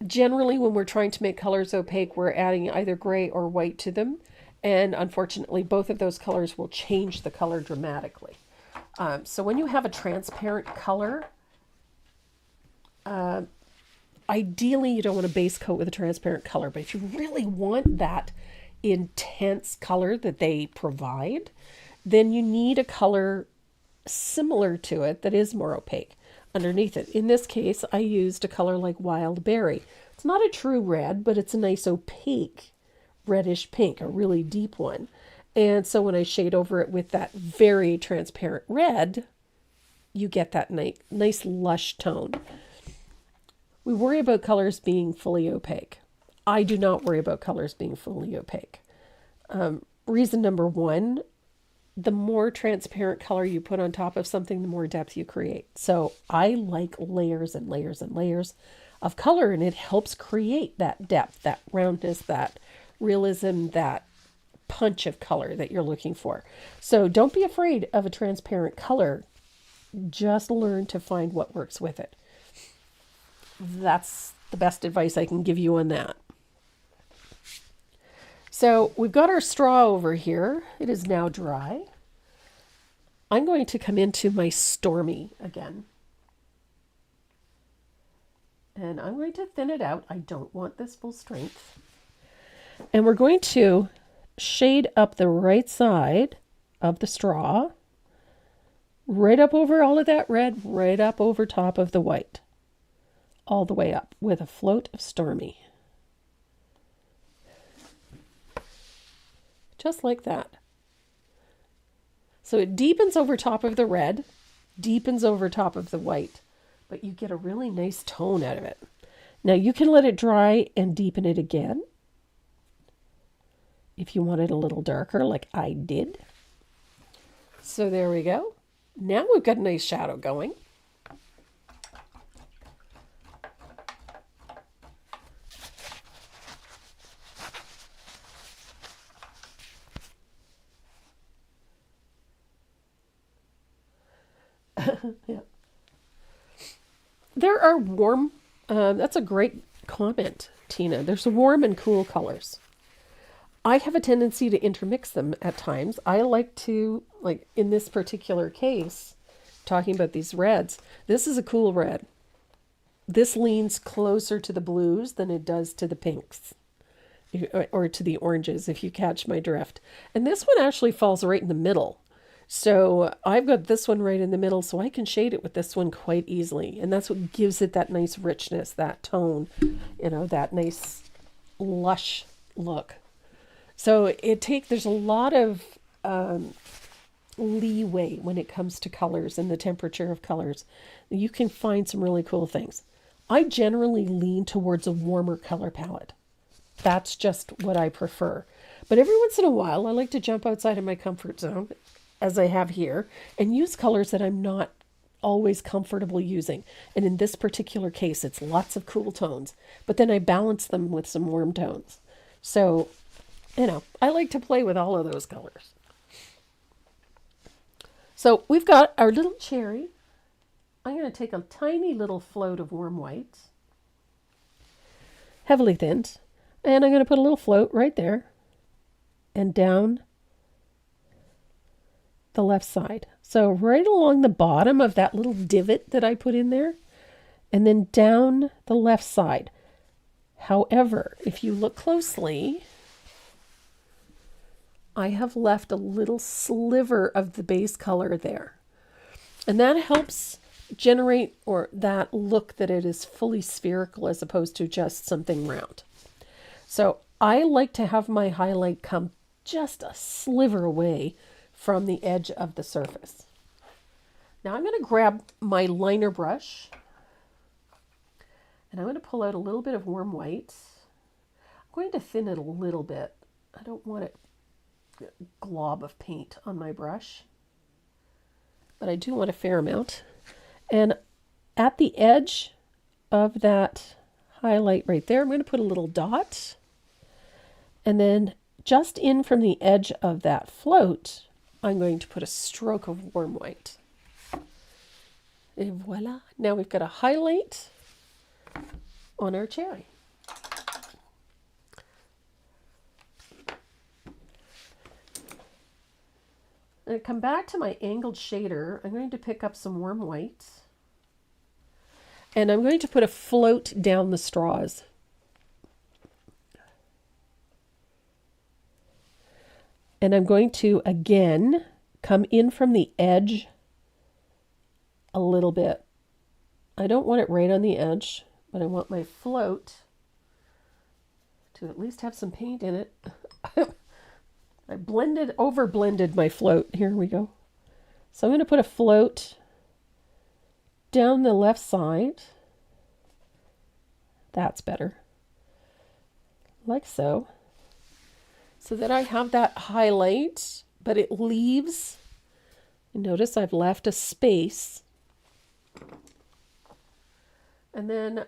Generally, when we're trying to make colors opaque, we're adding either gray or white to them. And unfortunately, both of those colors will change the color dramatically. So when you have a transparent color, ideally you don't want to base coat with a transparent color, but if you really want that intense color that they provide, then you need a color similar to it that is more opaque underneath it. In this case, I used a color like Wild Berry. It's not a true red, but it's a nice opaque reddish pink, a really deep one. And so when I shade over it with that very transparent red, you get that nice lush tone. We worry about colors being fully opaque. I do not worry about colors being fully opaque. Reason number 1, the more transparent color you put on top of something, the more depth you create. So I like layers and layers and layers of color, and it helps create that depth, that roundness, that realism, that punch of color that you're looking for. So don't be afraid of a transparent color. Just learn to find what works with it. That's the best advice I can give you on that. So we've got our straw over here. It is now dry. I'm going to come into my Stormy again. And I'm going to thin it out. I don't want this full strength. And we're going to shade up the right side of the straw, right up over all of that red, right up over top of the white, all the way up with a float of Stormy. Just like that. So it deepens over top of the red, deepens over top of the white, but you get a really nice tone out of it. Now you can let it dry and deepen it again if you want it a little darker like I did. So there we go. Now we've got a nice shadow going. Yeah. There are warm, that's a great comment, Tina. There's warm and cool colors. I have a tendency to intermix them at times. I like to, like in this particular case, talking about these reds, this is a cool red. This leans closer to the blues than it does to the pinks or to the oranges, if you catch my drift. And this one actually falls right in the middle. So I've got this one right in the middle, so I can shade it with this one quite easily. And that's what gives it that nice richness, that tone, that nice lush look. So there's a lot of leeway when it comes to colors and the temperature of colors. You can find some really cool things. I generally lean towards a warmer color palette. That's just what I prefer. But every once in a while, I like to jump outside of my comfort zone, as I have here, and use colors that I'm not always comfortable using. And in this particular case, it's lots of cool tones, but then I balance them with some warm tones. So, I like to play with all of those colors. So we've got our little cherry. I'm going to take a tiny little float of warm white, heavily thinned, and I'm going to put a little float right there and down the left side. So right along the bottom of that little divot that I put in there, and then down the left side. However, if you look closely, I have left a little sliver of the base color there. And that helps generate or that look that it is fully spherical as opposed to just something round. So I like to have my highlight come just a sliver away from the edge of the surface. Now I'm going to grab my liner brush and I'm going to pull out a little bit of warm white. I'm going to thin it a little bit. I don't want a glob of paint on my brush, but I do want a fair amount. And at the edge of that highlight right there, I'm going to put a little dot. And then just in from the edge of that float, I'm going to put a stroke of warm white. Et voila. Now we've got a highlight on our cherry. And I come back to my angled shader. I'm going to pick up some warm white. And I'm going to put a float down the straws. And I'm going to, again, come in from the edge a little bit. I don't want it right on the edge, but I want my float to at least have some paint in it. I over blended my float. Here we go. So I'm going to put a float down the left side. That's better. Like so. So that I have that highlight, but it leaves, notice I've left a space. And then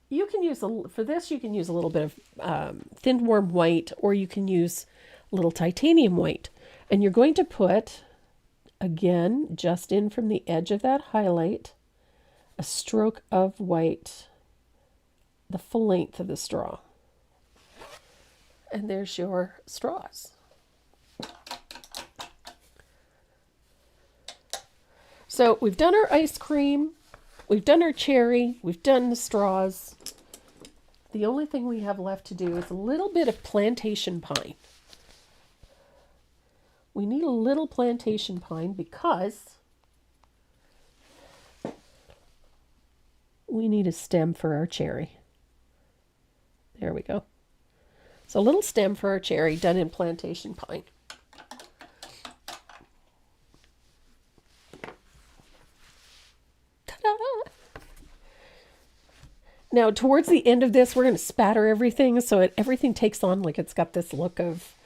you can use, for this you can use a little bit of thin warm white, or you can use a little titanium white. And you're going to put, again, just in from the edge of that highlight, a stroke of white, the full length of the straw. And there's your straws. So we've done our ice cream, we've done our cherry, we've done the straws. The only thing we have left to do is a little bit of plantation pine. We need a little plantation pine because we need a stem for our cherry. There we go. So a little stem for our cherry done in plantation pine. Ta-da! Now towards the end of this, we're going to spatter everything so everything takes on like it's got this look of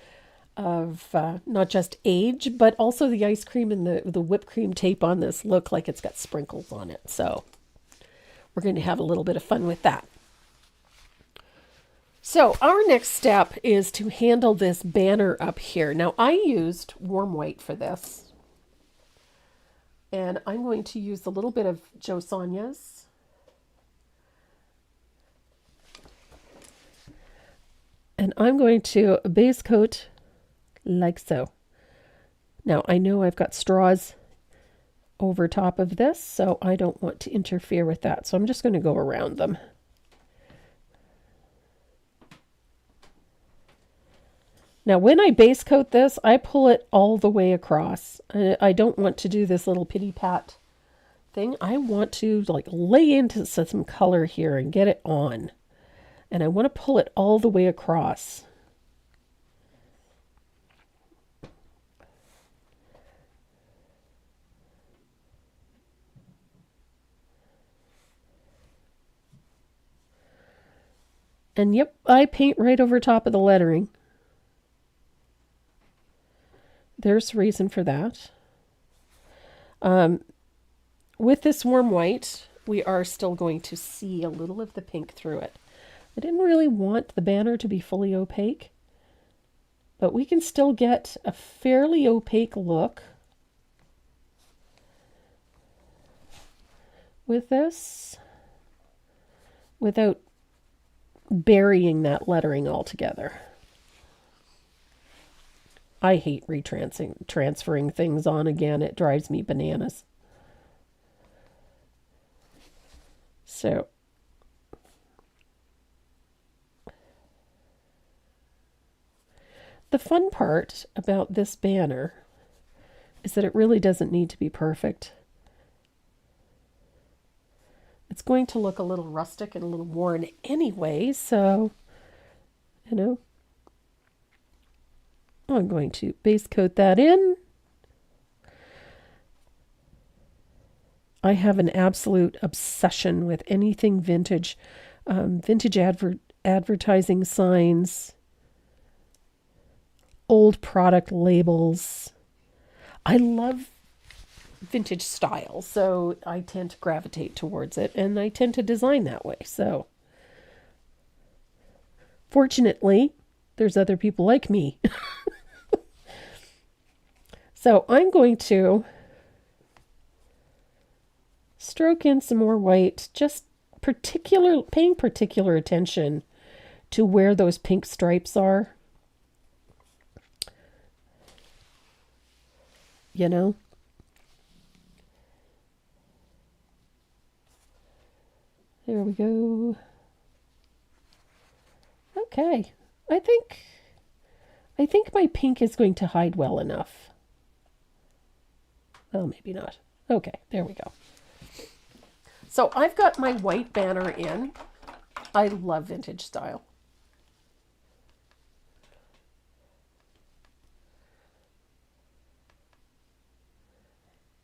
not just age, but also the ice cream and the whipped cream tape on this look like it's got sprinkles on it. So we're going to have a little bit of fun with that. So our next step is to handle this banner up here. Now I used warm white for this. And I'm going to use a little bit of Joe Sonia's. And I'm going to base coat like so. Now I know I've got straws over top of this, so I don't want to interfere with that. So I'm just going to go around them. Now, when I base coat this, I pull it all the way across. I don't want to do this little pity pat thing. I want to like lay into some color here and get it on. And I want to pull it all the way across. And yep, I paint right over top of the lettering. There's a reason for that. With this warm white, we are still going to see a little of the pink through it. I didn't really want the banner to be fully opaque, but we can still get a fairly opaque look with this without burying that lettering altogether. I hate transferring things on again. It drives me bananas. So The fun part about this banner is that it really doesn't need to be perfect. It's going to look a little rustic and a little worn anyway, so, you know, I'm going to base coat that in. I have an absolute obsession with anything vintage, vintage advertising signs, old product labels. I love vintage style, so I tend to gravitate towards it, and I tend to design that way. So fortunately, there's other people like me. So I'm going to stroke in some more white, just paying particular attention to where those pink stripes are. You know? There we go. Okay. I think my pink is going to hide well enough. Well, maybe not. Okay, there we go. So I've got my white banner in. I love vintage style.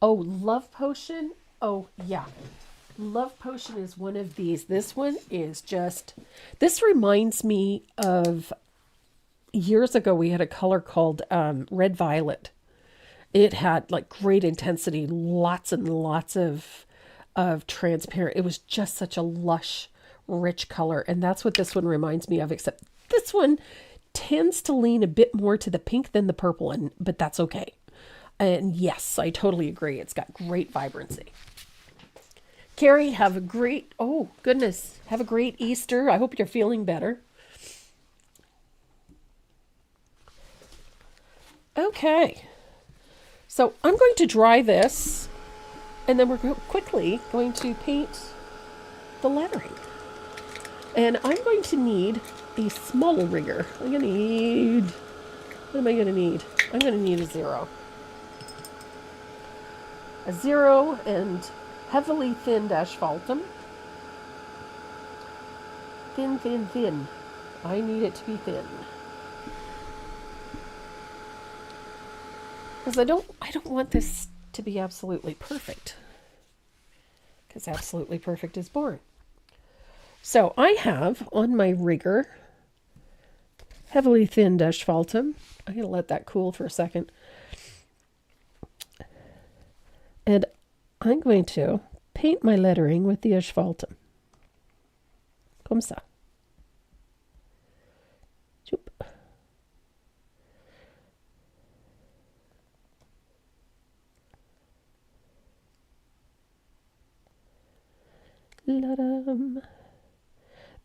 Oh, Love Potion. Oh, yeah. Love Potion is one of these. This one is just, this reminds me of years ago we had a color called Red Violet. It had like great intensity, lots and lots of transparent. It was just such a lush, rich color. And that's what this one reminds me of, except this one tends to lean a bit more to the pink than the purple, but that's okay. And yes, I totally agree. It's got great vibrancy. Carrie, have a great, oh goodness, have a great Easter. I hope you're feeling better. Okay. So I'm going to dry this, and then we're quickly going to paint the lettering. And I'm going to need a small rigger. What am I going to need? I'm going to need a 0. A 0 and heavily thinned asphaltum. Thin, thin, thin. I need it to be thin. Because I don't want this to be absolutely perfect. Because absolutely perfect is boring. So I have on my rigger heavily thinned asphaltum. I'm going to let that cool for a second. And I'm going to paint my lettering with the asphaltum. Comme ça.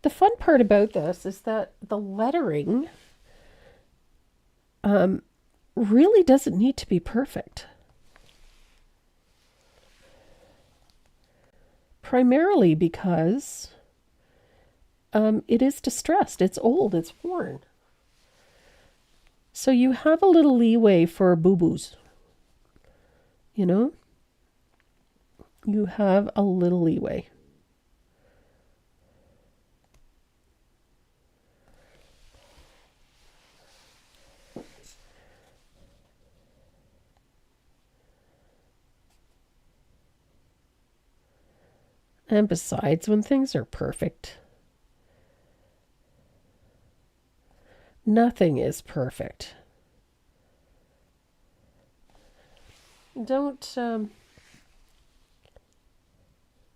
The fun part about this is that the lettering really doesn't need to be perfect. Primarily because it is distressed, it's old, it's worn. So you have a little leeway for boo-boos. You know? You have a little leeway. And besides, when things are perfect, nothing is perfect. Don't,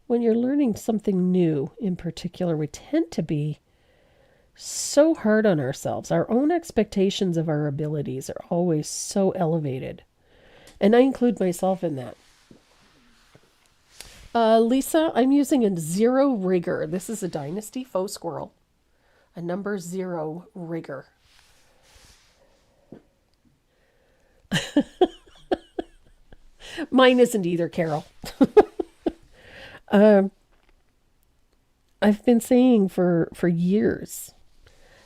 when you're learning something new in particular, we tend to be so hard on ourselves. Our own expectations of our abilities are always so elevated. And I include myself in that. Lisa, I'm using a 0 rigger. This is a Dynasty Faux Squirrel. A number 0 rigger. Mine isn't either, Carol. I've been saying for years,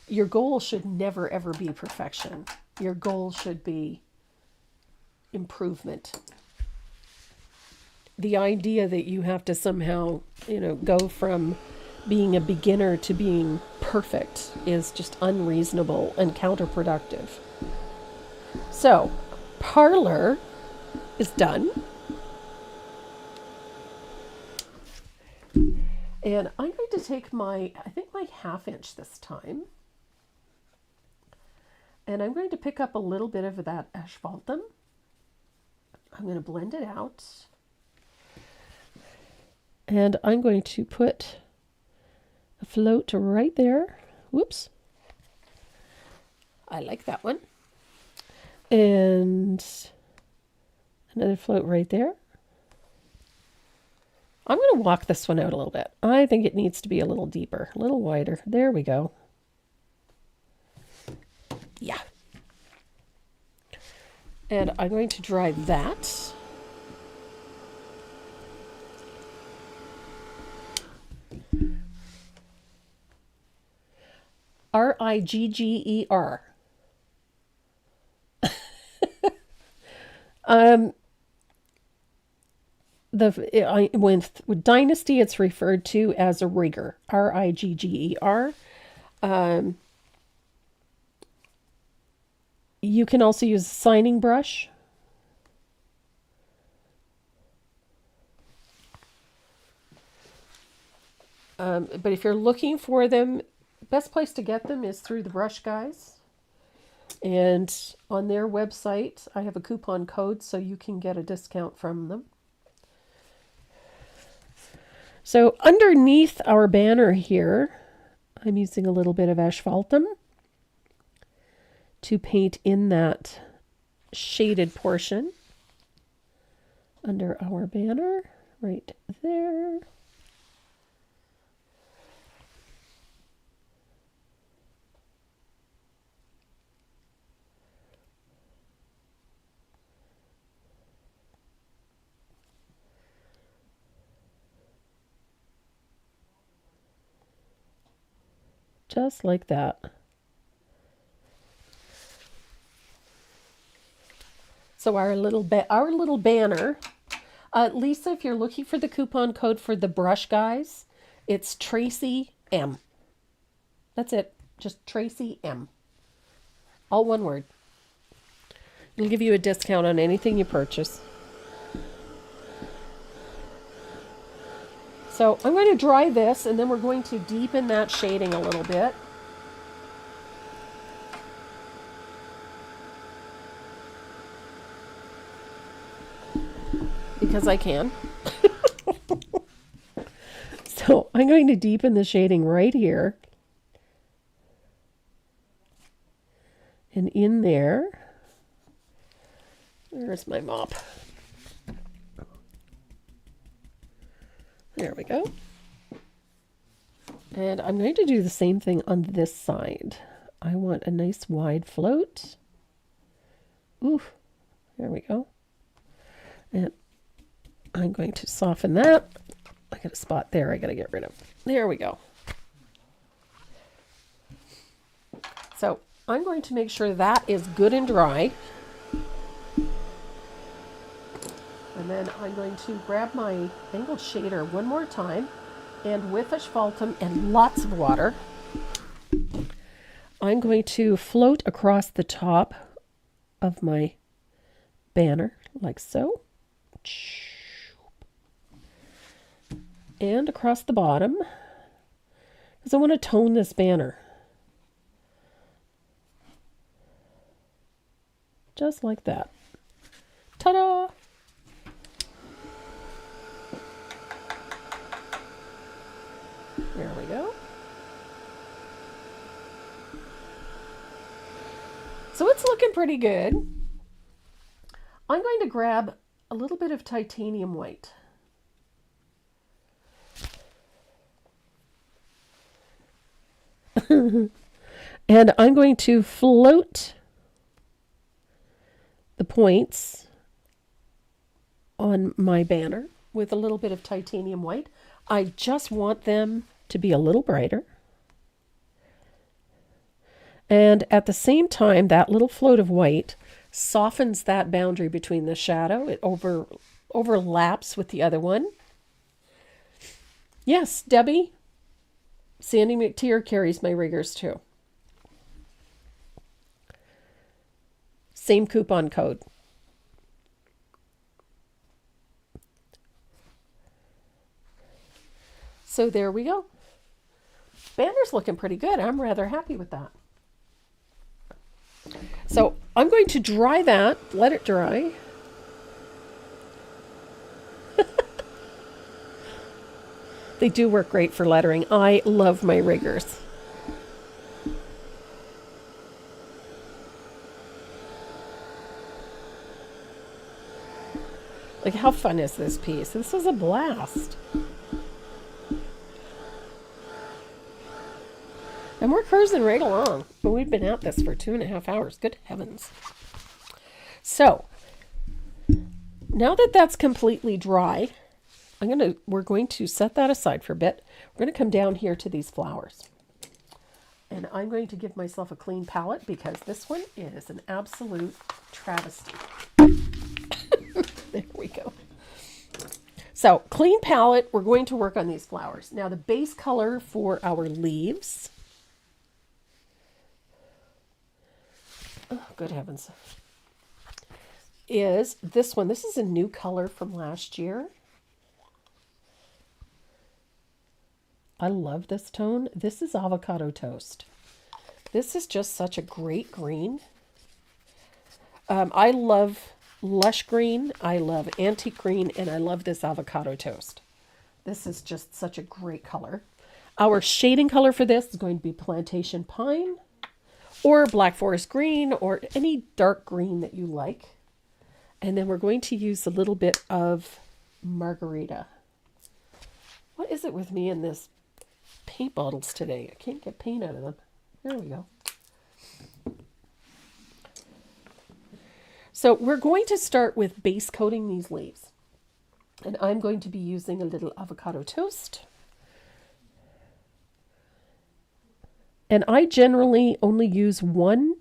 your goal should never, ever be perfection. Your goal should be improvement. The idea that you have to somehow, go from being a beginner to being perfect is just unreasonable and counterproductive. So, parlor is done. And I'm going to take my 1/2 inch this time. And I'm going to pick up a little bit of that asphaltum. I'm going to blend it out. And I'm going to put a float right there. Whoops. I like that one. And another float right there. I'm going to walk this one out a little bit. I think it needs to be a little deeper, a little wider. There we go. Yeah. And I'm going to dry that. Rigger. With Dynasty, it's referred to as a rigger. Rigger. You can also use a sanding brush. But if you're looking for them, best place to get them is through the Brush Guys. And on their website, I have a coupon code so you can get a discount from them. So underneath our banner here, I'm using a little bit of asphaltum to paint in that shaded portion under our banner right there. Just like that. So our little banner, Lisa, if you're looking for the coupon code for the Brush Guys, it's Tracy M. That's it. Just Tracy M. All one word. It'll give you a discount on anything you purchase. So I'm going to dry this, and then we're going to deepen that shading a little bit. Because I can. So I'm going to deepen the shading right here. And in there, there's my mop. There we go. And I'm going to do the same thing on this side. I want a nice wide float. Ooh, there we go. And I'm going to soften that. I got a spot there I got to get rid of. There we go. So I'm going to make sure that is good and dry. And then I'm going to grab my angled shader one more time, and with asphaltum and lots of water, I'm going to float across the top of my banner like so. And across the bottom, because I want to tone this banner. Just like that. Ta-da! There we go. So it's looking pretty good. I'm going to grab a little bit of titanium white. And I'm going to float the points on my banner with a little bit of titanium white. I just want them to be a little brighter. And at the same time, that little float of white softens that boundary between the shadow. It overlaps with the other one. Yes, Debbie. Sandy McTeer carries my riggers too. Same coupon code. So there we go. Banner's looking pretty good. I'm rather happy with that. So I'm going to dry that, let it dry. They do work great for lettering. I love my riggers. Like, how fun is this piece? This is a blast. And we're cruising right along. But we've been at this for 2.5 hours. Good heavens. So, now that that's completely dry, we're going to set that aside for a bit. We're going to come down here to these flowers. And I'm going to give myself a clean palette because this one is an absolute travesty. There we go. So, clean palette, we're going to work on these flowers. Now, the base color for our leaves. Oh, good heavens. Is this one. This is a new color from last year. I love this tone. This is avocado toast. This is just such a great green. I love lush green. I love antique green. And I love this avocado toast. This is just such a great color. Our shading color for this is going to be plantation pine or black forest green or any dark green that you like. And then we're going to use a little bit of margarita. What is it with me in this paint bottles today? I can't get paint out of them. There we go. So we're going to start with base coating these leaves. And I'm going to be using a little avocado toast. And I generally only use 1-2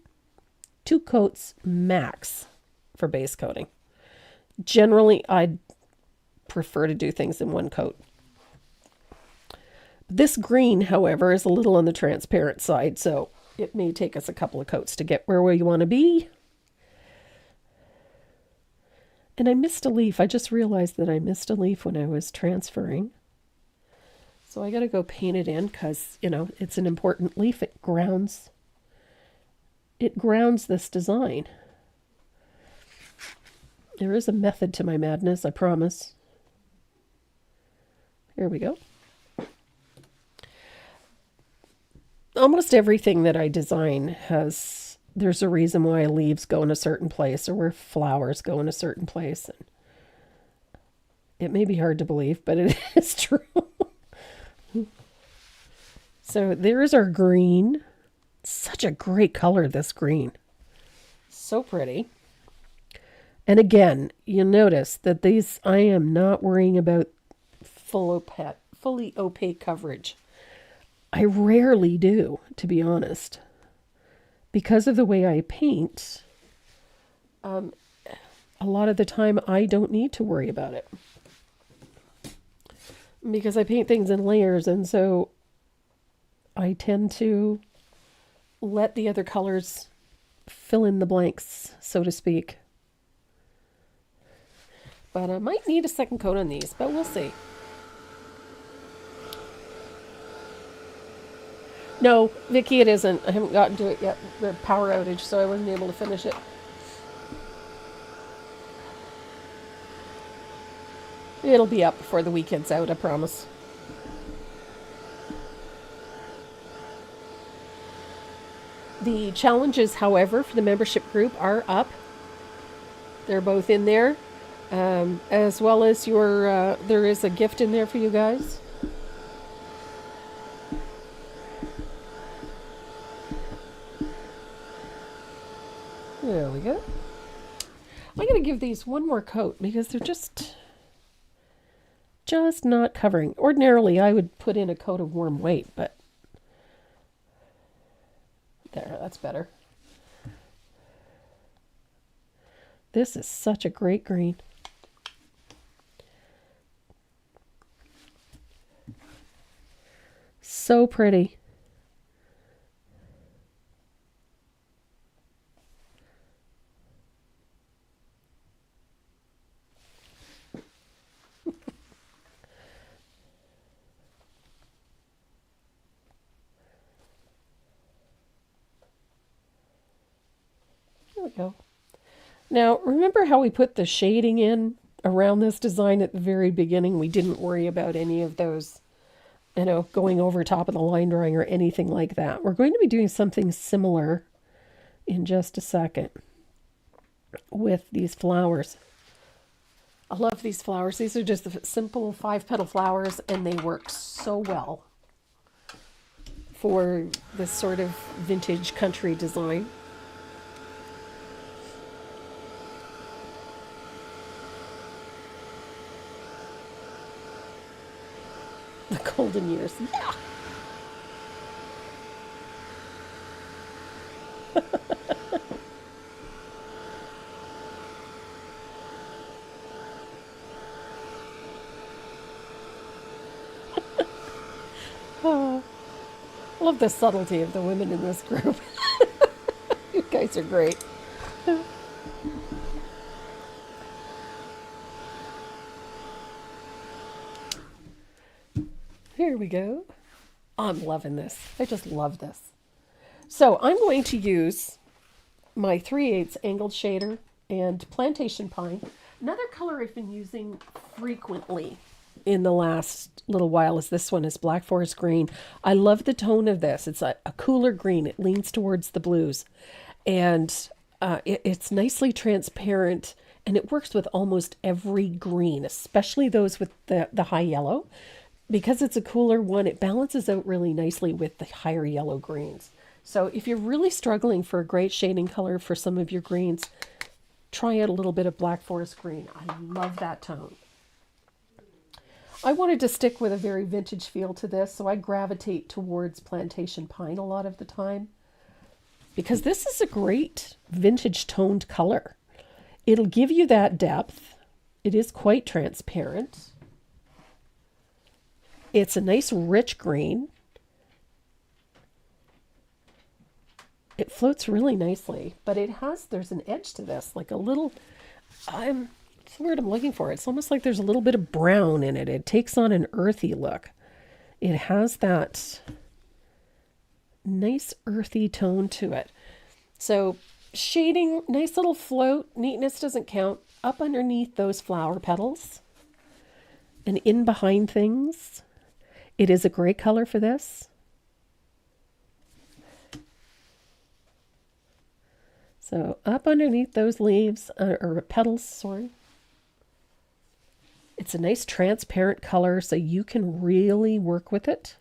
coats max for base coating. Generally, I'd prefer to do things in 1 coat. This green, however, is a little on the transparent side, so it may take us a couple of coats to get where we want to be. And I missed a leaf. I just realized that I missed a leaf when I was transferring. So I got to go paint it in because, it's an important leaf. It grounds this design. There is a method to my madness, I promise. Here we go. Almost everything that I design there's a reason why leaves go in a certain place or where flowers go in a certain place. And it may be hard to believe, but it is true. So there is our green. Such a great color, this green. So pretty. And again, you'll notice that these, I am not worrying about fully opaque coverage. I rarely do, to be honest. Because of the way I paint, a lot of the time I don't need to worry about it. Because I paint things in layers, and so I tend to let the other colors fill in the blanks, so to speak. But I might need a second coat on these, but we'll see. No, Vicky, it isn't. I haven't gotten to it yet. The power outage, so I wasn't able to finish it. It'll be up before the weekend's out, I promise. The challenges, however, for the membership group are up. They're both in there. As well as there is a gift in there for you guys. There we go. I'm going to give these one more coat because they're just not covering. Ordinarily, I would put in a coat of warm white, but There, that's better. This is such a great green. So pretty. There we go. Now, remember how we put the shading in around this design at the very beginning? We didn't worry about any of those, going over top of the line drawing or anything like that. We're going to be doing something similar in just a second with these flowers. I love these flowers. These are just the simple 5-petal flowers, and they work so well for this sort of vintage country design. The golden years. Yeah. Oh, I love the subtlety of the women in this group. You guys are great. Here we go. I'm loving this. I just love this. So I'm going to use my 3/8 angled shader and plantation pine. Another color I've been using frequently in the last little while is this one, is Black Forest Green. I love the tone of this. It's a cooler green. It leans towards the blues. And it's nicely transparent, and it works with almost every green, especially those with the high yellow. Because it's a cooler one, it balances out really nicely with the higher yellow greens. So if you're really struggling for a great shading color for some of your greens, try out a little bit of Black Forest Green. I love that tone. I wanted to stick with a very vintage feel to this, so I gravitate towards plantation pine a lot of the time, because this is a great vintage toned color. It'll give you that depth. It is quite transparent. It's a nice rich green. It floats really nicely, but there's an edge to this, like a little, what's the word I'm looking for? It's almost like there's a little bit of brown in it. It takes on an earthy look. It has that nice earthy tone to it. So shading, nice little float, neatness doesn't count, up underneath those flower petals and in behind things. It is a great color for this. So up underneath those leaves, or petals, sorry. It's a nice transparent color, so you can really work with it.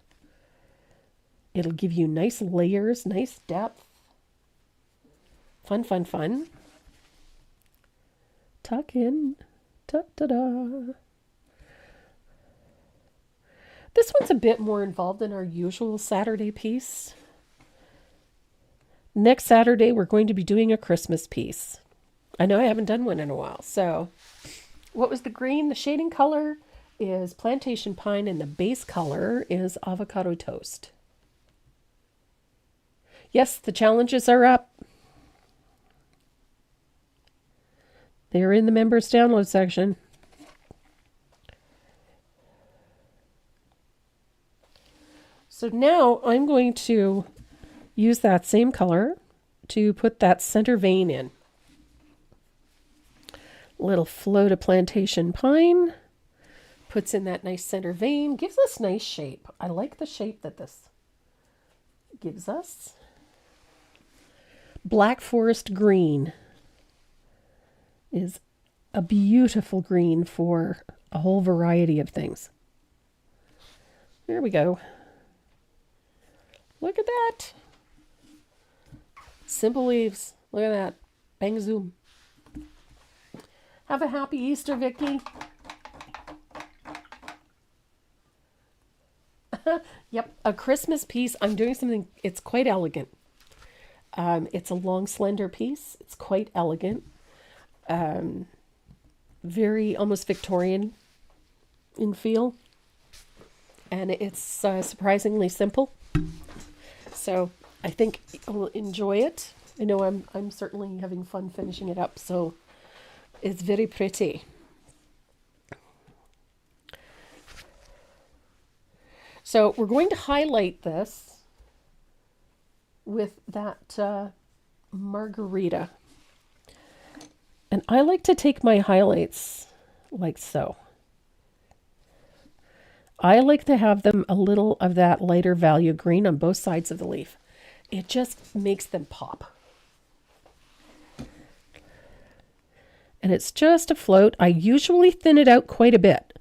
It'll give you nice layers, nice depth. Fun, fun, fun. Tuck in. Ta-da-da. This one's a bit more involved than our usual Saturday piece. Next Saturday, we're going to be doing a Christmas piece. I know I haven't done one in a while. So what was the green? The shading color is plantation pine, and the base color is avocado toast. Yes, the challenges are up. They're in the members download section. So now I'm going to use that same color to put that center vein in. Little float of plantation pine puts in that nice center vein, gives us nice shape. I like the shape that this gives us. Black Forest Green is a beautiful green for a whole variety of things. There we go. Look at that. Simple leaves. Look at that. Bang zoom. Have a happy Easter, Vicky. Yep, a Christmas piece. I'm doing something, it's quite elegant. It's a long, slender piece. It's quite elegant. Very almost Victorian in feel. And it's surprisingly simple. So I think you'll enjoy it. I know I'm certainly having fun finishing it up. So it's very pretty. So we're going to highlight this with that margarita. And I like to take my highlights like so. I like to have them a little of that lighter value green on both sides of the leaf. It just makes them pop. And it's just a float. I usually thin it out quite a bit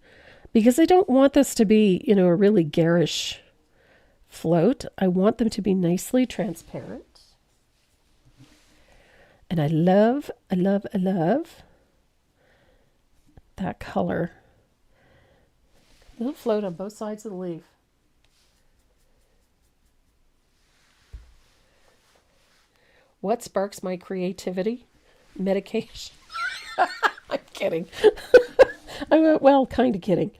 because I don't want this to be, a really garish float. I want them to be nicely transparent. And I love that color. Little float on both sides of the leaf. What sparks my creativity? Medication. I'm kidding. Well, kind of kidding.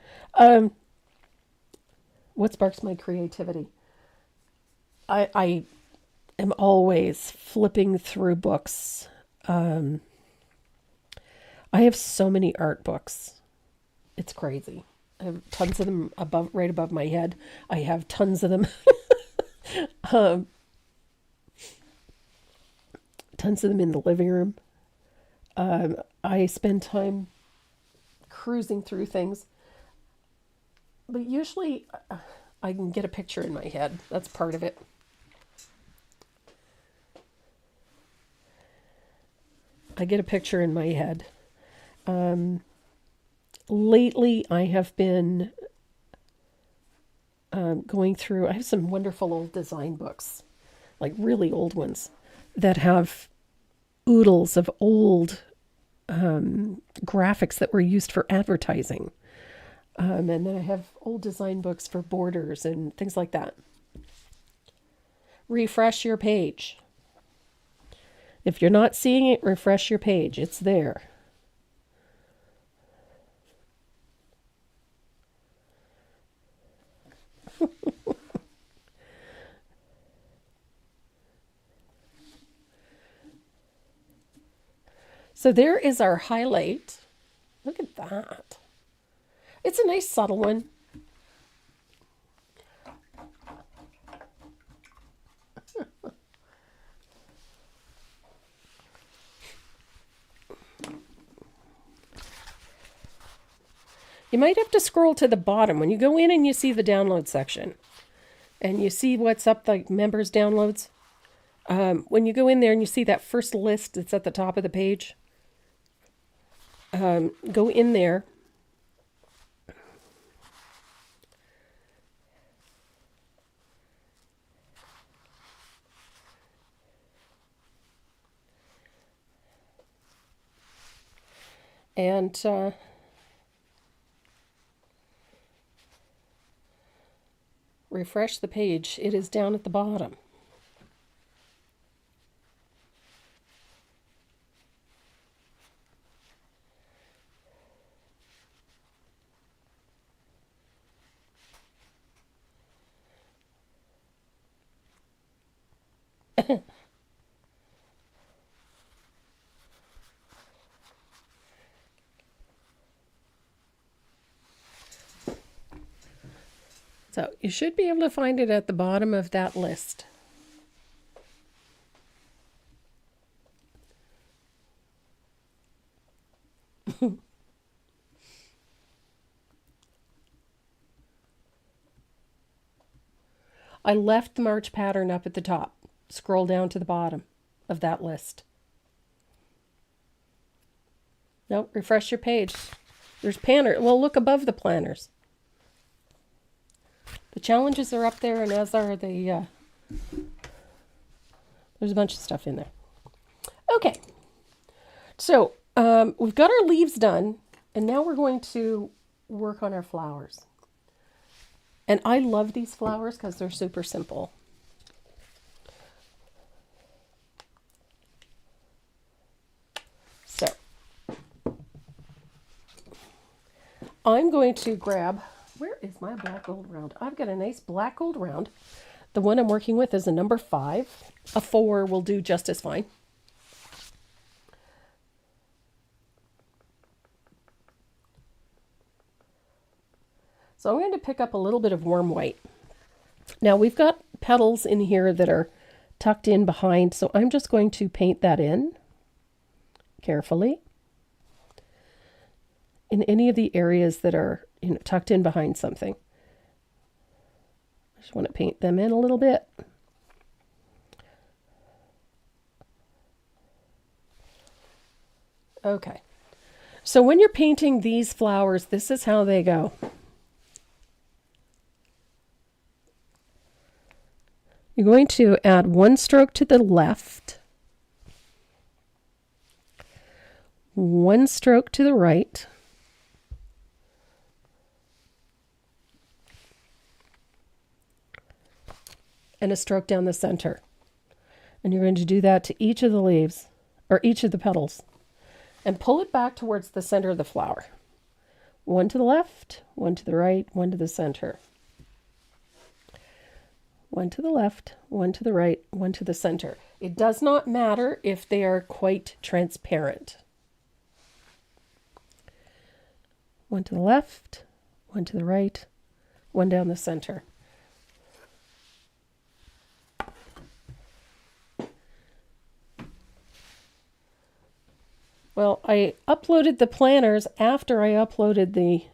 What sparks my creativity? I am always flipping through books. I have so many art books. It's crazy. I have tons of them right above my head. I have tons of them. Tons of them in the living room. I spend time cruising through things. But usually I can get a picture in my head. That's part of it. I get a picture in my head. Lately, I have been going through, I have some wonderful old design books, like really old ones, that have oodles of old graphics that were used for advertising. And then I have old design books for borders and things like that. Refresh your page. If you're not seeing it, refresh your page. It's there. So there is our highlight. Look at that. It's a nice subtle one. You might have to scroll to the bottom when you go in and you see the download section and you see what's up, like members downloads. When you go in there and you see that first list that's at the top of the page, go in there. And refresh the page. It is down at the bottom. So you should be able to find it at the bottom of that list. I left the March pattern up at the top. Scroll down to the bottom of that list. Nope, refresh your page. There's planner. Well, look above the planners. The challenges are up there, and as are the, there's a bunch of stuff in there. Okay, so we've got our leaves done, and now we're going to work on our flowers. And I love these flowers because they're super simple. I'm going to grab, where is my black gold round? I've got a nice black gold round. The one I'm working with is a number 5. A 4 will do just as fine. So I'm going to pick up a little bit of warm white. Now we've got petals in here that are tucked in behind, so I'm just going to paint that in carefully in any of the areas that are, you know, tucked in behind something. I just want to paint them in a little bit. Okay. So when you're painting these flowers, this is how they go. You're going to add 1 stroke to the left, 1 stroke to the right, and a stroke down the center. And you're going to do that to each of the leaves, or each of the petals, and pull it back towards the center of the flower. 1 to the left, 1 to the right, 1 to the center. 1 to the left, 1 to the right, 1 to the center. It does not matter if they are quite transparent. 1 to the left, 1 to the right, 1 down the center. Well, I uploaded the planners after I uploaded the...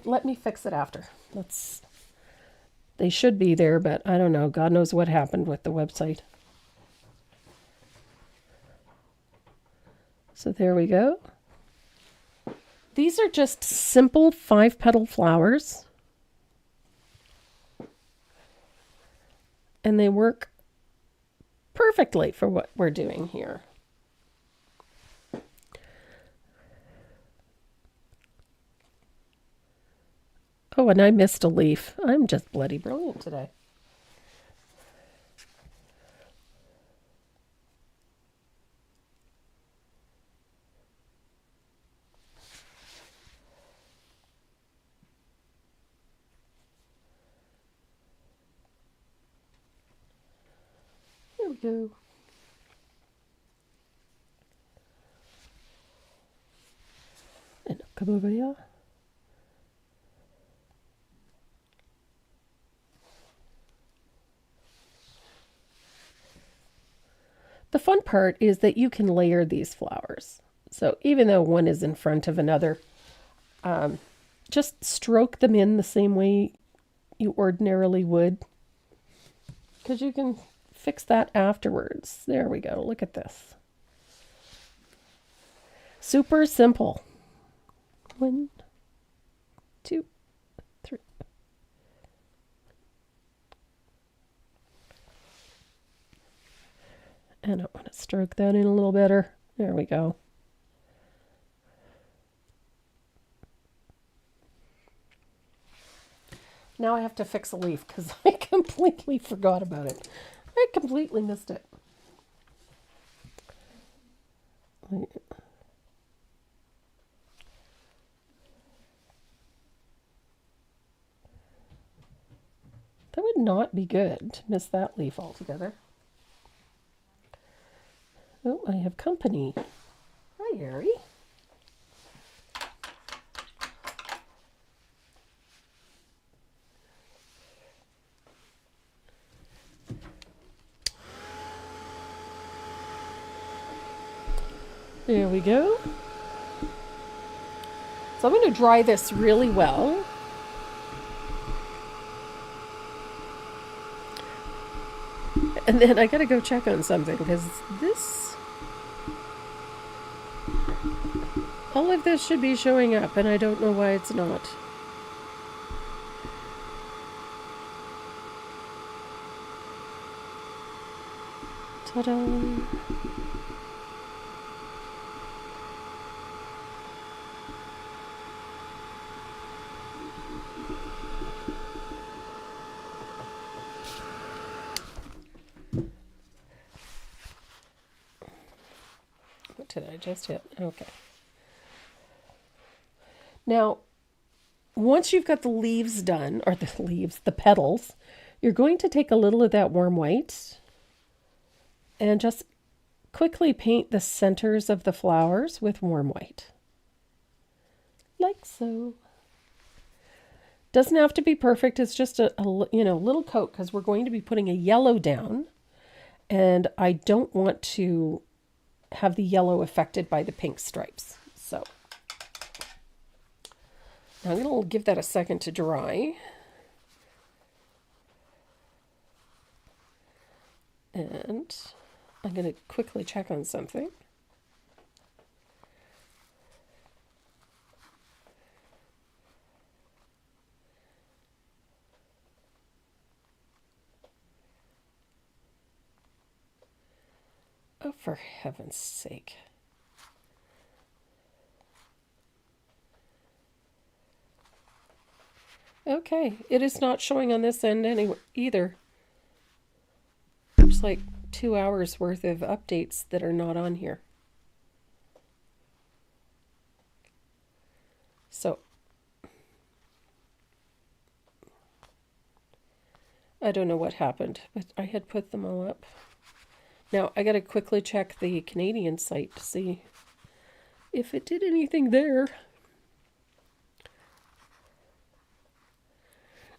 let me fix it after. They should be there, but I don't know. God knows what happened with the website. So there we go. These are just simple 5-petal flowers. And they work perfectly for what we're doing here. Oh, and I missed a leaf. I'm just bloody brilliant today. There we go. And come over here. The fun part is that you can layer these flowers. So even though one is in front of another, just stroke them in the same way you ordinarily would, because you can fix that afterwards. There we go. Look at this. Super simple. 1, 2, 3. And I want to stroke that in a little better. There we go. Now I have to fix a leaf because I completely forgot about it. I completely missed it. That would not be good to miss that leaf altogether. Oh, I have company. Hi, Harry. There we go. So I'm going to dry this really well. And then I got to go check on something because all of this should be showing up and I don't know why it's not. Ta-da! What did I just hit? Okay. Now, once you've got the leaves done, or the petals, you're going to take a little of that warm white and just quickly paint the centers of the flowers with warm white. Like so. Doesn't have to be perfect. It's just a little coat, because we're going to be putting a yellow down, and I don't want to have the yellow affected by the pink stripes. So now I'm going to give that a second to dry. And I'm going to quickly check on something. Oh, for heaven's sake. Okay, it is not showing on this end either. There's like 2 hours worth of updates that are not on here. So I don't know what happened, but I had put them all up. Now I got to quickly check the Canadian site to see if it did anything there.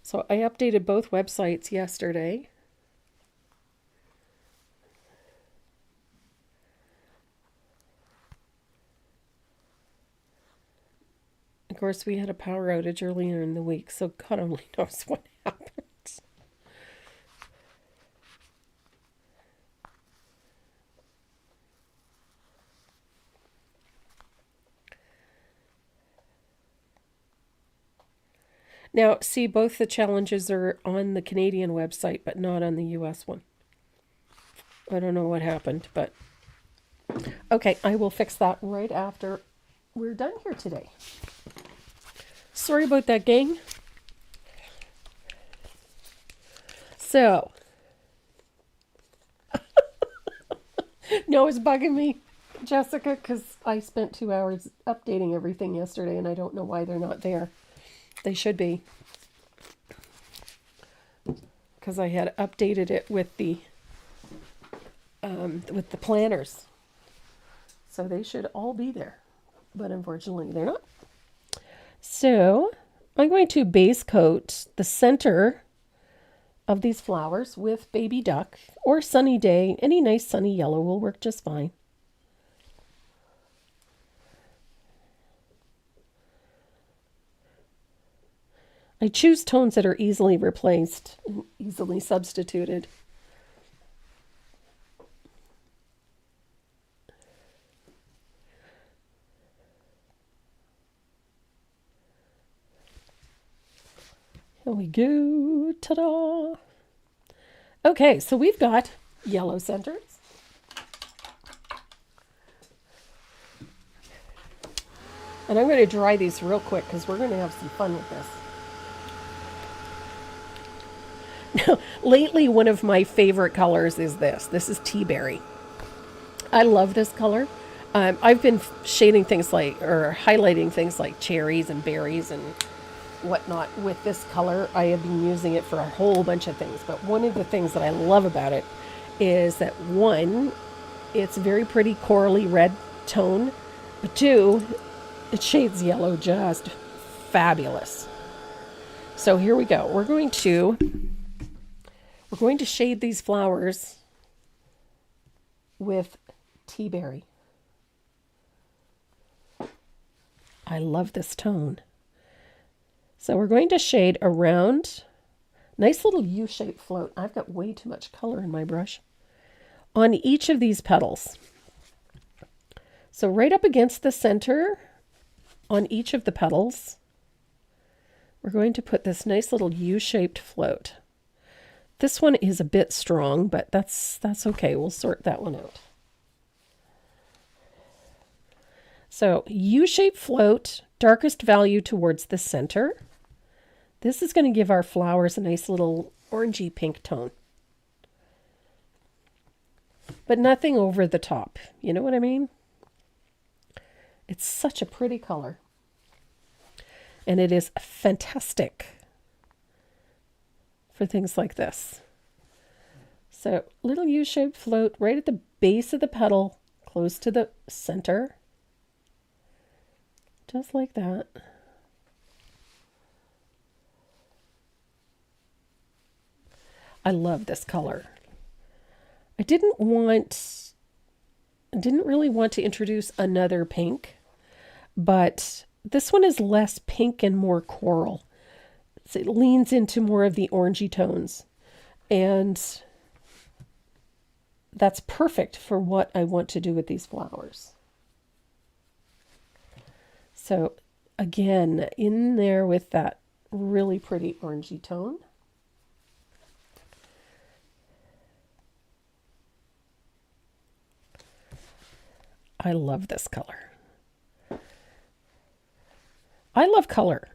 So I updated both websites yesterday. Of course, we had a power outage earlier in the week, so God only knows what happened. Now, see, both the challenges are on the Canadian website, but not on the US one. I don't know what happened, but okay, I will fix that right after we're done here today. Sorry about that, gang. So, no, it's bugging me, Jessica, because I spent 2 hours updating everything yesterday, and I don't know why they're not there. They should be, because I had updated it with the planners, so they should all be there, but unfortunately they're not. So I'm going to base coat the center of these flowers with Baby Duck or Sunny Day. Any nice sunny yellow will work just fine. I choose tones that are easily replaced and easily substituted. Here we go. Ta-da! Okay, so we've got yellow centers. And I'm going to dry these real quick because we're going to have some fun with this. Lately, one of my favorite colors is this. This is Tea Berry. I love this color. I've been shading things like, or highlighting things like cherries and berries and whatnot with this color. I have been using it for a whole bunch of things. But one of the things that I love about it is that, one, it's a very pretty corally red tone. But two, it shades yellow just fabulous. So here we go. We're going to shade these flowers with Tea Berry. I love this tone. So we're going to shade around, nice little U-shaped float. I've got way too much color in my brush. On each of these petals. So right up against the center on each of the petals, we're going to put this nice little U-shaped float. This one is a bit strong, but that's okay. We'll sort that one out. So U-shaped float, darkest value towards the center. This is going to give our flowers a nice little orangey pink tone. But nothing over the top. You know what I mean? It's such a pretty color. And it is fantastic for things like this. So little U-shaped float right at the base of the petal, close to the center. Just like that. I love this color. I didn't really want to introduce another pink, but this one is less pink and more coral. So it leans into more of the orangey tones. And that's perfect for what I want to do with these flowers. So again, in there with that really pretty orangey tone. I love this color. I love color.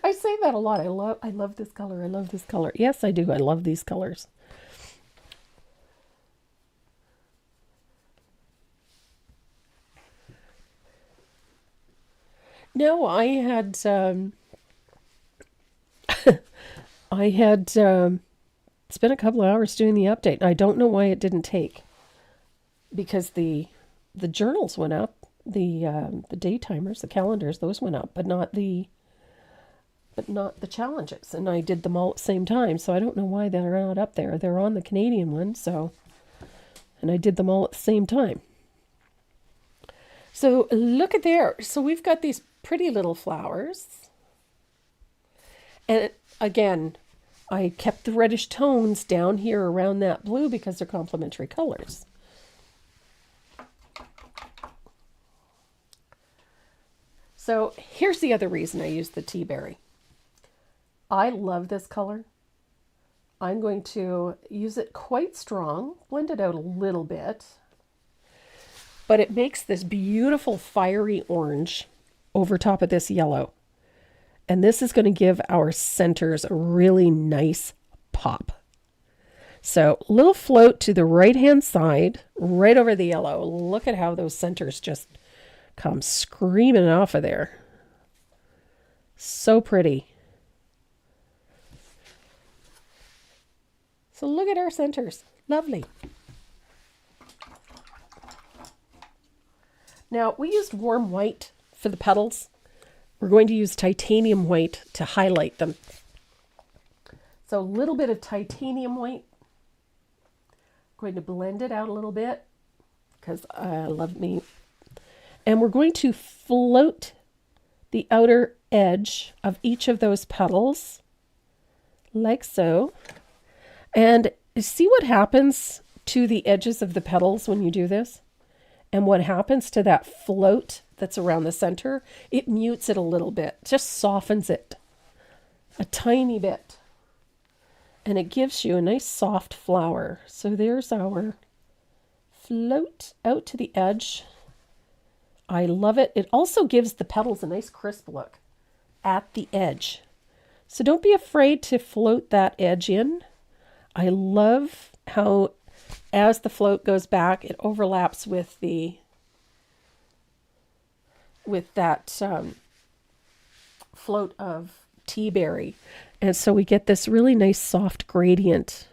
I say that a lot. I love this color. I love this color. Yes, I do. I love these colors. No, I had spent a couple of hours doing the update. I don't know why it didn't take, because the journals went up, the day timers, the calendars, those went up, but not the challenges. And I did them all at the same time, so I don't know why they're not up there. They're on the Canadian one, so, and I did them all at the same time. So look at there. So we've got these pretty little flowers. And again, I kept the reddish tones down here around that blue because they're complementary colors. So here's the other reason I use the tea berry. I love this color. I'm going to use it quite strong, blend it out a little bit, but it makes this beautiful fiery orange over top of this yellow. And this is going to give our centers a really nice pop. So little float to the right-hand side, right over the yellow. Look at how those centers just come screaming off of there. So pretty. So look at our centers. Lovely. Now, we used warm white for the petals. We're going to use titanium white to highlight them. So a little bit of titanium white. Going to blend it out a little bit because I love me. And we're going to float the outer edge of each of those petals like so. And see what happens to the edges of the petals when you do this? And what happens to that float that's around the center? It mutes it a little bit, just softens it a tiny bit. And it gives you a nice soft flower. So there's our float out to the edge. I love it. It also gives the petals a nice crisp look at the edge. So don't be afraid to float that edge in. I love how as the float goes back, it overlaps with that float of tea berry. And so we get this really nice soft gradient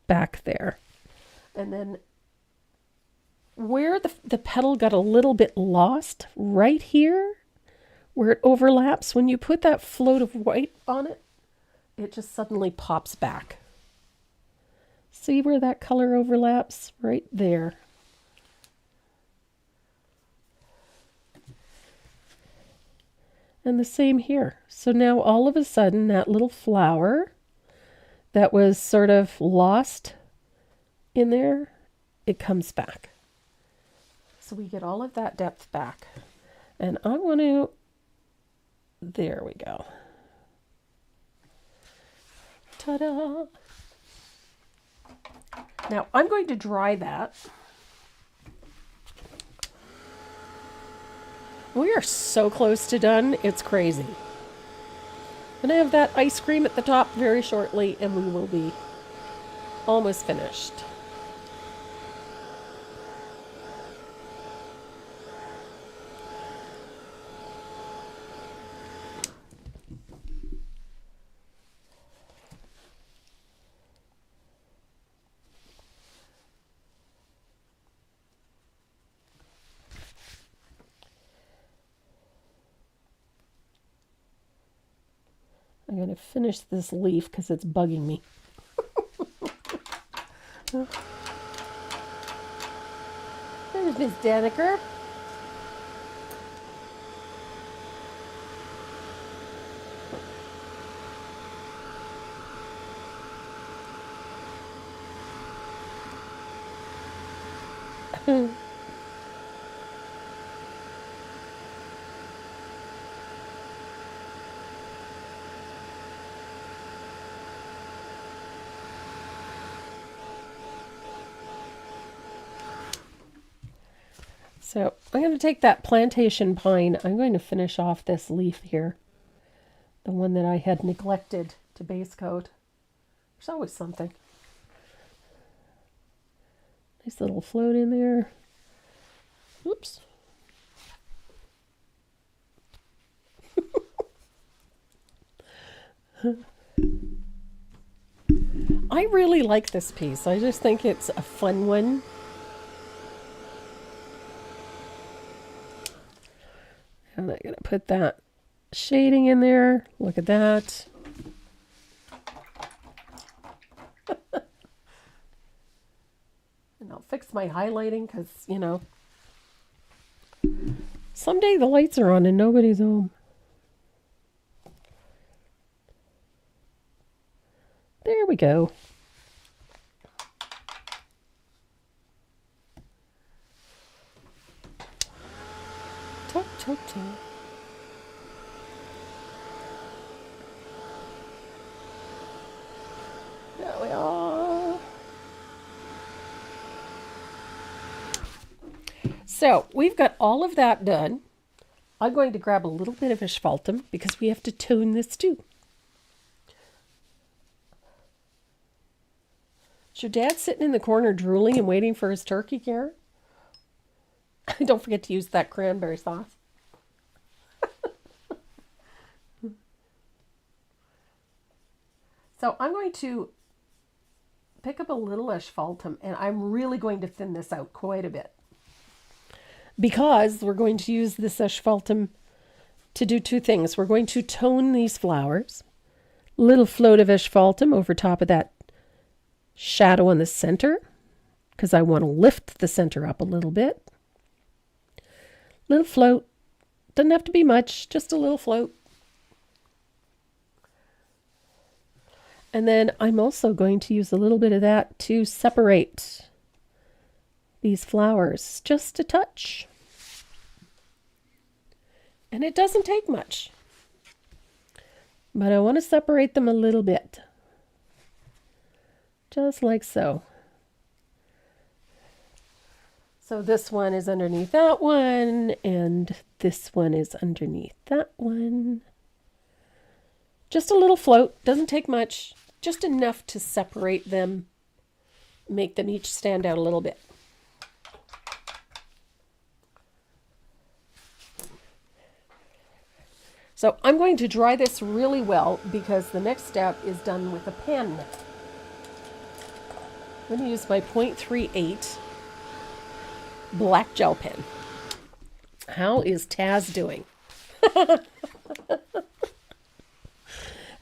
back there. And then where the petal got a little bit lost, right here, where it overlaps, when you put that float of white on it, it just suddenly pops back. See where that color overlaps? Right there. And the same here. So now all of a sudden that little flower that was sort of lost in there, it comes back. So we get all of that depth back. And I want to, there we go. Ta-da! Now I'm going to dry that. We are so close to done, it's crazy. I'm going to have that ice cream at the top very shortly and we will be almost finished. I'm going to finish this leaf because it's bugging me. There's Miss Daniker. So I'm going to take that plantation pine. I'm going to finish off this leaf here. The one that I had neglected to base coat. There's always something. Nice little float in there. Oops. I really like this piece. I just think it's a fun one. And I'm going to put that shading in there. Look at that. And I'll fix my highlighting because, you know, someday the lights are on and nobody's home. There we go. Tut, tut, tut. There we are. So we've got all of that done. I'm going to grab a little bit of asphaltum because we have to tone this too. Is your dad sitting in the corner drooling and waiting for his turkey, Karen? Don't forget to use that cranberry sauce. So I'm going to pick up a little asphaltum and I'm really going to thin this out quite a bit. Because we're going to use this asphaltum to do two things. We're going to tone these flowers. Little float of asphaltum over top of that shadow in the center, because I want to lift the center up a little bit. Little float. Doesn't have to be much, just a little float. And then I'm also going to use a little bit of that to separate these flowers, just a touch. And it doesn't take much. But I want to separate them a little bit. Just like so. So this one is underneath that one, and this one is underneath that one. Just a little float, doesn't take much, just enough to separate them, make them each stand out a little bit. So I'm going to dry this really well because the next step is done with a pen. I'm going to use my 0.38 black gel pen. How is Taz doing?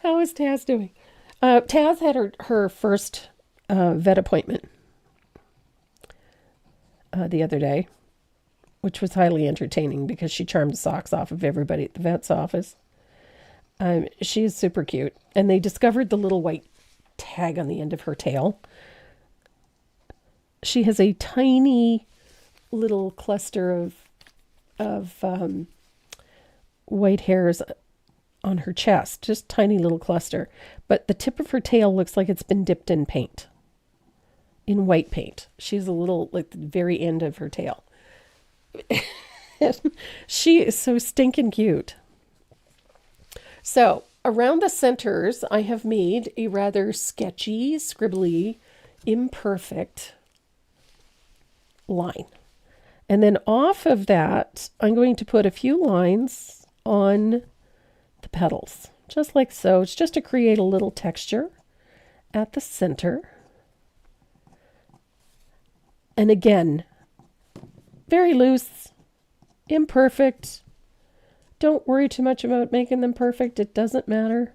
How is Taz doing? Taz had her first vet appointment the other day, which was highly entertaining because she charmed the socks off of everybody at the vet's office. She is super cute. And they discovered the little white tag on the end of her tail. She has a tiny little cluster of white hairs on her chest, just tiny little cluster. But the tip of her tail looks like it's been dipped in paint, in white paint. She has a little, like the very end of her tail. She is so stinking cute. So around the centers, I have made a rather sketchy, scribbly, imperfect line. And then off of that, I'm going to put a few lines on the petals, just like so. It's just to create a little texture at the center. And again, very loose, imperfect. Don't worry too much about making them perfect. It doesn't matter.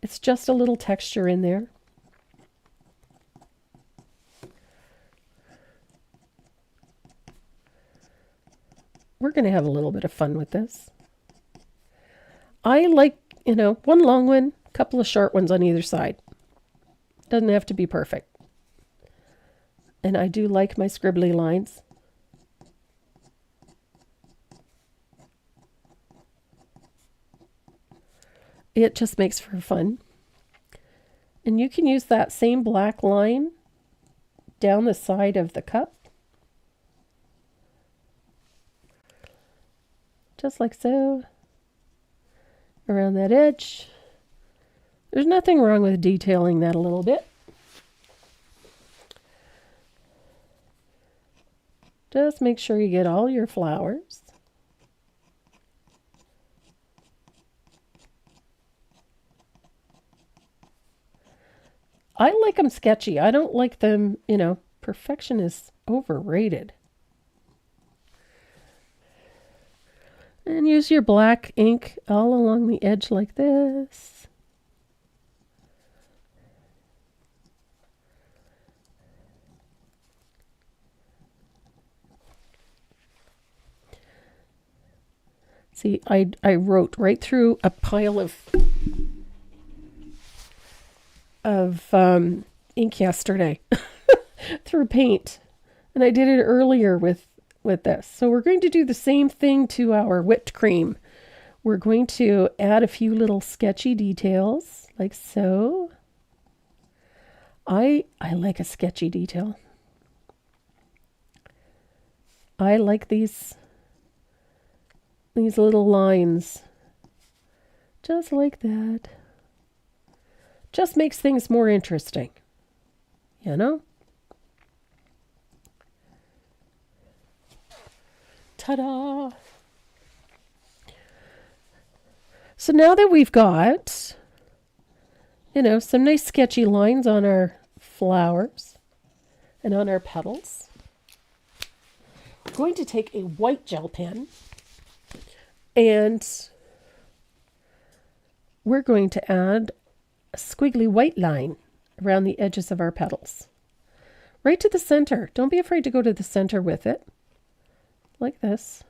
It's just a little texture in there. We're going to have a little bit of fun with this. I like, one long one, a couple of short ones on either side. Doesn't have to be perfect. And I do like my scribbly lines. It just makes for fun. And you can use that same black line down the side of the cup. Just like so. Around that edge. There's nothing wrong with detailing that a little bit. Just make sure you get all your flowers. I like them sketchy. I don't like them, perfection is overrated. And use your black ink all along the edge like this. See, I wrote right through a pile of ink yesterday through paint. And I did it earlier with this. So we're going to do the same thing to our whipped cream. We're going to add a few little sketchy details like so. I like a sketchy detail. I like these little lines. Just like that. Just makes things more interesting. Ta-da! So now that we've got, some nice sketchy lines on our flowers and on our petals, I'm going to take a white gel pen and we're going to add a squiggly white line around the edges of our petals. Right to the center. Don't be afraid to go to the center with it. Like this.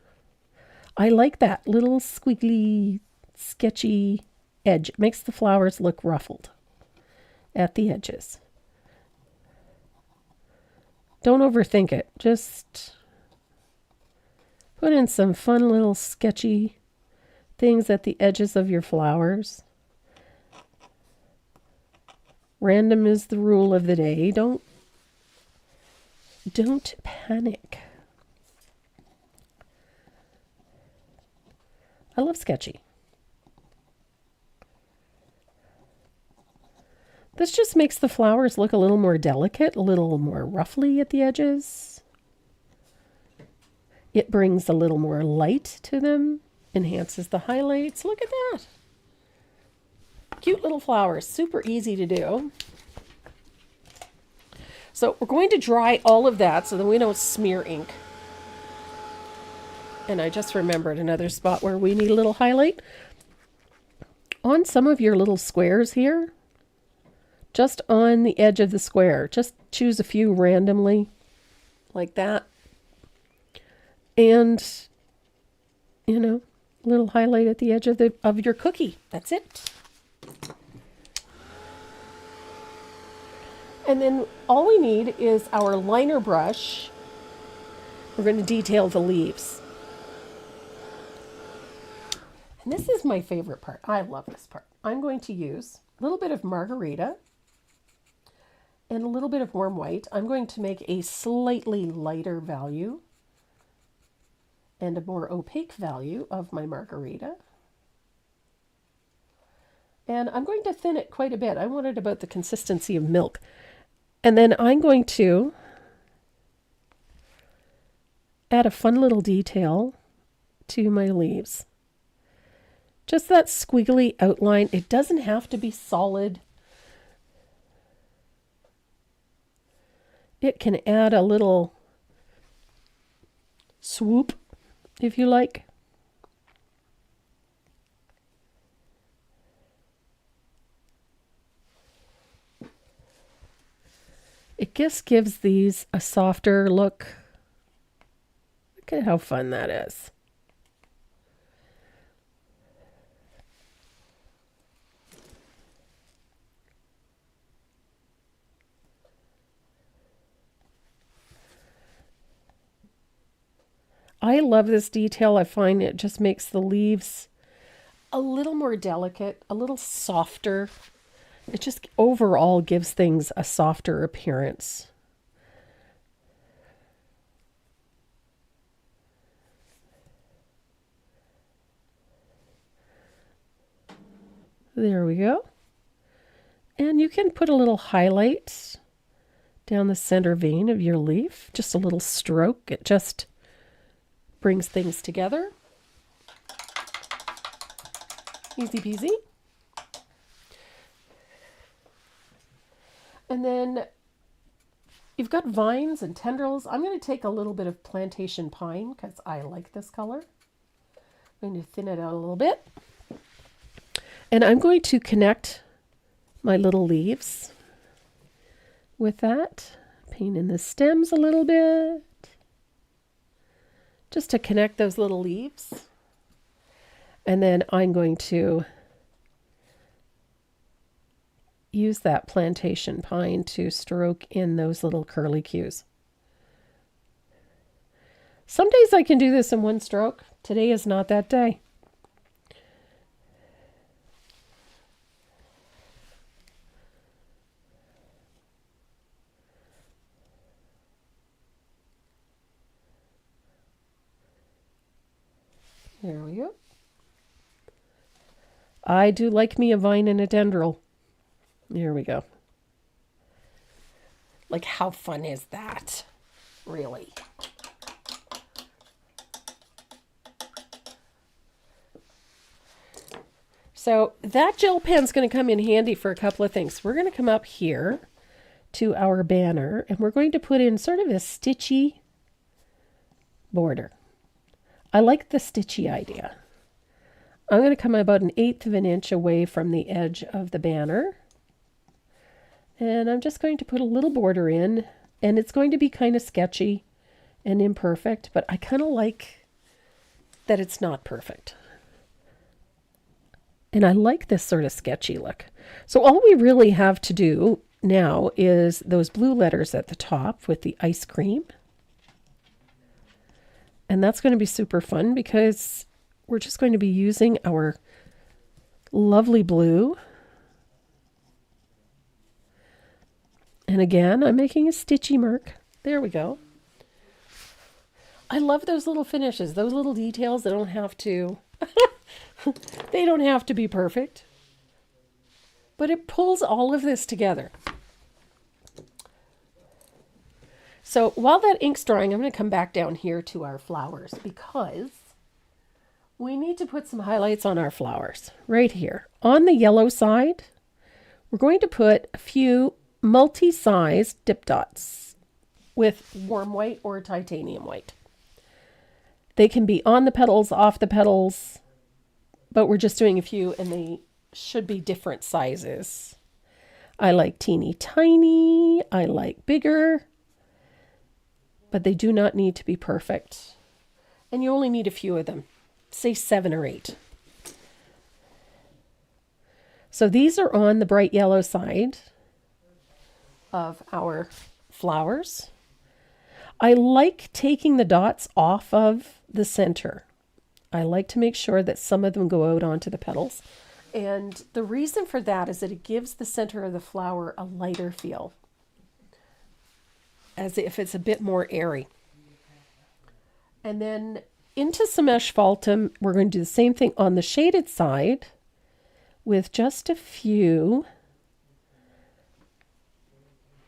I like that little squiggly, sketchy edge. It makes the flowers look ruffled at the edges. Don't overthink it. Just put in some fun little sketchy things at the edges of your flowers. Random is the rule of the day. Don't panic. I love sketchy. This just makes the flowers look a little more delicate, a little more ruffly at the edges. It brings a little more light to them, enhances the highlights. Look at that. Cute little flowers, super easy to do. So we're going to dry all of that so that we don't smear ink. And I just remembered another spot where we need a little highlight. On some of your little squares here, just on the edge of the square, just choose a few randomly like that. And, little highlight at the edge of your cookie. That's it. And then all we need is our liner brush. We're going to detail the leaves. And this is my favorite part. I love this part. I'm going to use a little bit of margarita and a little bit of warm white. I'm going to make a slightly lighter value and a more opaque value of my margarita. And I'm going to thin it quite a bit. I want it about the consistency of milk. And then I'm going to add a fun little detail to my leaves. Just that squiggly outline. It doesn't have to be solid. It can add a little swoop, if you like. It just gives these a softer look. Look at how fun that is. I love this detail. I find it just makes the leaves a little more delicate, a little softer. It just overall gives things a softer appearance. There we go. And you can put a little highlight down the center vein of your leaf, just a little stroke. It just brings things together. Easy peasy. And then you've got vines and tendrils. I'm going to take a little bit of plantation pine because I like this color. I'm going to thin it out a little bit. And I'm going to connect my little leaves with that. Paint in the stems a little bit. Just to connect those little leaves. And then I'm going to use that plantation pine to stroke in those little curly cues. Some days I can do this in one stroke. Today is not that day. There we go. I do like me a vine and a dendril. There we go. Like, how fun is that? Really? So that gel pen's going to come in handy for a couple of things. We're going to come up here to our banner and we're going to put in sort of a stitchy border. I like the stitchy idea. I'm going to come about 1/8 of an inch away from the edge of the banner. And I'm just going to put a little border in, and it's going to be kind of sketchy and imperfect, but I kind of like that it's not perfect. And I like this sort of sketchy look. So all we really have to do now is those blue letters at the top with the ice cream. And that's going to be super fun because we're just going to be using our lovely blue. And again, I'm making a stitchy mark. There we go. I love those little finishes, those little details. They don't have to, they don't have to be perfect. But it pulls all of this together. So while that ink's drying, I'm going to come back down here to our flowers because we need to put some highlights on our flowers right here. On the yellow side, we're going to put a few multi-size dip dots with warm white or titanium white. They can be on the petals, off the petals, but we're just doing a few and they should be different sizes. I like teeny tiny, I like bigger, but they do not need to be perfect. And you only need a few of them, say 7 or 8. So these are on the bright yellow side of our flowers. I like taking the dots off of the center. I like to make sure that some of them go out onto the petals. And the reason for that is that it gives the center of the flower a lighter feel, as if it's a bit more airy. And then into some asphaltum, we're going to do the same thing on the shaded side with just a few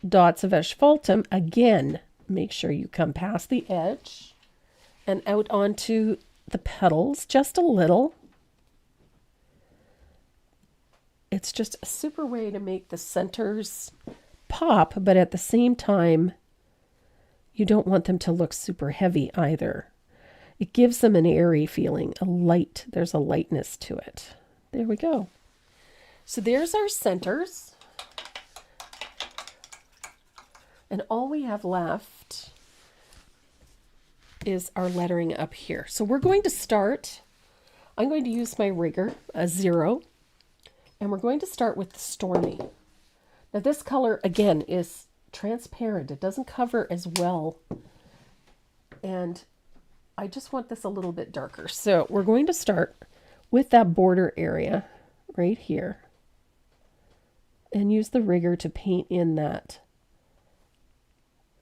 dots of asphaltum. Again, make sure you come past the edge and out onto the petals just a little. It's just a super way to make the centers pop, but at the same time, you don't want them to look super heavy either. It gives them an airy feeling, there's a lightness to it. There we go. So there's our centers. And all we have left is our lettering up here. So we're going to start, I'm going to use my rigger, a 0, and we're going to start with the Stormy. Now this color, again, is transparent. It doesn't cover as well. And I just want this a little bit darker. So we're going to start with that border area right here and use the rigger to paint in that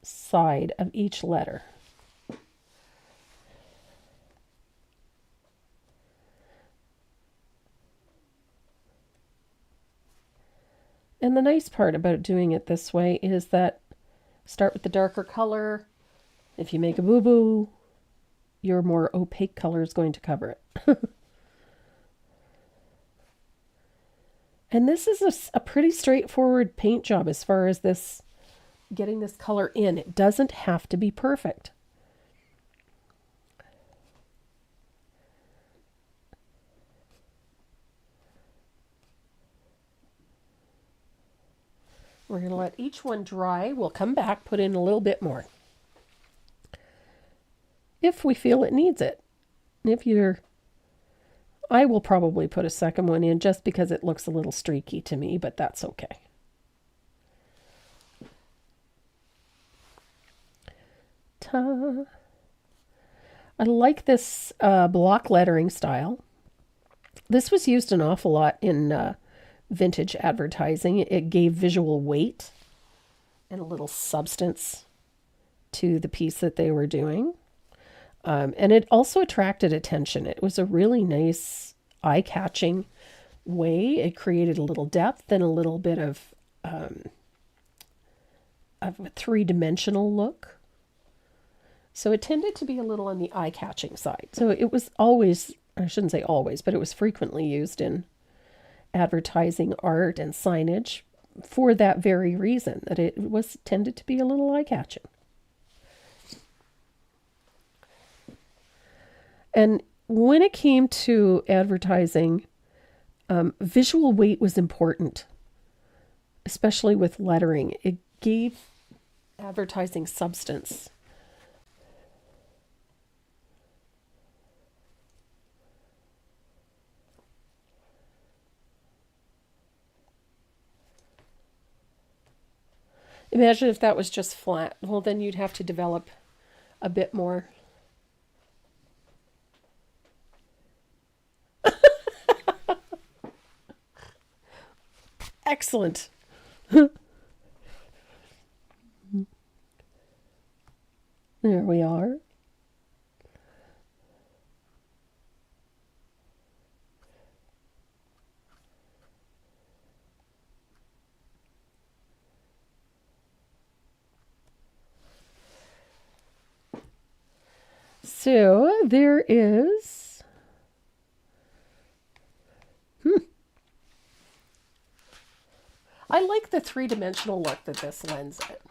side of each letter. And the nice part about doing it this way is that start with the darker color. If you make a boo-boo, your more opaque color is going to cover it. And this is a pretty straightforward paint job as far as this, getting this color in. It doesn't have to be perfect. We're going to let each one dry. We'll come back, put in a little bit more if we feel it needs it. I will probably put a second one in just because it looks a little streaky to me, but that's okay. Ta. I like this block lettering style. This was used an awful lot in vintage advertising. It gave visual weight and a little substance to the piece that they were doing. And it also attracted attention. It was a really nice, eye-catching way. It created a little depth and a little bit of a three-dimensional look. So it tended to be a little on the eye-catching side. So it was always, I shouldn't say always, but it was frequently used in advertising, art, and signage for that very reason, that it was tended to be a little eye-catching. And when it came to advertising, visual weight was important, especially with lettering. It gave advertising substance. Imagine if that was just flat. Well, then you'd have to develop a bit more. Excellent. There we are. So there is, I like the three-dimensional look that this lends it.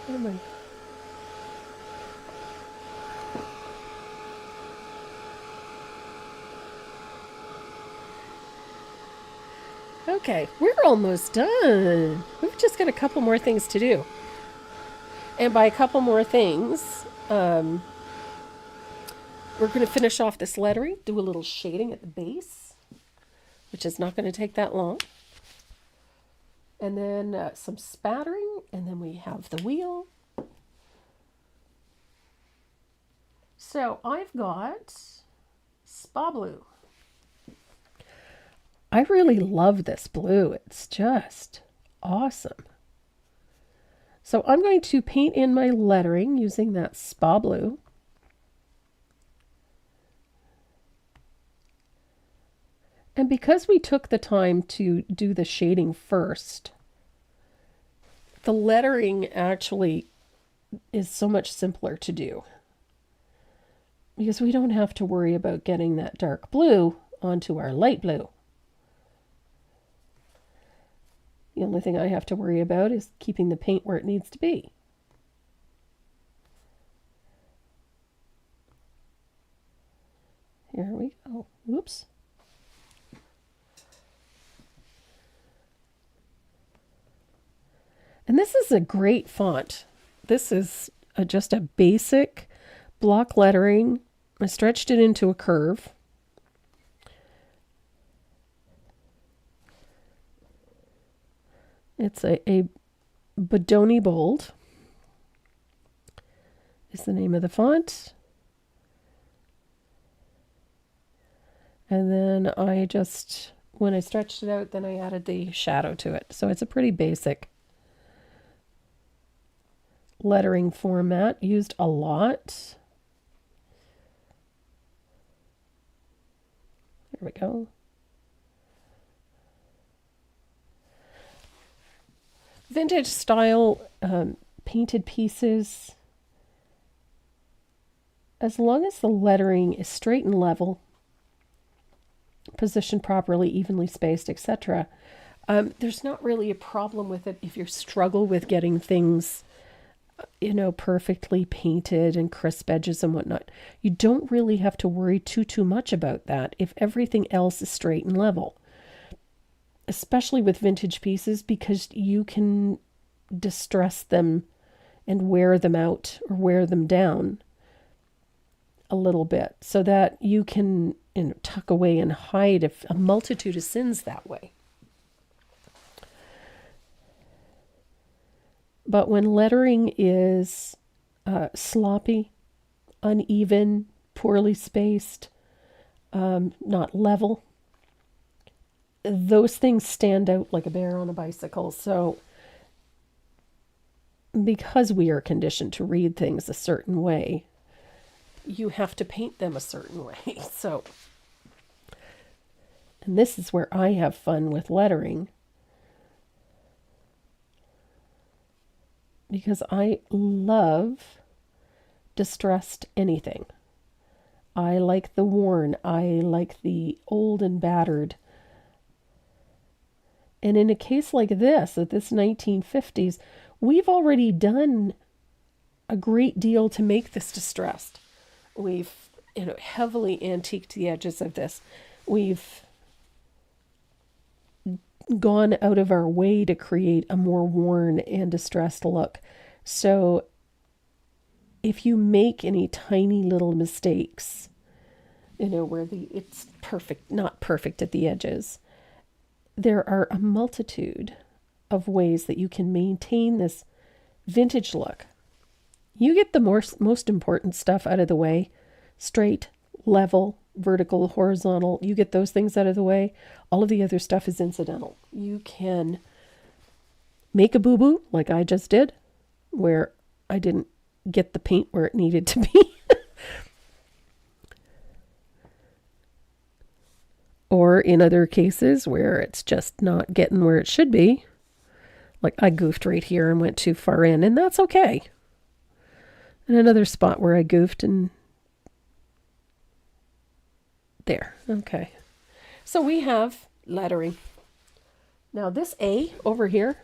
Oh my. Okay, we're almost done. We've just got a couple more things to do. And by a couple more things, we're going to finish off this lettering, do a little shading at the base, which is not going to take that long. And then some spattering, and then we have the wheel. So I've got Spa Blue. I really love this blue. It's just awesome. So I'm going to paint in my lettering using that Spa Blue. And because we took the time to do the shading first, the lettering actually is so much simpler to do, because we don't have to worry about getting that dark blue onto our light blue. The only thing I have to worry about is keeping the paint where it needs to be. Here we go. Oh, whoops. And this is a great font. This is just a basic block lettering. I stretched it into a curve. It's a Bodoni Bold is the name of the font. And then when I stretched it out, then I added the shadow to it. So it's a pretty basic lettering format, used a lot. There we go. Vintage style painted pieces, as long as the lettering is straight and level, positioned properly, evenly spaced, etc., there's not really a problem with it if you struggle with getting things perfectly painted and crisp edges and whatnot. You don't really have to worry too much about that if everything else is straight and level, especially with vintage pieces, because you can distress them and wear them out or wear them down a little bit so that you can tuck away and hide a multitude of sins that way. But when lettering is sloppy, uneven, poorly spaced, not level, those things stand out like a bear on a bicycle. So because we are conditioned to read things a certain way, you have to paint them a certain way. So, and this is where I have fun with lettering, because I love distressed anything. I like the worn. I like the old and battered. And in a case like this, at this 1950s, we've already done a great deal to make this distressed. We've heavily antiqued the edges of this. We've gone out of our way to create a more worn and distressed look. So if you make any tiny little mistakes, where it's perfect, not perfect at the edges, there are a multitude of ways that you can maintain this vintage look. You get the most important stuff out of the way: straight, level, vertical, horizontal. You get those things out of the way. All of the other stuff is incidental. You can make a boo-boo like I just did, where I didn't get the paint where it needed to be. Or in other cases where it's just not getting where it should be. Like I goofed right here and went too far in, and that's okay. And another spot where I goofed and there. Okay. So we have lettering. Now this A over here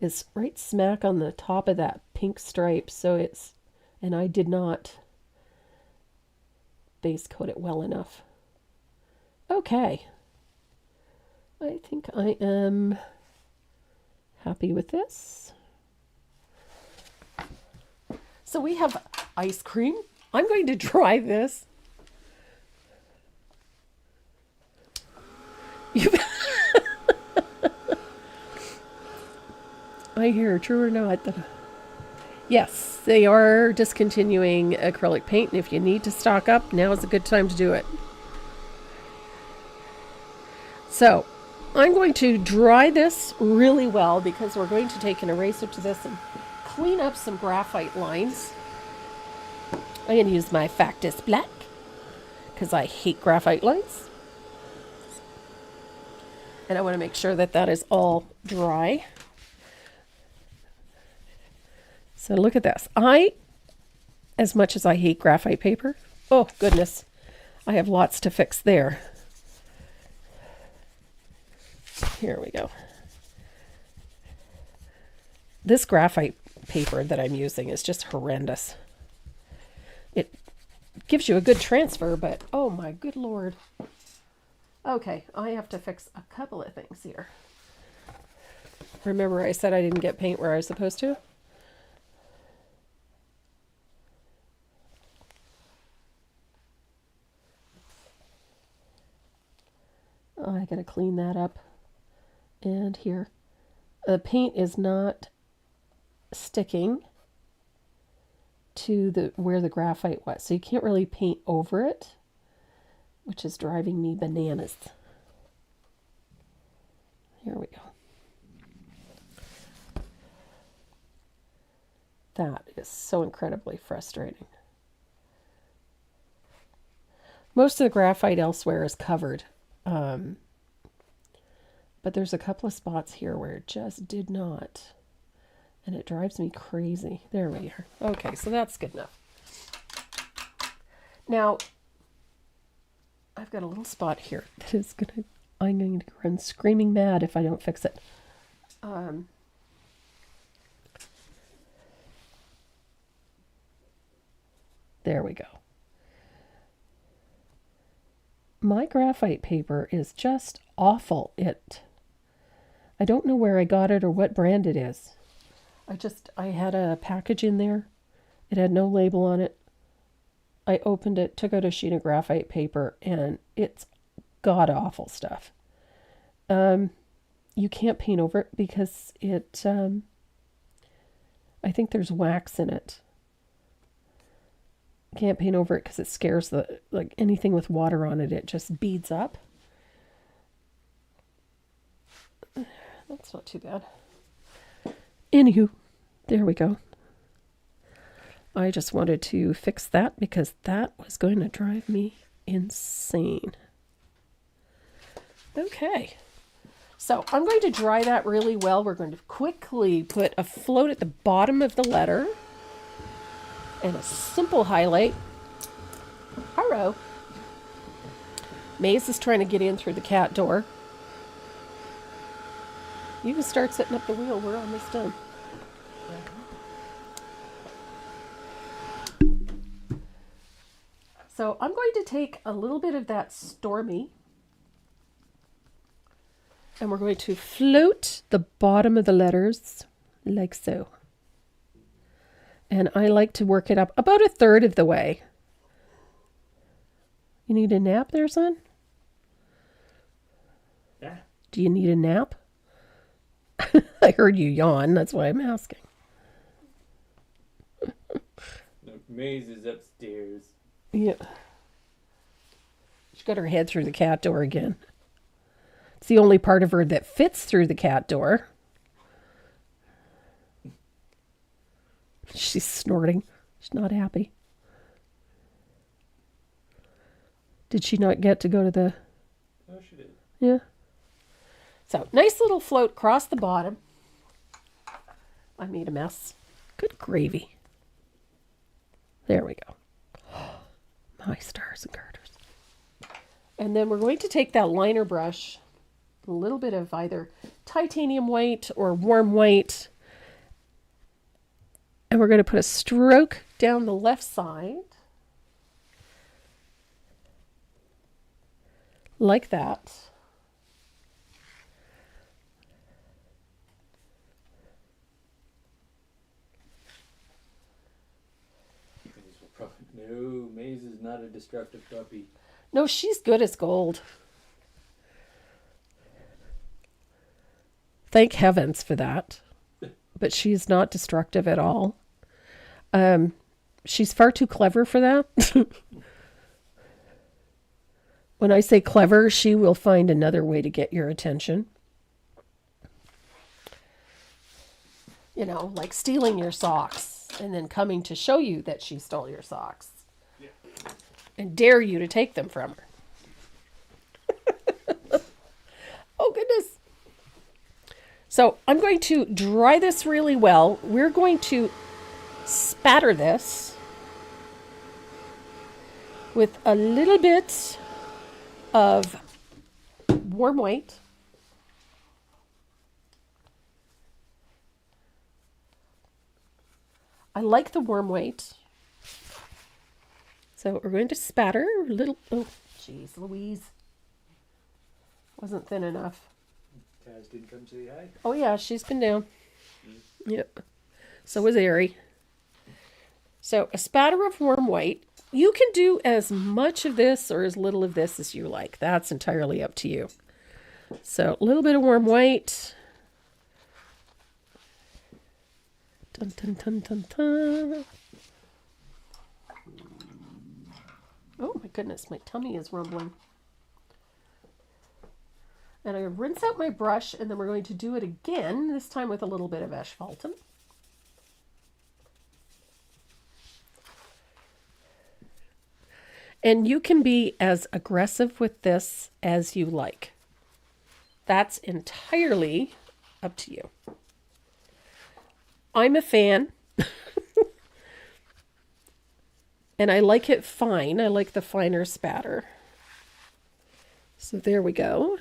is right smack on the top of that pink stripe. So and I did not base coat it well enough. Okay. I think I am happy with this. So we have ice cream. I'm going to dry this. I hear, true or not, that yes, they are discontinuing acrylic paint, and if you need to stock up, now is a good time to do it. So I'm going to dry this really well, because we're going to take an eraser to this and clean up some graphite lines. I'm going to use my Factus Black because I hate graphite lines. And I want to make sure that that is all dry. So look at this. As much as I hate graphite paper, oh goodness, I have lots to fix there. Here we go. This graphite paper that I'm using is just horrendous. It gives you a good transfer, but oh my good Lord. Okay, I have to fix a couple of things here. Remember I said I didn't get paint where I was supposed to? Oh, I gotta clean that up. And here. The paint is not sticking to the where the graphite was. So you can't really paint over it, which is driving me bananas. Here we go. That is so incredibly frustrating. Most of the graphite elsewhere is covered. But there's a couple of spots here where it just did not. And it drives me crazy. There we are. Okay, so that's good enough. Now, I've got a little spot here that is I'm going to run screaming mad if I don't fix it. There we go. My graphite paper is just awful. I don't know where I got it or what brand it is. I had a package in there. It had no label on it. I opened it, took out a sheet of graphite paper, and it's god-awful stuff. You can't paint over it because I think there's wax in it. Can't paint over it because it scares like anything with water on it, it just beads up. That's not too bad. Anywho, there we go. I just wanted to fix that because that was going to drive me insane. Okay. So I'm going to dry that really well. We're going to quickly put a float at the bottom of the letter and a simple highlight. Hello. Maze is trying to get in through the cat door. You can start setting up the wheel. We're almost done. So I'm going to take a little bit of that Stormy and we're going to float the bottom of the letters like so. And I like to work it up about a third of the way. You need a nap there, son? Yeah. Do you need a nap? I heard you yawn. That's why I'm asking. Maze is upstairs. Yeah. She got her head through the cat door again. It's the only part of her that fits through the cat door. She's snorting. She's not happy. Did she not get to go to the... Oh, she did. Yeah. So, nice little float across the bottom. I made a mess. Good gravy. There we go. My stars and garters. And then we're going to take that liner brush, a little bit of either titanium white or warm white, and we're going to put a stroke down the left side. Like that. No, Maze is not a destructive puppy. No, she's good as gold. Thank heavens for that. But she's not destructive at all. She's far too clever for that. When I say clever, she will find another way to get your attention. You know, like stealing your socks and then coming to show you that she stole your socks. Yeah. And dare you to take them from her. Oh, goodness. So I'm going to dry this really well. We're going to spatter this with a little bit of warm white. I like the warm white. It's So we're going to spatter a little. Oh, jeez, Louise. Wasn't thin enough. Taz didn't come say hi. Oh, yeah, she's been down. Yep. So was Ari. So a spatter of warm white. You can do as much of this or as little of this as you like. That's entirely up to you. So a little bit of warm white. Dun, dun, dun, dun, dun. Oh my goodness, my tummy is rumbling. And I rinse out my brush, and then we're going to do it again, this time with a little bit of asphaltum. And you can be as aggressive with this as you like. That's entirely up to you. I'm a fan. And I like it fine. I like the finer spatter. So there we go.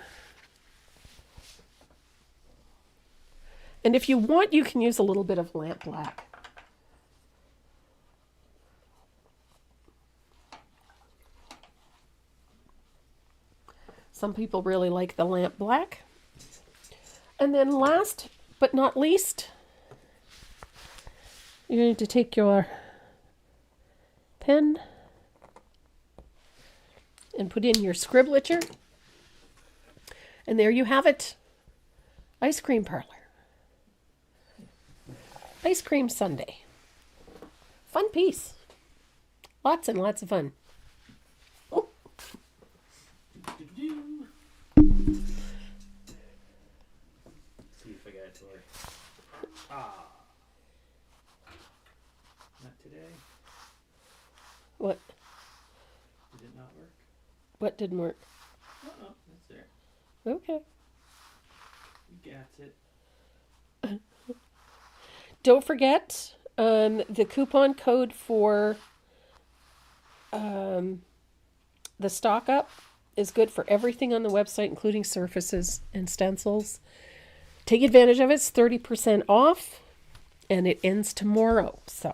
And if you want, you can use a little bit of lamp black. Some people really like the lamp black. And then last but not least, you're going to take your pen and put in your scribblature. And there you have it. Ice cream parlor. Ice cream sundae. Fun piece. Lots and lots of fun. Oh. See if I got it to work. Ah. Not today. What? Did it not work? What didn't work? Uh-oh, that's there. Okay. You got it. Don't forget the coupon code for the stock up is good for everything on the website, including surfaces and stencils. Take advantage of it. It's 30% off, and it ends tomorrow. So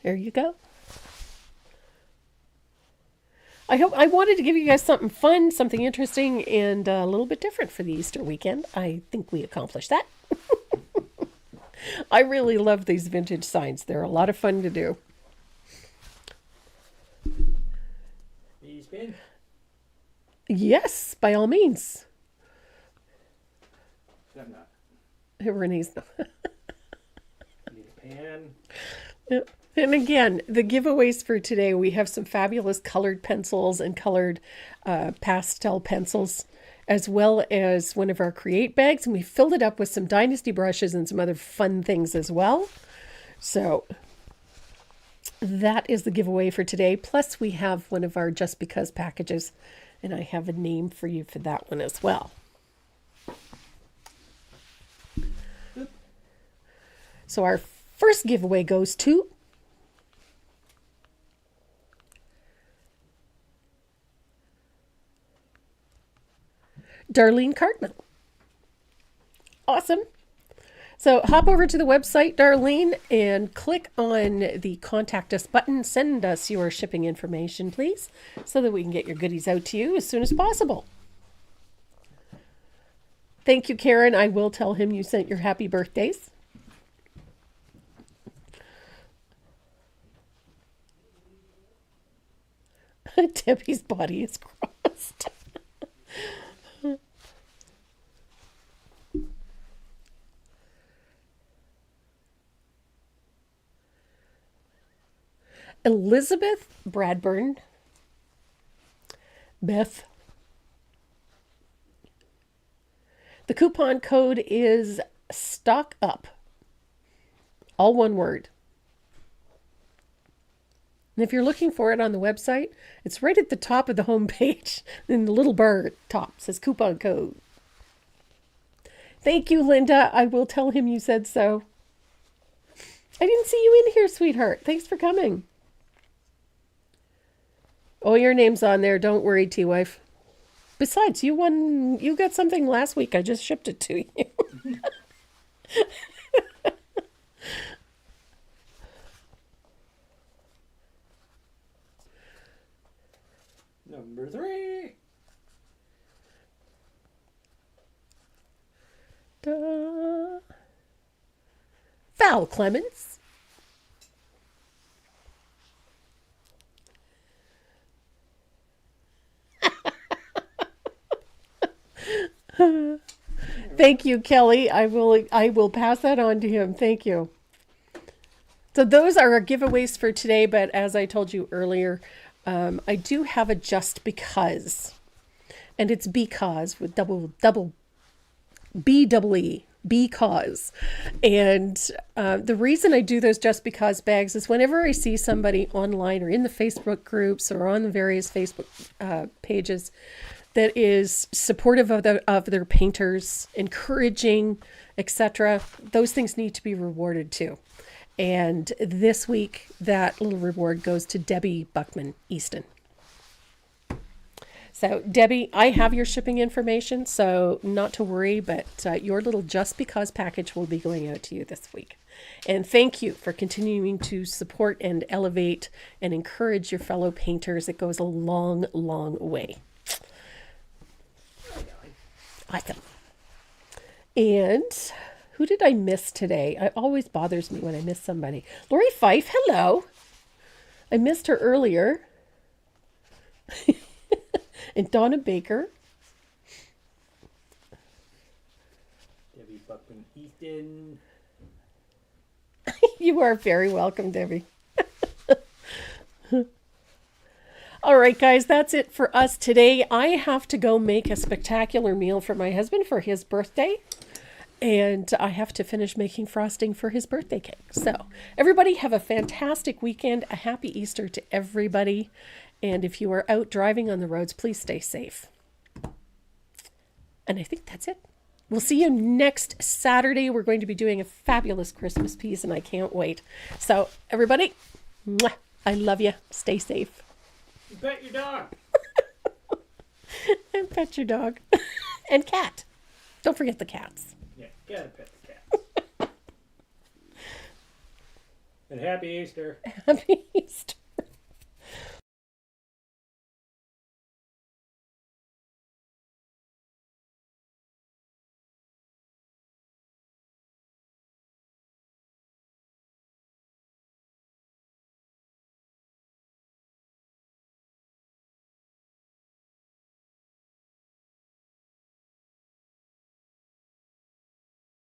there you go. I wanted to give you guys something fun, something interesting, and a little bit different for the Easter weekend. I think we accomplished that. I really love these vintage signs. They're a lot of fun to do. Need a spin? Yes, by all means. I'm not. Renee's. Need a pan. Yep. And again, the giveaways for today, we have some fabulous colored pencils and colored pastel pencils, as well as one of our Create bags. And we filled it up with some Dynasty brushes and some other fun things as well. So that is the giveaway for today. Plus, we have one of our Just Because packages, and I have a name for you for that one as well. So our first giveaway goes to Darlene Cartman. Awesome. So hop over to the website, Darlene, and click on the Contact Us button. Send us your shipping information, please, so that we can get your goodies out to you as soon as possible. Thank you, Karen. I will tell him you sent your happy birthdays. Debbie's body is crossed. Elizabeth Bradburn. Beth. The coupon code is stock up. All one word. And if you're looking for it on the website, it's right at the top of the home page. In the little bar at the top says coupon code. Thank you, Linda. I will tell him you said so. I didn't see you in here, sweetheart. Thanks for coming. Oh, your name's on there. Don't worry, T-Wife. Besides, you got something last week. I just shipped it to you. Number 3. Val Clemens. Thank you, Kelly. I will pass that on to him. Thank you. So those are our giveaways for today, but as I told you earlier, I do have a just because. And it's because with double B-double-E, because. And the reason I do those just because bags is whenever I see somebody online or in the Facebook groups or on the various Facebook pages that is supportive of their painters, encouraging, etc., those things need to be rewarded too. And this week, that little reward goes to Debbie Buckman Easton. So, Debbie, I have your shipping information, so not to worry, but your little Just Because package will be going out to you this week. And thank you for continuing to support and elevate and encourage your fellow painters. It goes a long, long way. Awesome. And who did I miss today? It always bothers me when I miss somebody. Lori Fife, hello. I missed her earlier. And Donna Baker. Debbie Buckman Easton. You are very welcome, Debbie. All right, guys, that's it for us today. I have to go make a spectacular meal for my husband for his birthday. And I have to finish making frosting for his birthday cake. So everybody have a fantastic weekend. A happy Easter to everybody. And if you are out driving on the roads, please stay safe. And I think that's it. We'll see you next Saturday. We're going to be doing a fabulous Christmas piece, and I can't wait. So everybody, mwah, I love you. Stay safe. Pet your dog. And pet your dog. And cat. Don't forget the cats. Yeah, gotta pet the cats. And happy Easter. Happy Easter.